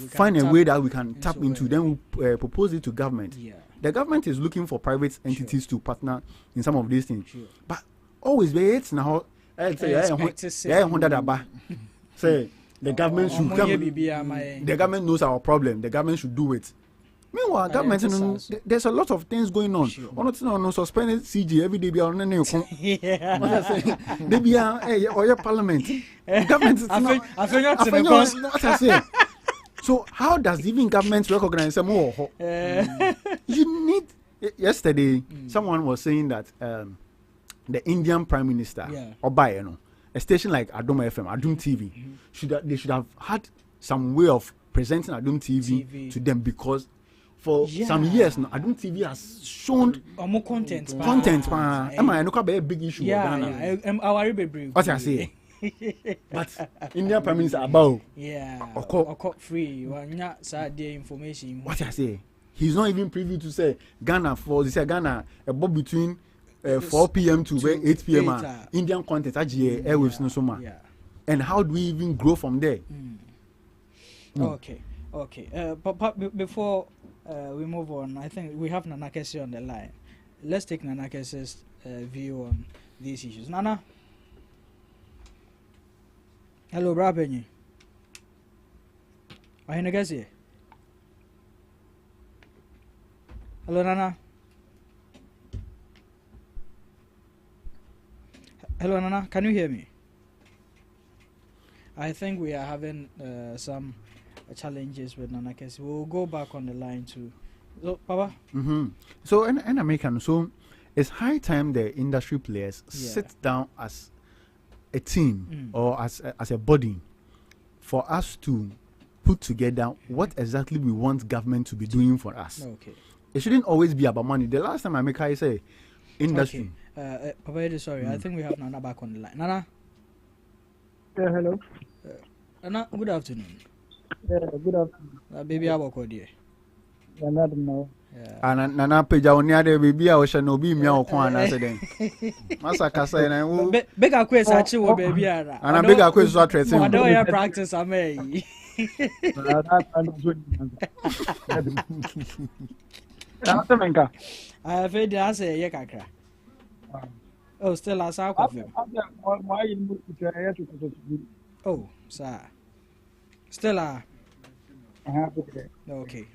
find a way that we can tap into then we propose it to government. The government is looking for private entities to partner in some of these things. But always be it now. Say the government should come. The government knows our problem. The government should do it. Meanwhile, government, there's a lot of things going on. No suspended CG every day. Be on any they be or your parliament. Government is not. So how does even government recognize them more? You need. Yesterday, someone was saying that the Indian Prime Minister, Obayeno, a station like Adom FM, Adom TV, they should have had some way of presenting Adom TV to them because for some years now, Adom TV has shown more content. Am I not a big issue? What I say. But Indian Prime Minister about or free information. What I say, he's not even privy to say Ghana for this Ghana about between 4 p.m. to 8 p.m. Indian content airwaves no soma. And how do we even grow from there? Okay. But before we move on, I think we have Nanakesi on the line. Let's take Nanakesi's view on these issues. Nana. Hello, Brabenyi. Are you Nagasi? Hello, Nana. Hello, Nana. Can you hear me? I think we are having some challenges with Nana Kesi. We'll go back on the line too. So, Papa? So, in American, so it's high time the industry players sit down as a team or as a body for us to put together what exactly we want government to be doing for us. Okay. It shouldn't always be about money. The last time I say industry. Papa, sorry, I think we have Nana back on the line. Nana? Yeah, hello. Nana, good afternoon. Yeah, good afternoon. Baby, I work with you. Yeah, not know. And Nana Peja onia de baby I shall no be me or kwan answer then. Masa kasa na wo big Akwes achi wo baby ara. And big Akwes so atresin. I don't hear practice amay. I feel the answer ye kakra. Oh, still as I Oh, sir. Stella. Okay.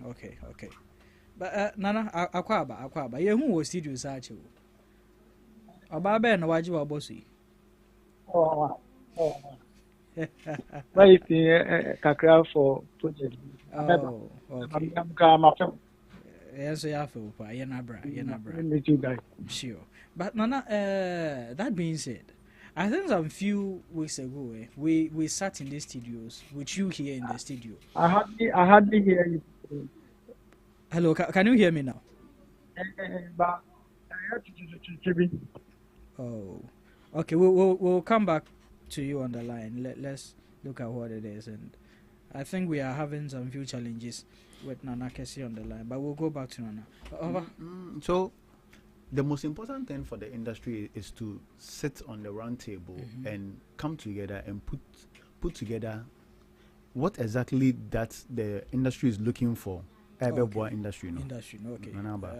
But Nana, Akwaba. You who was studio search you? About Ben, why you are bossy? Oh, but it's Kakra for project. Oh, okay. Yes, I feel for Yanabra. Sure. But Nana, that being said, I think some few weeks ago, we sat in the studios with you here in the studio. I hardly hear you. Hello, can you hear me now? But oh, okay. We'll come back to you on the line. Let's look at what it is, and I think we are having some few challenges with Nana Kesi on the line, but we'll go back to Nana. Over. So, the most important thing for the industry is to sit on the round table and come together and put together what exactly that the industry is looking for. Industry, no. Okay.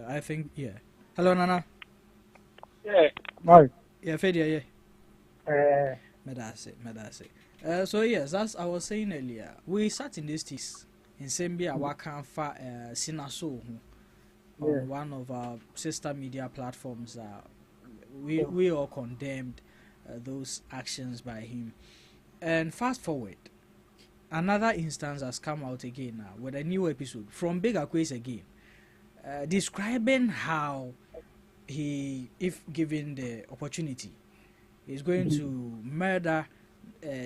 I think, yeah. Hello, Nana. Yeah. Hi. Yeah, Fedia, yeah. Medase. So yes, as I was saying earlier, we sat in this teas in Sambia Wakan fa Cina on one of our sister media platforms. We all condemned those actions by him. And fast forward, another instance has come out again now with a new episode from Big Akwes again, describing how he, if given the opportunity, is going to murder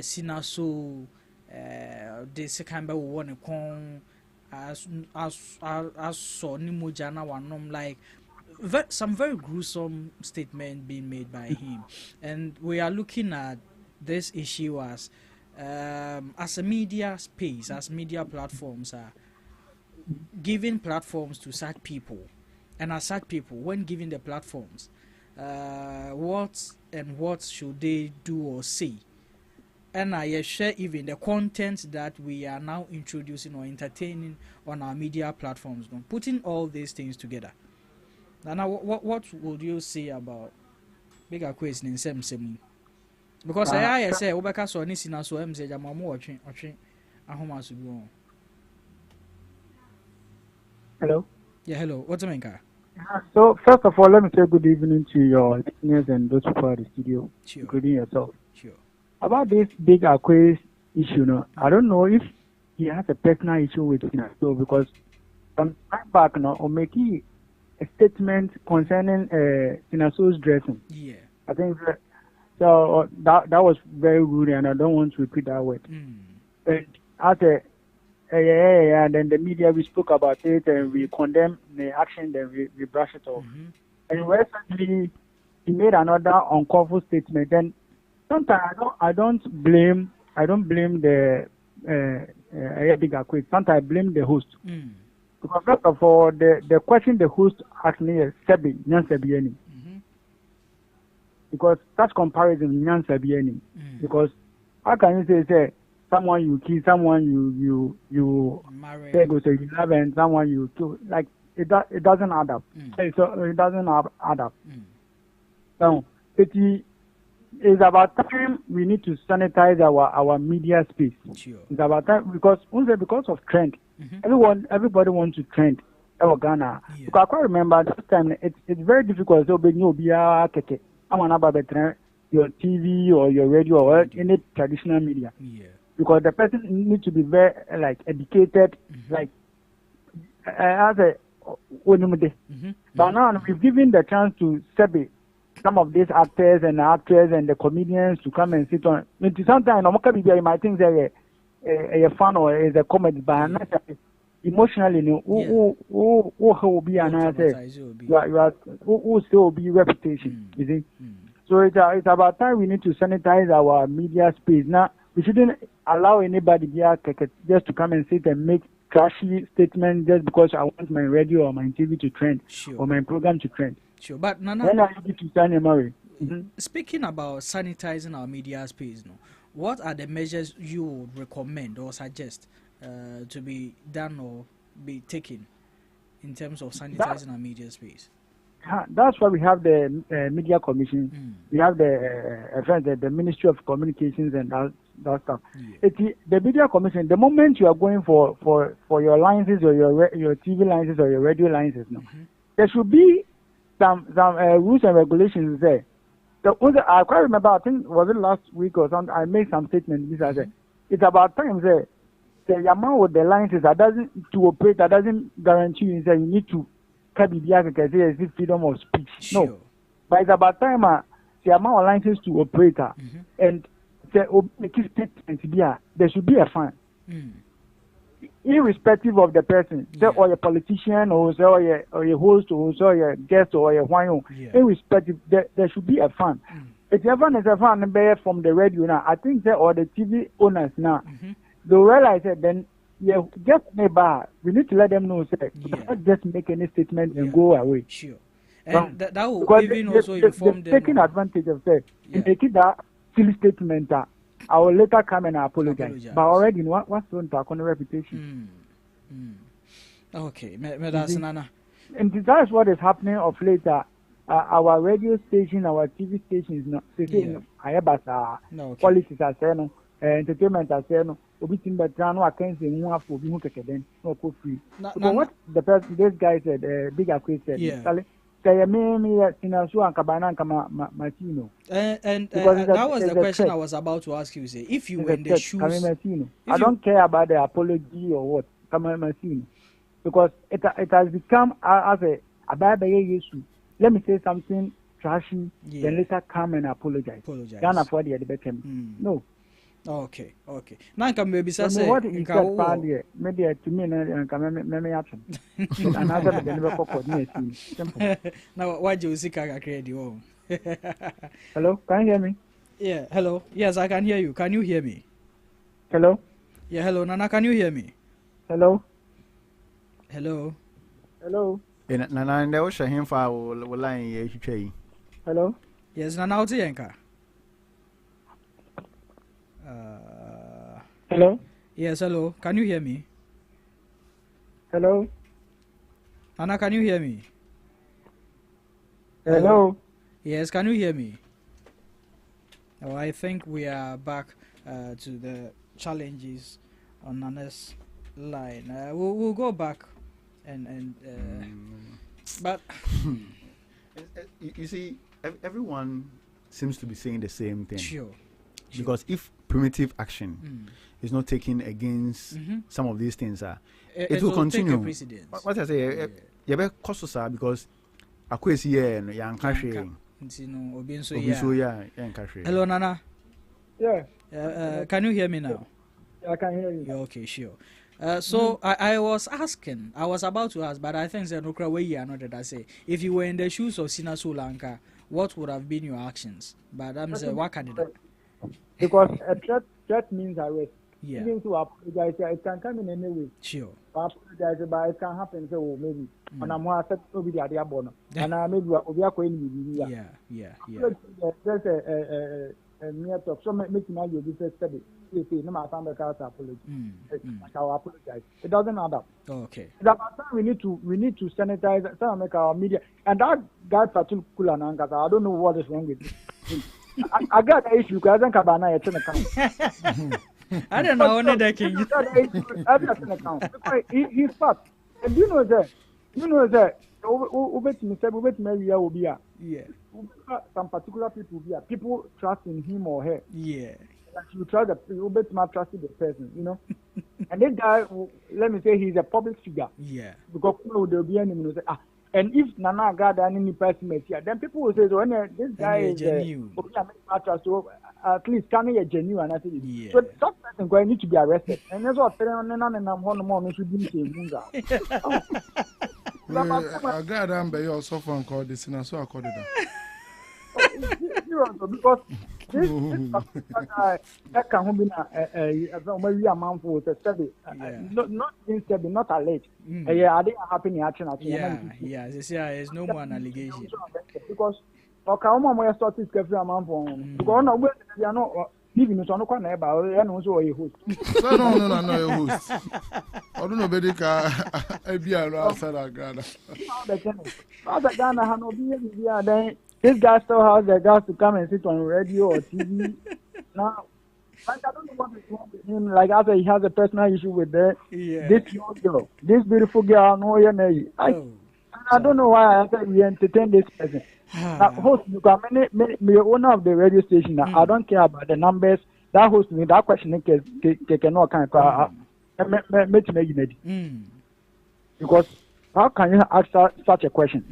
Cina so the second will want to come as so ni mujana wanom like some very gruesome statement being made by him, and we are looking at this issue as a media space, as media platforms are giving platforms to such people, and as such people, when giving the platforms, what should they do or say? And I share even the content that we are now introducing or entertaining on our media platforms, putting all these things together. Now, what would you say about big Akwes in Samini? Because I say, Obaka so ni Cina so say Jamamu watching ahoma su bi on. Hello. Yeah, hello. What's the main? So first of all, let me say good evening to your listeners and those people at the studio, including yourself. Sure. About this big Akwes issue, no, I don't know if he has a personal issue with Cina. So because some time back now, or making a statement concerning Cina's dressing. Yeah. I think so. That was very rude, and I don't want to repeat that word. And after then the media, we spoke about it and we condemned the action, then we brushed it off. And recently he made another uncomfortable statement. And sometimes I don't blame the big Akwes. Sometimes I blame the host. Because first of all, the question the host asked me is Sebi, Nyan Sebieni. Because such comparison, Nyan Sebieni. Because how can you say someone you kill, someone you say go to 11, someone you kill? Like it doesn't add up. So it doesn't add up. So it is about time we need to sanitize our media space. Sure. It's about time because of trend. Everybody wants to trend. Ghana. Yeah. Because I quite remember that time it's very difficult. So when you be your TV or your radio or any traditional media. Yeah. Because the person needs to be very educated, like as a But now we've given the chance to Sebi, some of these actors and actresses and the comedians to come and sit on. Sometimes you might think they're a fun or is a comedy, but emotionally, who will be an answer? Who still be reputation? You see. So it's about time we need to sanitize our media space. Now, we shouldn't allow anybody just to come and sit and make trashy statements just because I want my radio or my TV to trend or my program to trend. Sure, but Nana, when I need to sign a marriage. Speaking about sanitizing our media space, what are the measures you would recommend or suggest to be done or be taken in terms of sanitizing our media space? That's why we have the Media Commission. We have the Ministry of Communications and that stuff. Yeah. The Media Commission, the moment you are going for your licenses or your TV licenses or your radio licenses, there should be some rules and regulations there. I quite remember, I think, was it last week or something, I made some statement. I said, it's about time the amount with the licenses that doesn't guarantee you that you need to freedom of speech. Sure. No. But it's about time the amount of licenses to operate and there should be a fine. Irrespective of the person, or a politician or a host or a guest or a wine, irrespective, there should be a fine. If everyone is a fan from the radio now, I think or the TV owners now, they'll realize that then just neighbor, we need to let them know not just make any statement and go away. Sure. And that will even also inform them. Taking advantage of that, making that silly statement, I will later come and apologize. But already, what's on to our reputation? Okay, Nana. And that's what is happening of later. Our radio station, our TV station is not saying, policies are saying, entertainment are saying, what the person, this guy said, Big Akwes said, and that was the question I was about to ask you. If you were in the shoes, I don't care about the apology or what, because it has become as a bad issue. Let me say something trashy, then later come and apologize. Can't afford the better. No. Okay. Now come maybe say what he said partly maybe to me and come me action. And I said the never coordinate. Simple. Now why do you see Kaka create you? Hello, can you hear me? Yeah, hello. Yes, I can hear you. Can you hear me? Hello? Yeah, hello. Nana, can you hear me? Hello? Hello? Hello? Nana, there was a him for line ye. Hello? Yes, Nana, what's Yanka? Hello? Yes, hello. Can you hear me? Hello? Nana, can you hear me? Hello? Yes, can you hear me? Oh, I think we are back to the challenges on Nana's line. We'll go back but you see, everyone seems to be saying the same thing. Sure. Because if primitive action is not taken against some of these things, it will continue. What I say, you better cost because Akwes here and young country. Hello, Nana. Yeah. Can you hear me now? I can hear you. Okay, sure. So I was about to ask, but I think I say, if you were in the shoes of Cina Sri Lanka, what would have been your actions? But I'm saying, what can it? Because a threat means arrest. Yeah. Even to apologize, it can come in any way. Sure. Apologize, but it can happen. So maybe, and I'm more upset to be the idea born. And I maybe we are going to be. Yeah. There's a near talk. So make now you be study. You see, no matter how much apology. I apologize. It doesn't add up. Okay. We need to sanitize. Some make our media. And that guy particular, I don't know what is wrong with him. I got the issue because I think Kabana is an account. I don't know when that can you. He's fat. And you know that. Over to me, will be some particular people here. People trust in him or her. Yeah. You trust trust the person, you know. And this guy, let me say, he's a public figure. Yeah. Because there will be any say, and if Nana got any person here, then people will say, so when this guy is genuine, so at least can be genuine. I think. Yeah. So that person going need to be arrested. And that's what I'm should be saying. I got them by your software called this, and so I called it. Because this that can be a amount for the study, not in study, not alleged. Yeah, I didn't happen in action. Yeah, there's no more allegation. Because Oklahoma started every amount for because we are not even on the corner about and also a host. No, a host. I don't know, Bedica. I be outside Agradaa. Then this guy still has the guts to come and sit on radio or TV. Now, I don't know what is wrong with him. Like after he has a personal issue with this young girl, this beautiful girl. I don't know why I said we entertain this person. Now, host, you got the owner of the radio station. I don't care about the numbers. That host me that question cannot because how can you ask such a question?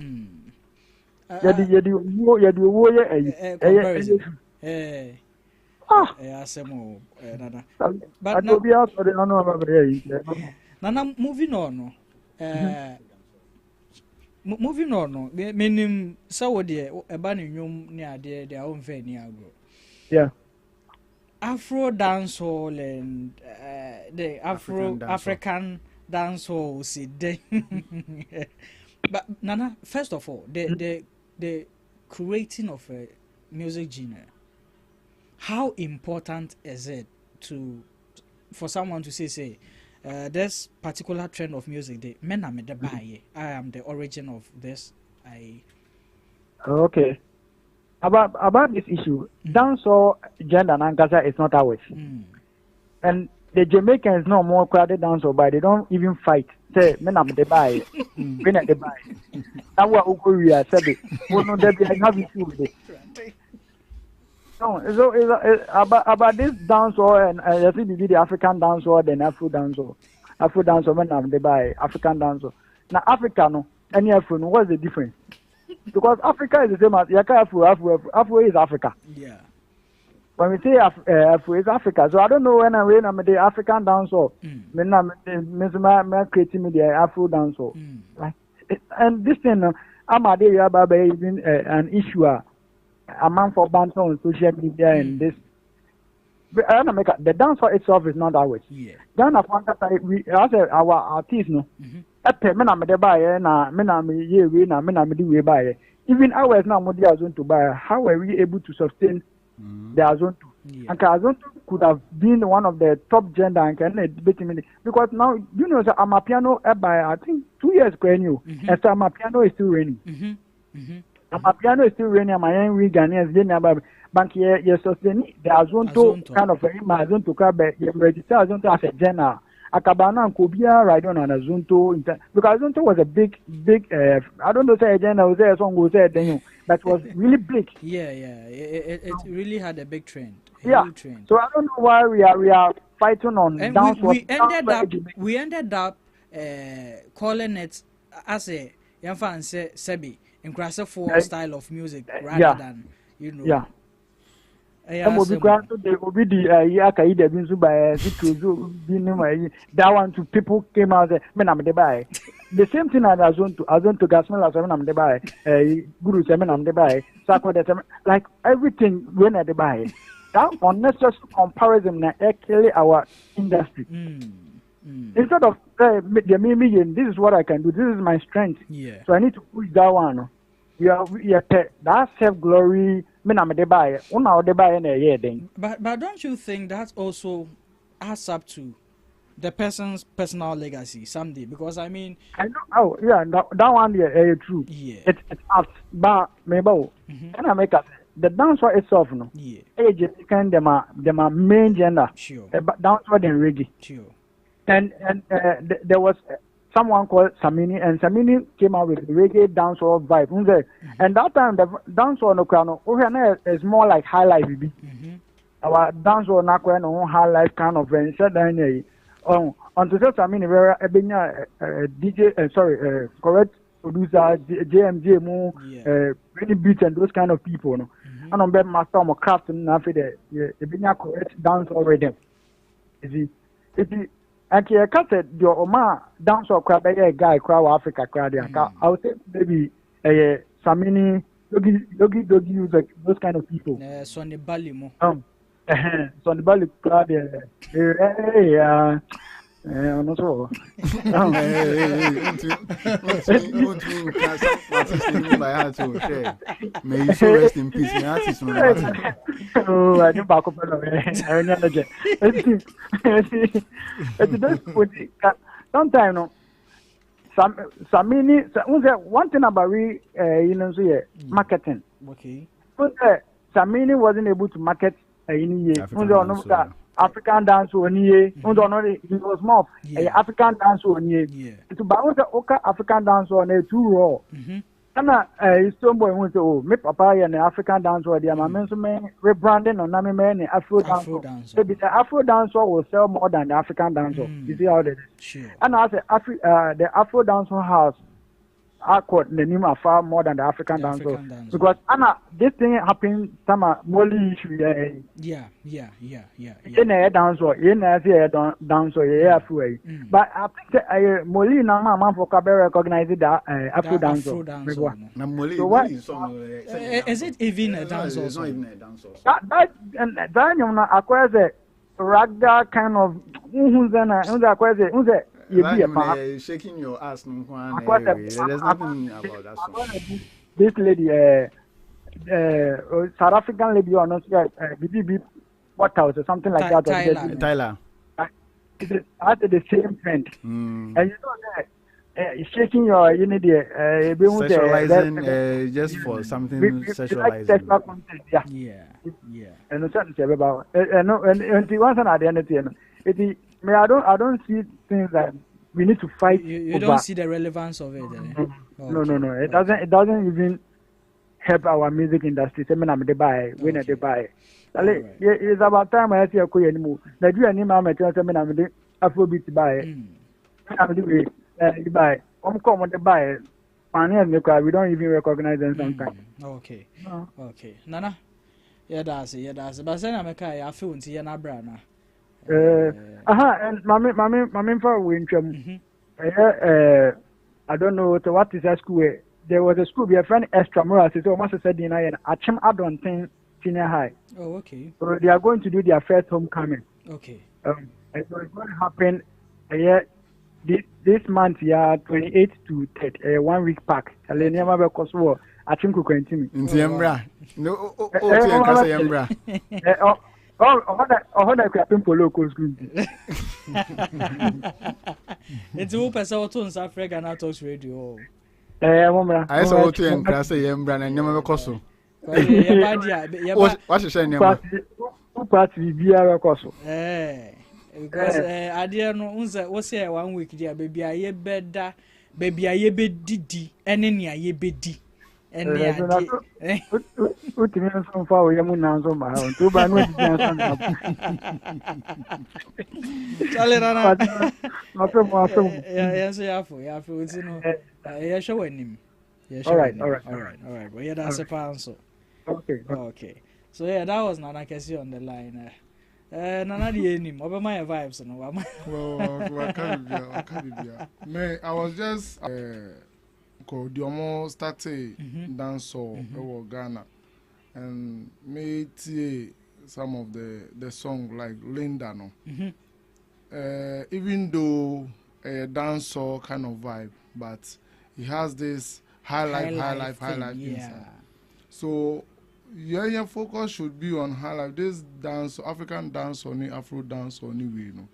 But Nana, moving on. Moving on, meaning so dear, a bunny room near their own venue. Yeah. Afro-Dancehall and the African dancehall, see they. But Nana, first of all, the creating of a music genre. How important is it for someone to say this particular trend of music? I am the origin of this. Okay. About this issue, dancehall gender and Ankasa is not ours. And the Jamaicans know more crowded dancehall, but they don't even fight. Say, men am the buy, when at the buy. Now what we are said, no, they have issue with it. No, so it's about this dancehall and I think the African dancehall then Afro dancehall when am the buy African dancehall. Now Africa no, any Afro, what's the difference? Because Africa is the same as Yaka Afro is Africa. Yeah. when we say it's Africa, so I don't know when I'm the African dancehall. When I'm creating the Afro dancehall. Like, and this thing, I'm a day even an issue. A man for bands on social media and this. But I don't make the dancehall itself is not ours. Yeah. Then we as our artists no. Me na me de buy na me na me ye we na me na me do we buy. Even ours now more they to buy. How are we able to sustain the Azonto? And Azonto could have been one of the top gender and can debate because now you know that I'm a piano by I think 2 years ago new and so my piano is still raining. My piano is still raining. My young Ghanaians didn't bank here sustain the Azonto kind of my Azonto crab register Azonto as a general. Akabana and Kobia ride on Azonto because Azonto was a big I don't know say a general say a song was there then but it was really big. Yeah, it really had a big trend. Huge trend. So I don't know why we are fighting on and dance. we ended up calling it as a Sebi in for style of music rather than that one to people came out there, the same thing as Azonto Gasmel as I'm the buy, Guru Semen I'm the buy, Sako like everything when at the buy. That unnecessary comparison actually our industry. Instead of this is what I can do, this is my strength. So I need to push that one. That self glory. But don't you think that also adds up to the person's personal legacy someday? Because I mean, I know. That one true. It's up, but maybe can I make a the dancer itself no. Age can them are main gender. Sure. Dancer than reggae. Sure. And there was someone called Samini, and Samini came out with reggae dancehall vibe. And that time the dancehall no crano, is more like high life. Our dancehall na no high life kind of thing. Said until Samini very DJ, correct producer, JMJ mo, really beats and those kind of people. No, and on bed master or craft and after the correct dancehall rhythm. Is it? Actually, I can't say your Oma dance or crab a guy crowd Africa crowd. I would say maybe Samini, Dogi use those kind of people. Sonny Balimo. Sonny Bali crowd. I'm not sure. May you so rest in peace. Oh, I didn't back up. Sometimes, no. Samini, one thing about marketing. Okay. Samini wasn't able to market African dance on ye, he was more African dance on ye. To bounce the Oka African dance on a too raw. And Stonebwoy went to me papa and the African dance or the Amendment rebranding on Nami Man Afro-Dancehall. So the Afro-Dancehall will sell more than the African dancehall. You see how it is? Sure. And I say the Afro-Dancehall house I caught the name of far more than the African dancehall. Because Anna, this thing happened some Molly issue. Yeah. In a dancehall, halfway. But I think Molly now man for Cabaret recognized that Afro-Dancehall. So what is it even a dancehall? It's not even a dancehall. That you know, Akwes ragga kind of shaking your ass. There's nothing about that song. This lady, South African lady, or not, BB Waterhouse or something like that. Tyler. At the same trend. And you know that. Shaking your unity, sexualizing just for something sexualizing. Sexual content, and something about and once an identity. I don't see things that we need to fight. You don't see the relevance of it. No. It doesn't even help our music industry. Say, I'm the buy, when they buy. It's about time I see a queer anymore. Nigeria, I'm the Afrobeat buy. I'm the you buy. Come on, the buy. We don't even recognize them sometimes. Okay. Nana, Yeah, that's it. But then I'm I feel until you're not brana. And my for winter. I don't know what is that school. There was a school, a friend extramural, so almost said in Achim Adontin Senior High. Oh, okay. So they are going to do their first homecoming. Okay. And so it's going to happen this month, 28 to 30, 1 week pack. Never because war. Achim Kukwentimi. Yembra. No, Yembra. Oh, that crap in Polo school. It's all person to South Africa and Talks Radio. I saw to and class a Yembra and never cost. What's your saying? Who party be a cost? Because I didn't know what's here 1 week, dear baby. I better, baby. I be didi, and then I be di. And what means so far? We are now so much. Too bad. Yes, yeah, it's yeah, showing him. All right. Well, yeah, that's a pencil. Okay. So yeah, that was Nana Kessie on the line. Nana the name. What my vibes? No, well, I was just the almost started dancehall in Ghana, and made some of the song like Linda no. Even though a dancehall kind of vibe, but it has this high life inside. So your focus should be on high life. This dance, African dance or Afro-Dancehall or way no.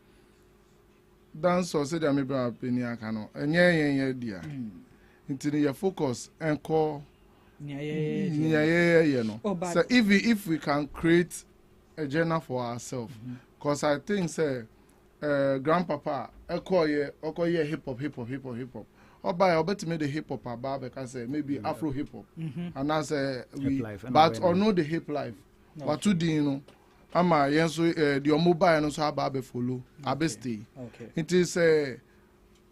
Dancehall say that maybe opinion cano. And yeah dear. Until your focus and call yeah no. So if we can create a journey for ourselves, because I think say grandpapa call ye hip hop. Or by I bet me the hip hop about because maybe Afro hip hop, and I say we but or know the hip life. But to you know, ama yes the mobile no so about follow abesti. It is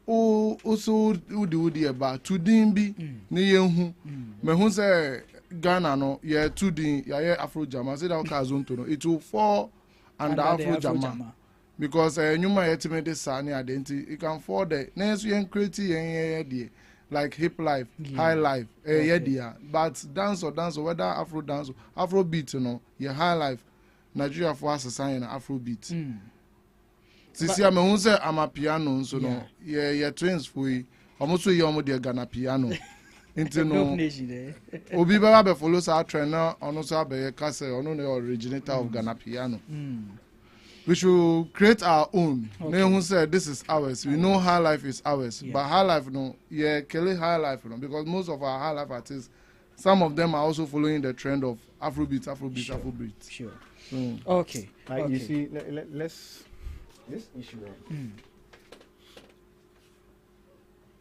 also do the about to dimbi ni yehu me hu say Ghana no ye to din ye Afro Jama say that ka to no it will fall under Afro Jama. Because nyuma yetime de sani identity you can afford it next you create yen like hip life high life dia but dance or whether Afro dance Afro beat no your high life Nigeria for us sign Afro beat sisi am hu say am a piano so no ye twins for almost we omo de Ghana piano into no obi baba be follow sa trend na ono so abe ka say ono the originator of Ghana piano. We should create our own. No who said this is ours. We know high life is ours. But high life, no, killing high life, no, because most of our high life artists, some of them are also following the trend of Afrobeat. Sure. Okay. You see, let's this issue.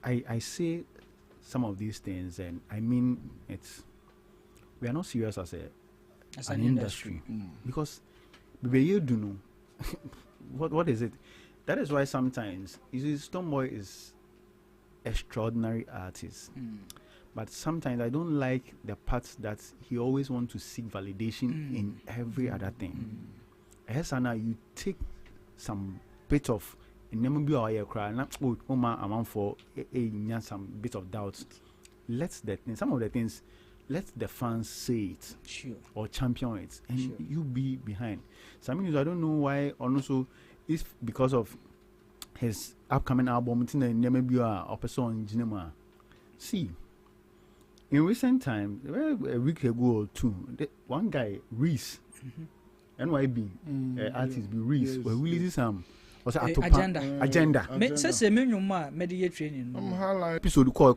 I say some of these things, and I mean we are not serious as an industry because we do know. What is it? That is why sometimes you see Stonebwoy is extraordinary artist, but sometimes I don't like the parts that he always wants to seek validation in every other thing. Now you take some bit of some bit of doubts. Some of the things. Let the fans say it or champion it, and you be behind. Samini, I don't know why, also, if because of his upcoming album, see, in recent times, a week ago or two, one guy, Reese, NYB, artist, Reese, will release some. Agenda. Say media training. Episode call.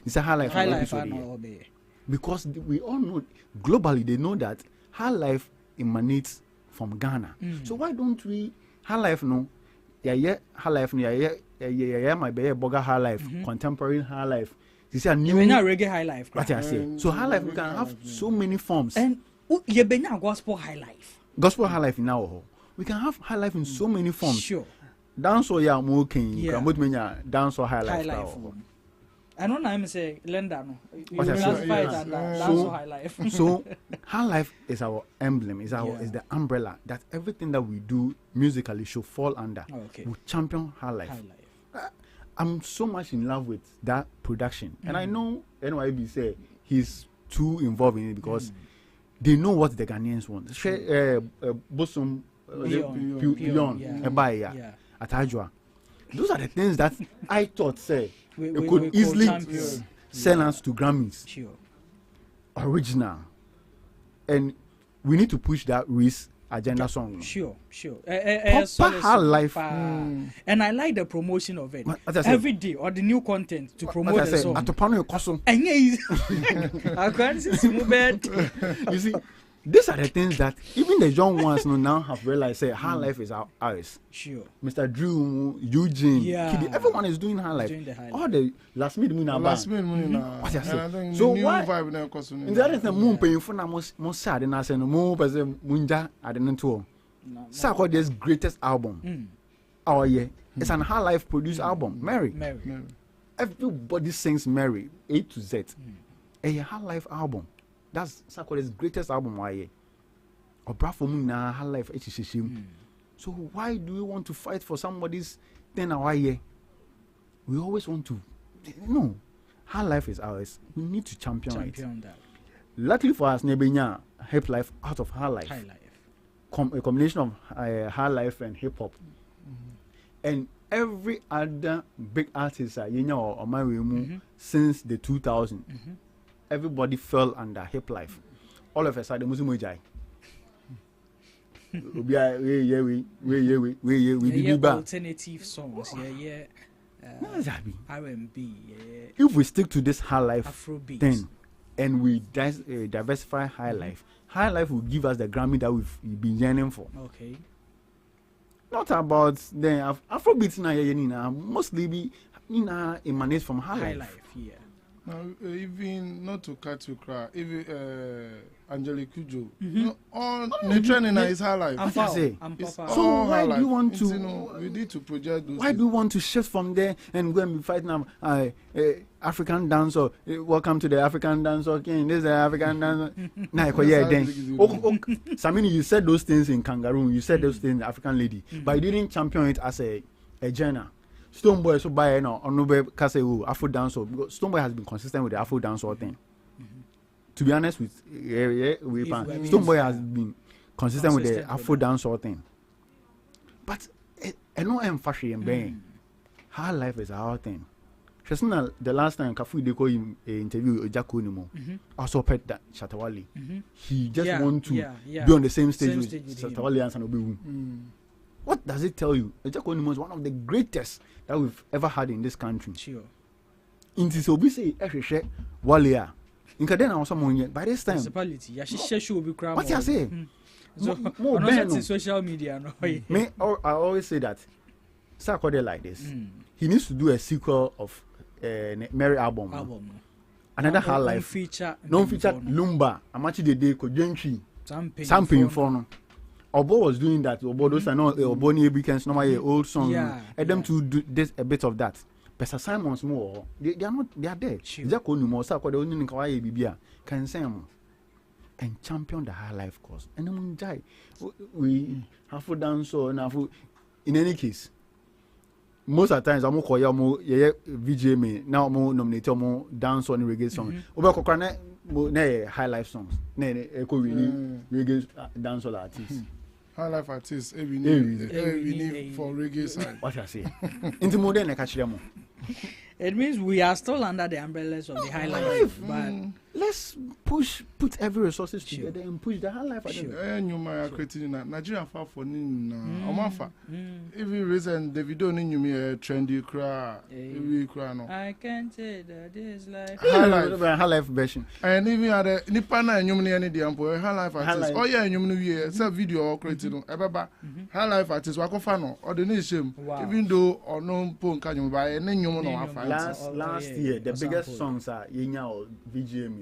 It's a high life episode. Because we all know globally they know that high life emanates from Ghana. So why don't we high life no? High life no. My baby boga high life, contemporary high life. This is a new reggae high life. What I say. So high life we can have so many forms. And you be now gospel high life. Gospel high life now. We can have high life in so many forms. Sure. Dance or more king. You can put me dance or high life. I don't know. I'm saying Lenda no. What I say? Classify it as dancehall high life. So high life is our emblem. Is the umbrella that everything that we do musically should fall under. Okay. We champion high life. I'm so much in love with that production, and I know NYB say he's too involved in it because they know what the Ghanaians want. Bosom, Pion, Ebaya, Atajwa. Those are the things that I thought it could easily sell us to Grammys. Sure. Original. And we need to push that risk agenda song. Sure. Proper high life. And I like the promotion of it. Every day or the new content to promote the song. You see, these are the things that even the young ones now have realized. Say, high life is ours. Sure. Mr. Drew, Eugene, Kiddy, everyone is doing high life. All the last minute money. So why? In the other thing, moon paying for now most sad and I say no more person munja at the tour. Sako this greatest album. Our year. It's an high life produced album. Mary. Everybody sings Mary A to Z. A high life album. That's Sako's greatest album. Why? Or Bravo Muna high life. So why do we want to fight for somebody's thing? Why? We always want to. No, high life is ours. We need to champion that. Luckily for us, Nebenya hip life out of high life. A combination of high life and hip hop. And every other big artist, or my since the 2000s, everybody fell under hip life. All of a sudden, Muslim Jai. We alternative songs, R&B. If we stick to this high life Afro-beat thing and we diversify high life will give us the Grammy that we've been yearning for. Okay. Not about the Afrobeat now, mostly be emanates from high life. Yeah. Even not to cut you cry, even Angelique Kujo, all the training is high life. So why do you want to? We need to project those. Why do you want to shift from there and go and be fighting African dancer? Welcome to the African dancer king. This is the African dancer. Samini, you said those things in Kangaroo. You said those things in African lady, but you didn't champion it as a genre. Stonebwoy so by now on Kaseu Afro-Dancehall because Stonebwoy has been consistent with the Afro-Dancehall thing. To be honest with Stonebwoy has been consistent with the Afro-Dancehall thing. But I know I'm fashion and being high life is our thing. Just now the last time Kafu Deko interview with Jacko Nimo, also pet that Shatta Wale. He just want to be on the same stage with Shatta Wale and Sanobi. What does it tell you? Ejako Onimo is one of the greatest that we've ever had in this country. Sure. In this obisi, Wale. In Kadena or someone by this time. Municipality. What you say? So, more social media. No. Me, I always say that. Sakode like this. He needs to do a sequel of Mary album. Another high life. Non-feature Lumba. Amachi Dede Kojentri. Something for no. Obo was doing that. Obo those are not Obo ni weekends. No my old song. And them to do this a bit of that. But Simon's more. They are not. They are there. Just only more. So they only Kawaii Bibia can say and champion the high life course. And then we have to dance so and in any case. Most of the times, I'm more VJ me now more nominated more dance on reggae song. Oba kokra ne high life songs. Ne eko reggae dancehall artists. High life artists. We need for reggae side. What I say? Into modern ne catch them. It means we are still under the umbrellas of the high life. But let's put every resources together and push the high life. You might creating Nigeria far for Nina. Omafa. Even reason Davido ni me trendy cry. Every cry no. I can't say that this life. High life version. And even at the Nipana and Yumni any the ampo high life artist. Oh yeah, Yumni it's a video creating Ebaba. High life artist Wakofano or the nation. Even though or no pon can you buy and then you know last year the biggest songs are Yenya or VGM.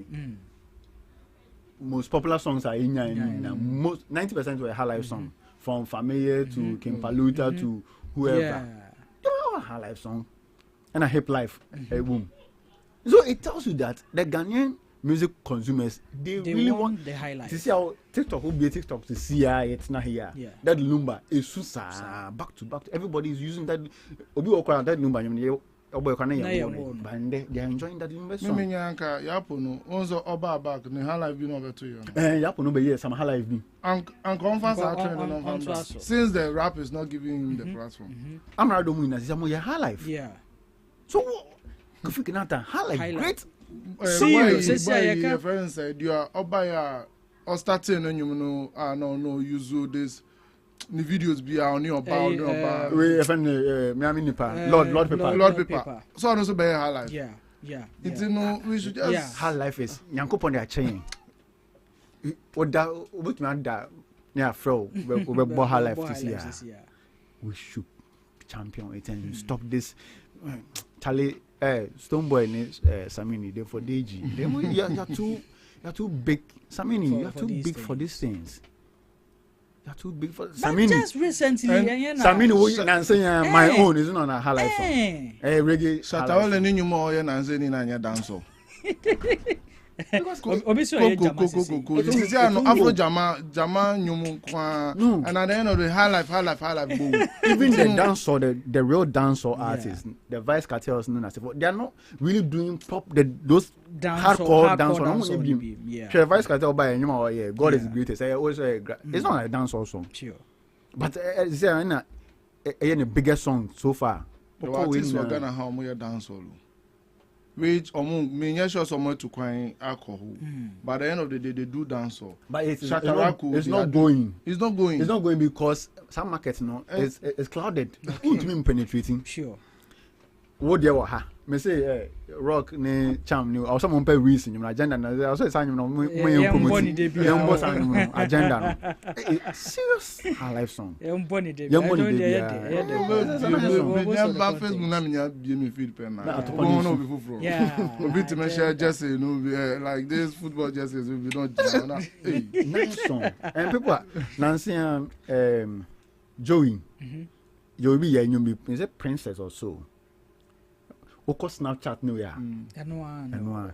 Most popular songs are most 90% were high life songs from Familiar to King Paluta to whoever. High life song and a hip life. Boom. So it tells you that the Ghanaian music consumers they really want the highlights. To see how TikTok will be a TikTok to see it's not here. Yeah. That Lumba is susa back to back. Everybody is using that. Obi okwa that Lumba. But they are enjoying that Lumba song. Me nyanka yapo no onzo oba back ne hala bi no beto yo. Yapo no be some hala bi. And conference are trending on since the rap is not giving him the platform. Amarado mu na say mo hala life. Yeah. So Kofi Kinata hala great. Serious. Your friend said you are obaya or starting and you know no use this the videos be on your bow we friend me nipa Lord paper so also be high life. Yeah. It's no we should just high life is Nyankopon dey chain oda obutumi da near fro we bo high life this year. We should champion it and stop this Charlie Stonebwoy and Samini, they for DG. You're too big. Samini, you're too big for these things. You're too big for Samini. Just recently, Samini, my own isn't on a high life song. Reggae. Shatta Wale ni nyuma oye na nse ni na nya dancehall. Obviously, this is Afro Jama nyumu kwa. And at the end of the high life boom. Even the dancehall, the real dancehall artists, the Vice Cartels, they are not really doing pop. Those hardcore dancehall. Yeah. Vice Cartel by nyuma God is greatest. It's not a dancehall song. Sure. But it's the biggest song so far. The artists were gonna have more dancehall. Which me sure somewhere to crying alcohol. By the end of the day, they do dancehall. But it's not going. It's not going. It's not going because some markets it's clouded. It's mean penetrating. Sure. What there ha? Me say rock ne charm new or someone pay reason your agenda na also say you know agenda serious high life song money dey like this football jerseys we don't nice song and people Nancy Joey be you be princess or so. Oko Snapchat no ya. Eno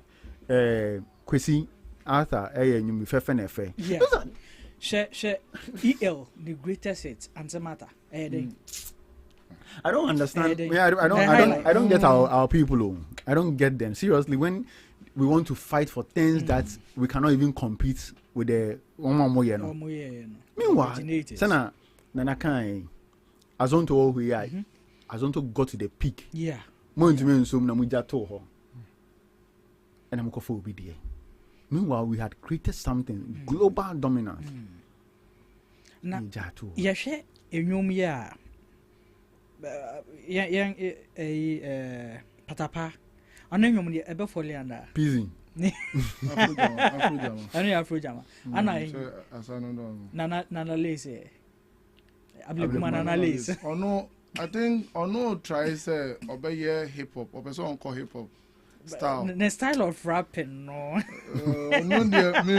Kwesi Arthur nyumi fefe na fe. She EL the greatest hit answer matter. I don't understand. I don't get our people. I don't get them. Seriously, when we want to fight for things that we cannot even compete with the Meanwhile, sana nana kan Azonto who ya Azonto got to the peak. Yeah. And I'm for BDA. Meanwhile, we had created something global dominance. Yashe enyumya patapa ananyum de ebe folianda busy Afro-Jama ana nana lace ablikuma nana lace ono I think ono try say obey hip hop or person call hip hop style. The style of rapping no. No dear me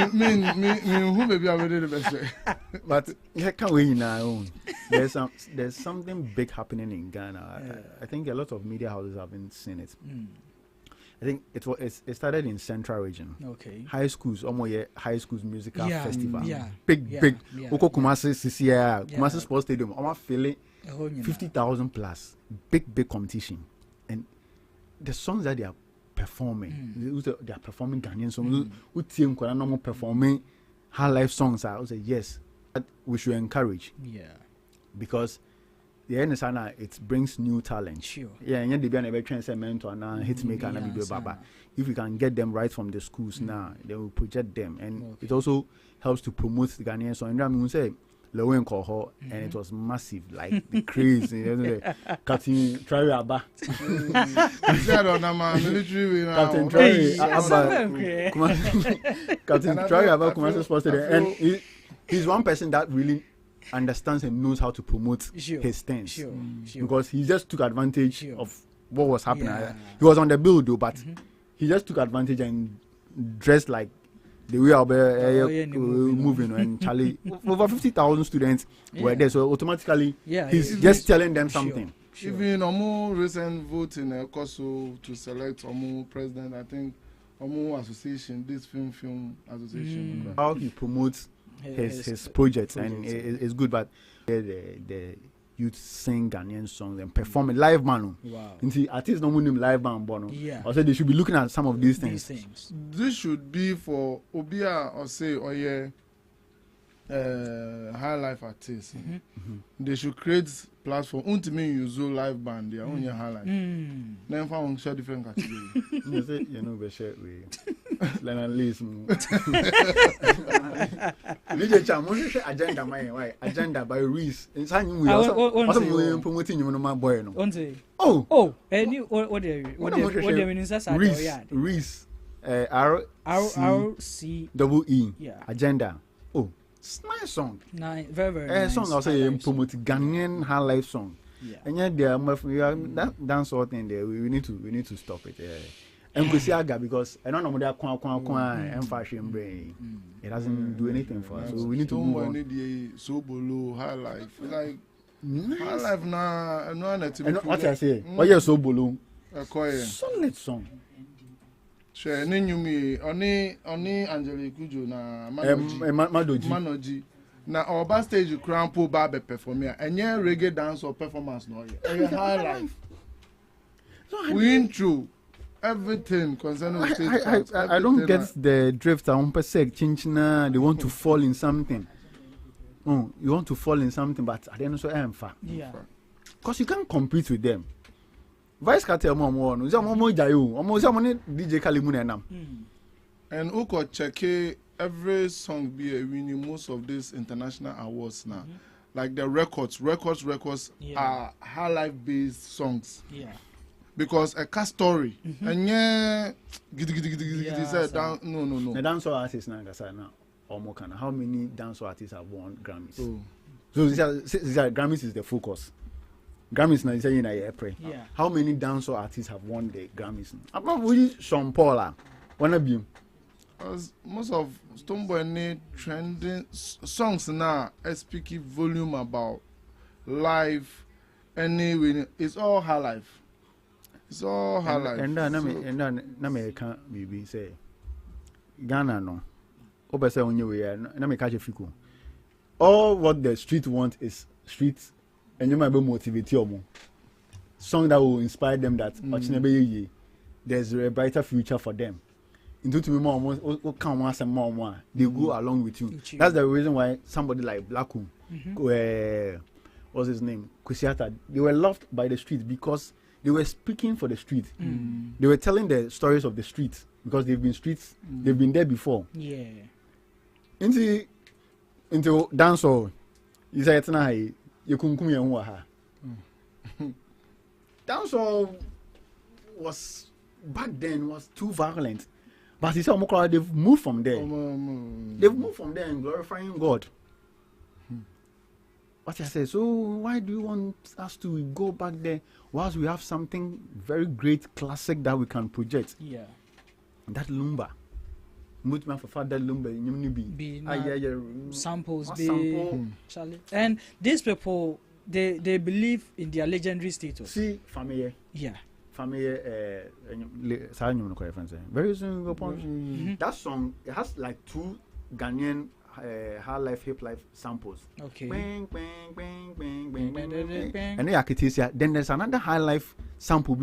who maybe already the best. But can't we now? There's something big happening in Ghana. I think a lot of media houses haven't seen it. I think it started in Central Region. Okay. High schools, high schools musical festival. Big. Oko Kumasi CCR, Kumasi Sports Stadium. Feeling 50,000 plus. Big competition. And the songs that they are performing, they are performing Ghanaian songs. Who team normal performing high life songs? I would say yes. We should encourage. Yeah. Because the NSANA, it brings new talent. Sure. Yeah, and they be an eventual mentor and hit maker and video baba. If we can get them right from the schools now, they will project them, and it also helps to promote the Ghanaian song. And I mean, we say Lowen Koho, and it was massive, like the craze. Cutting Trawi Abba, Cutting Trawi Abba, Kumasi Sports Stadium, and he's one person that really understands and knows how to promote his things because he just took advantage of what was happening. He was on the bill though, but he just took advantage and dressed like the way our moving and Charlie over 50,000 students were there, so automatically he's just telling them something. Even Omo recent vote in Koso to select Omo president, I think Omo association, this film association. How he promotes his projects and it's good, but the youth sing Ghanaian songs and perform it live man. Wow. Into artists no name live band bono. Yeah. I said they should be looking at some of these things. This should be for Obia or say high life artists. They should create platform. Ultimately, use live band. They are on your high life. Then found share different category. You know, we share we. Learn listen. DJ Cham, we share agenda my agenda by Reese. In time we also promoting you no my boy no. Oh. Any what they mean is Reese. RCEE. Yeah. Agenda. Oh. Nice song. Very nice. Song also promote Ghanaian high life song. Yeah. And yet there that dance sort thing there. We need to stop it. And Kusiaga because I don't know that and fashion brain. It doesn't do anything for us. So we need to move on. So below high life. Like high life now what I say? What you so below? Solid song. Sure, me only Angelique Kujo na Manoji. Na our stage crown po barbe perform here. And yeah, reggae dance or performance no here. High life. We intro everything concerning the stage. I don't get the drift. I per se chinchina. They want to fall in something. Oh, you want to fall in something, but I don't know so yeah. Because you can't compete with them. Vice cartel mo DJ Kalimune nam. And who could check every song be winning most of these international awards now. Like the records are high life based songs. Yeah. Because a cast story and no. The dancehall artists now or more kind. How many dancehall artists have won Grammys? Oh. So these are Grammys is the focus. Grammys now saying in April. Yeah. How many dancehall artists have won the Grammys? About really Sean Paula. One of you. Most of Stonebwoy need trending songs now speaking volume about life. Anyway, it's all high life. It's all high life. And then can't maybe say Ghana no. Oba say on you na me catch a fiku. All what the street want is street. And you might be motivate you. Song that will inspire them that there's a brighter future for them. Into to me more they go along with you. That's the reason why somebody like Blackum, what's his name? Shatta, they were loved by the street because they were speaking for the street. They were telling the stories of the street because they've been there before. Yeah. Into dancehall, you say it's not you couldn't come here. Dancehall was back then was too violent, but he said they've moved from there. They've moved from there and glorifying God. What I say? So why do you want us to go back there whilst we have something very great, classic that we can project? Yeah. That lumba. Samples Charlie. And these people they believe in their legendary status. See family. Yeah. Family very soon that song it has like 2 Ghanaian high life hip life samples. Okay. Bang, and then there's another high life sample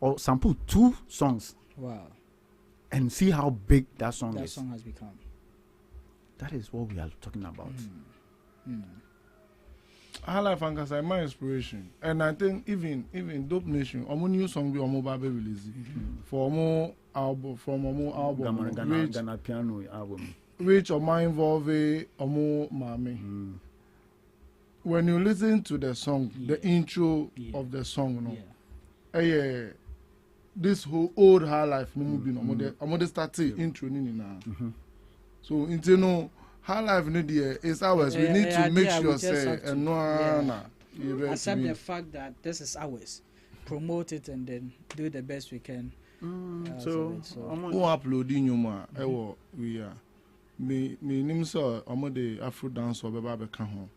or sample 2 songs. Wow. And see how big that song is. That song has become. That is what we are talking about. High life and Kasa my inspiration. And I think even Dope Nation, our new song be on Baby release for more album Ghana piano album. Which or my involve more mami. When you listen to the song, the intro of the song, this whole old high life no movie no I'm gonna start intro now. So into high life no there is ours. We need to make sure say and accept the fact that this is ours. Promote it and then do the best we can. So who uploading you ma we are me name so the Afro-Dancehall beba be kan ho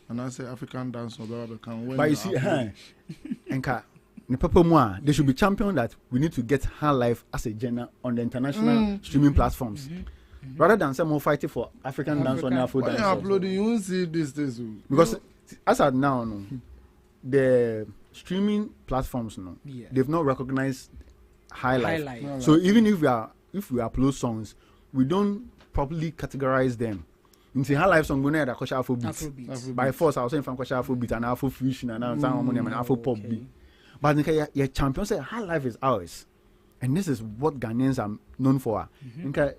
And I say African dance or whatever can win. But you see, Enka, they should be champion that we need to get High Life as a genre on the international streaming platforms. Rather than some more fighting for African dance on Afro-Dancehall. When you uploading, you won't see this. Because as at now, the streaming platforms, they've not recognized High Life. So even if we upload songs, we don't properly categorize them. In the High Life song, we need a kosher Afrobeat. By force, I was saying from kosher Afrobeat and Afro fusion and Afro pop beat. But your champion said High Life is ours. And this is what Ghanaians are known for.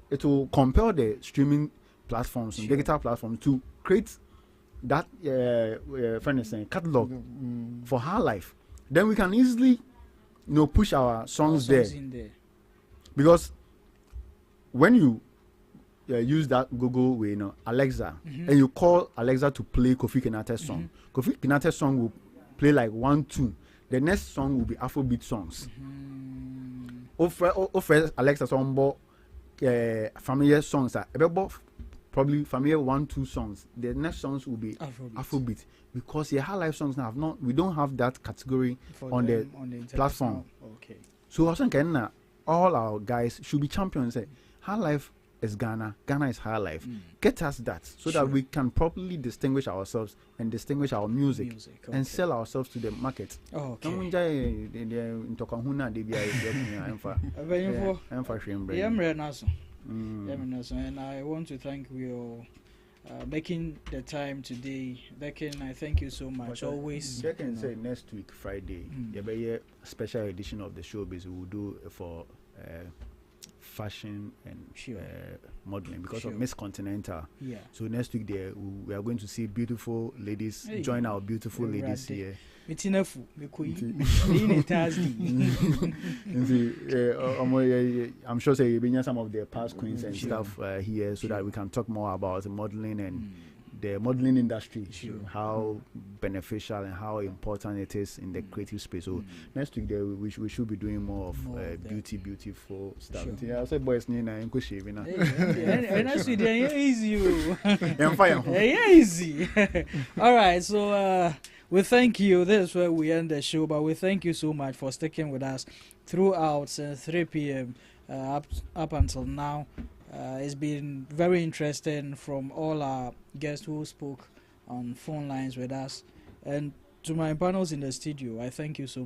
It will compel the streaming platforms and digital platforms to create that catalog for High Life. Then we can easily push our songs there. Because when you use that Google way, Alexa, and you call Alexa to play Kofi Kinata's song, Kofi Kinata's song will play like 1, 2. The next song will be Afrobeat songs. Offer Alexa song, familiar songs probably familiar 1, 2 songs. The next songs will be Afrobeat because High Life songs now we don't have that category on the platform. Okay. So I think all our guys should be champions. High Life is Ghana. Ghana is High Life. Get us that so that we can properly distinguish ourselves and distinguish our music and sell ourselves to the market. And I want to thank you making the time today. Becken, I thank you so much. Always. Becken say next week Friday, there be a special edition of the Showbiz we will do for fashion and modeling because of Miss Continental. Yeah. So next week there we are going to see beautiful ladies join our beautiful ladies here. I'm sure say you some of the past queens and stuff here so that we can talk more about the modeling and the modeling industry, how beneficial and how important it is in the creative space. So next week there we should be doing more of beautiful stuff. Yeah, I said boys need na shaving. Easy. All right, so we thank you. This is where we end the show, but we thank you so much for sticking with us throughout 3 p.m. Up until now. It's been very interesting from all our guests who spoke on phone lines with us. And to my panels in the studio, I thank you so much.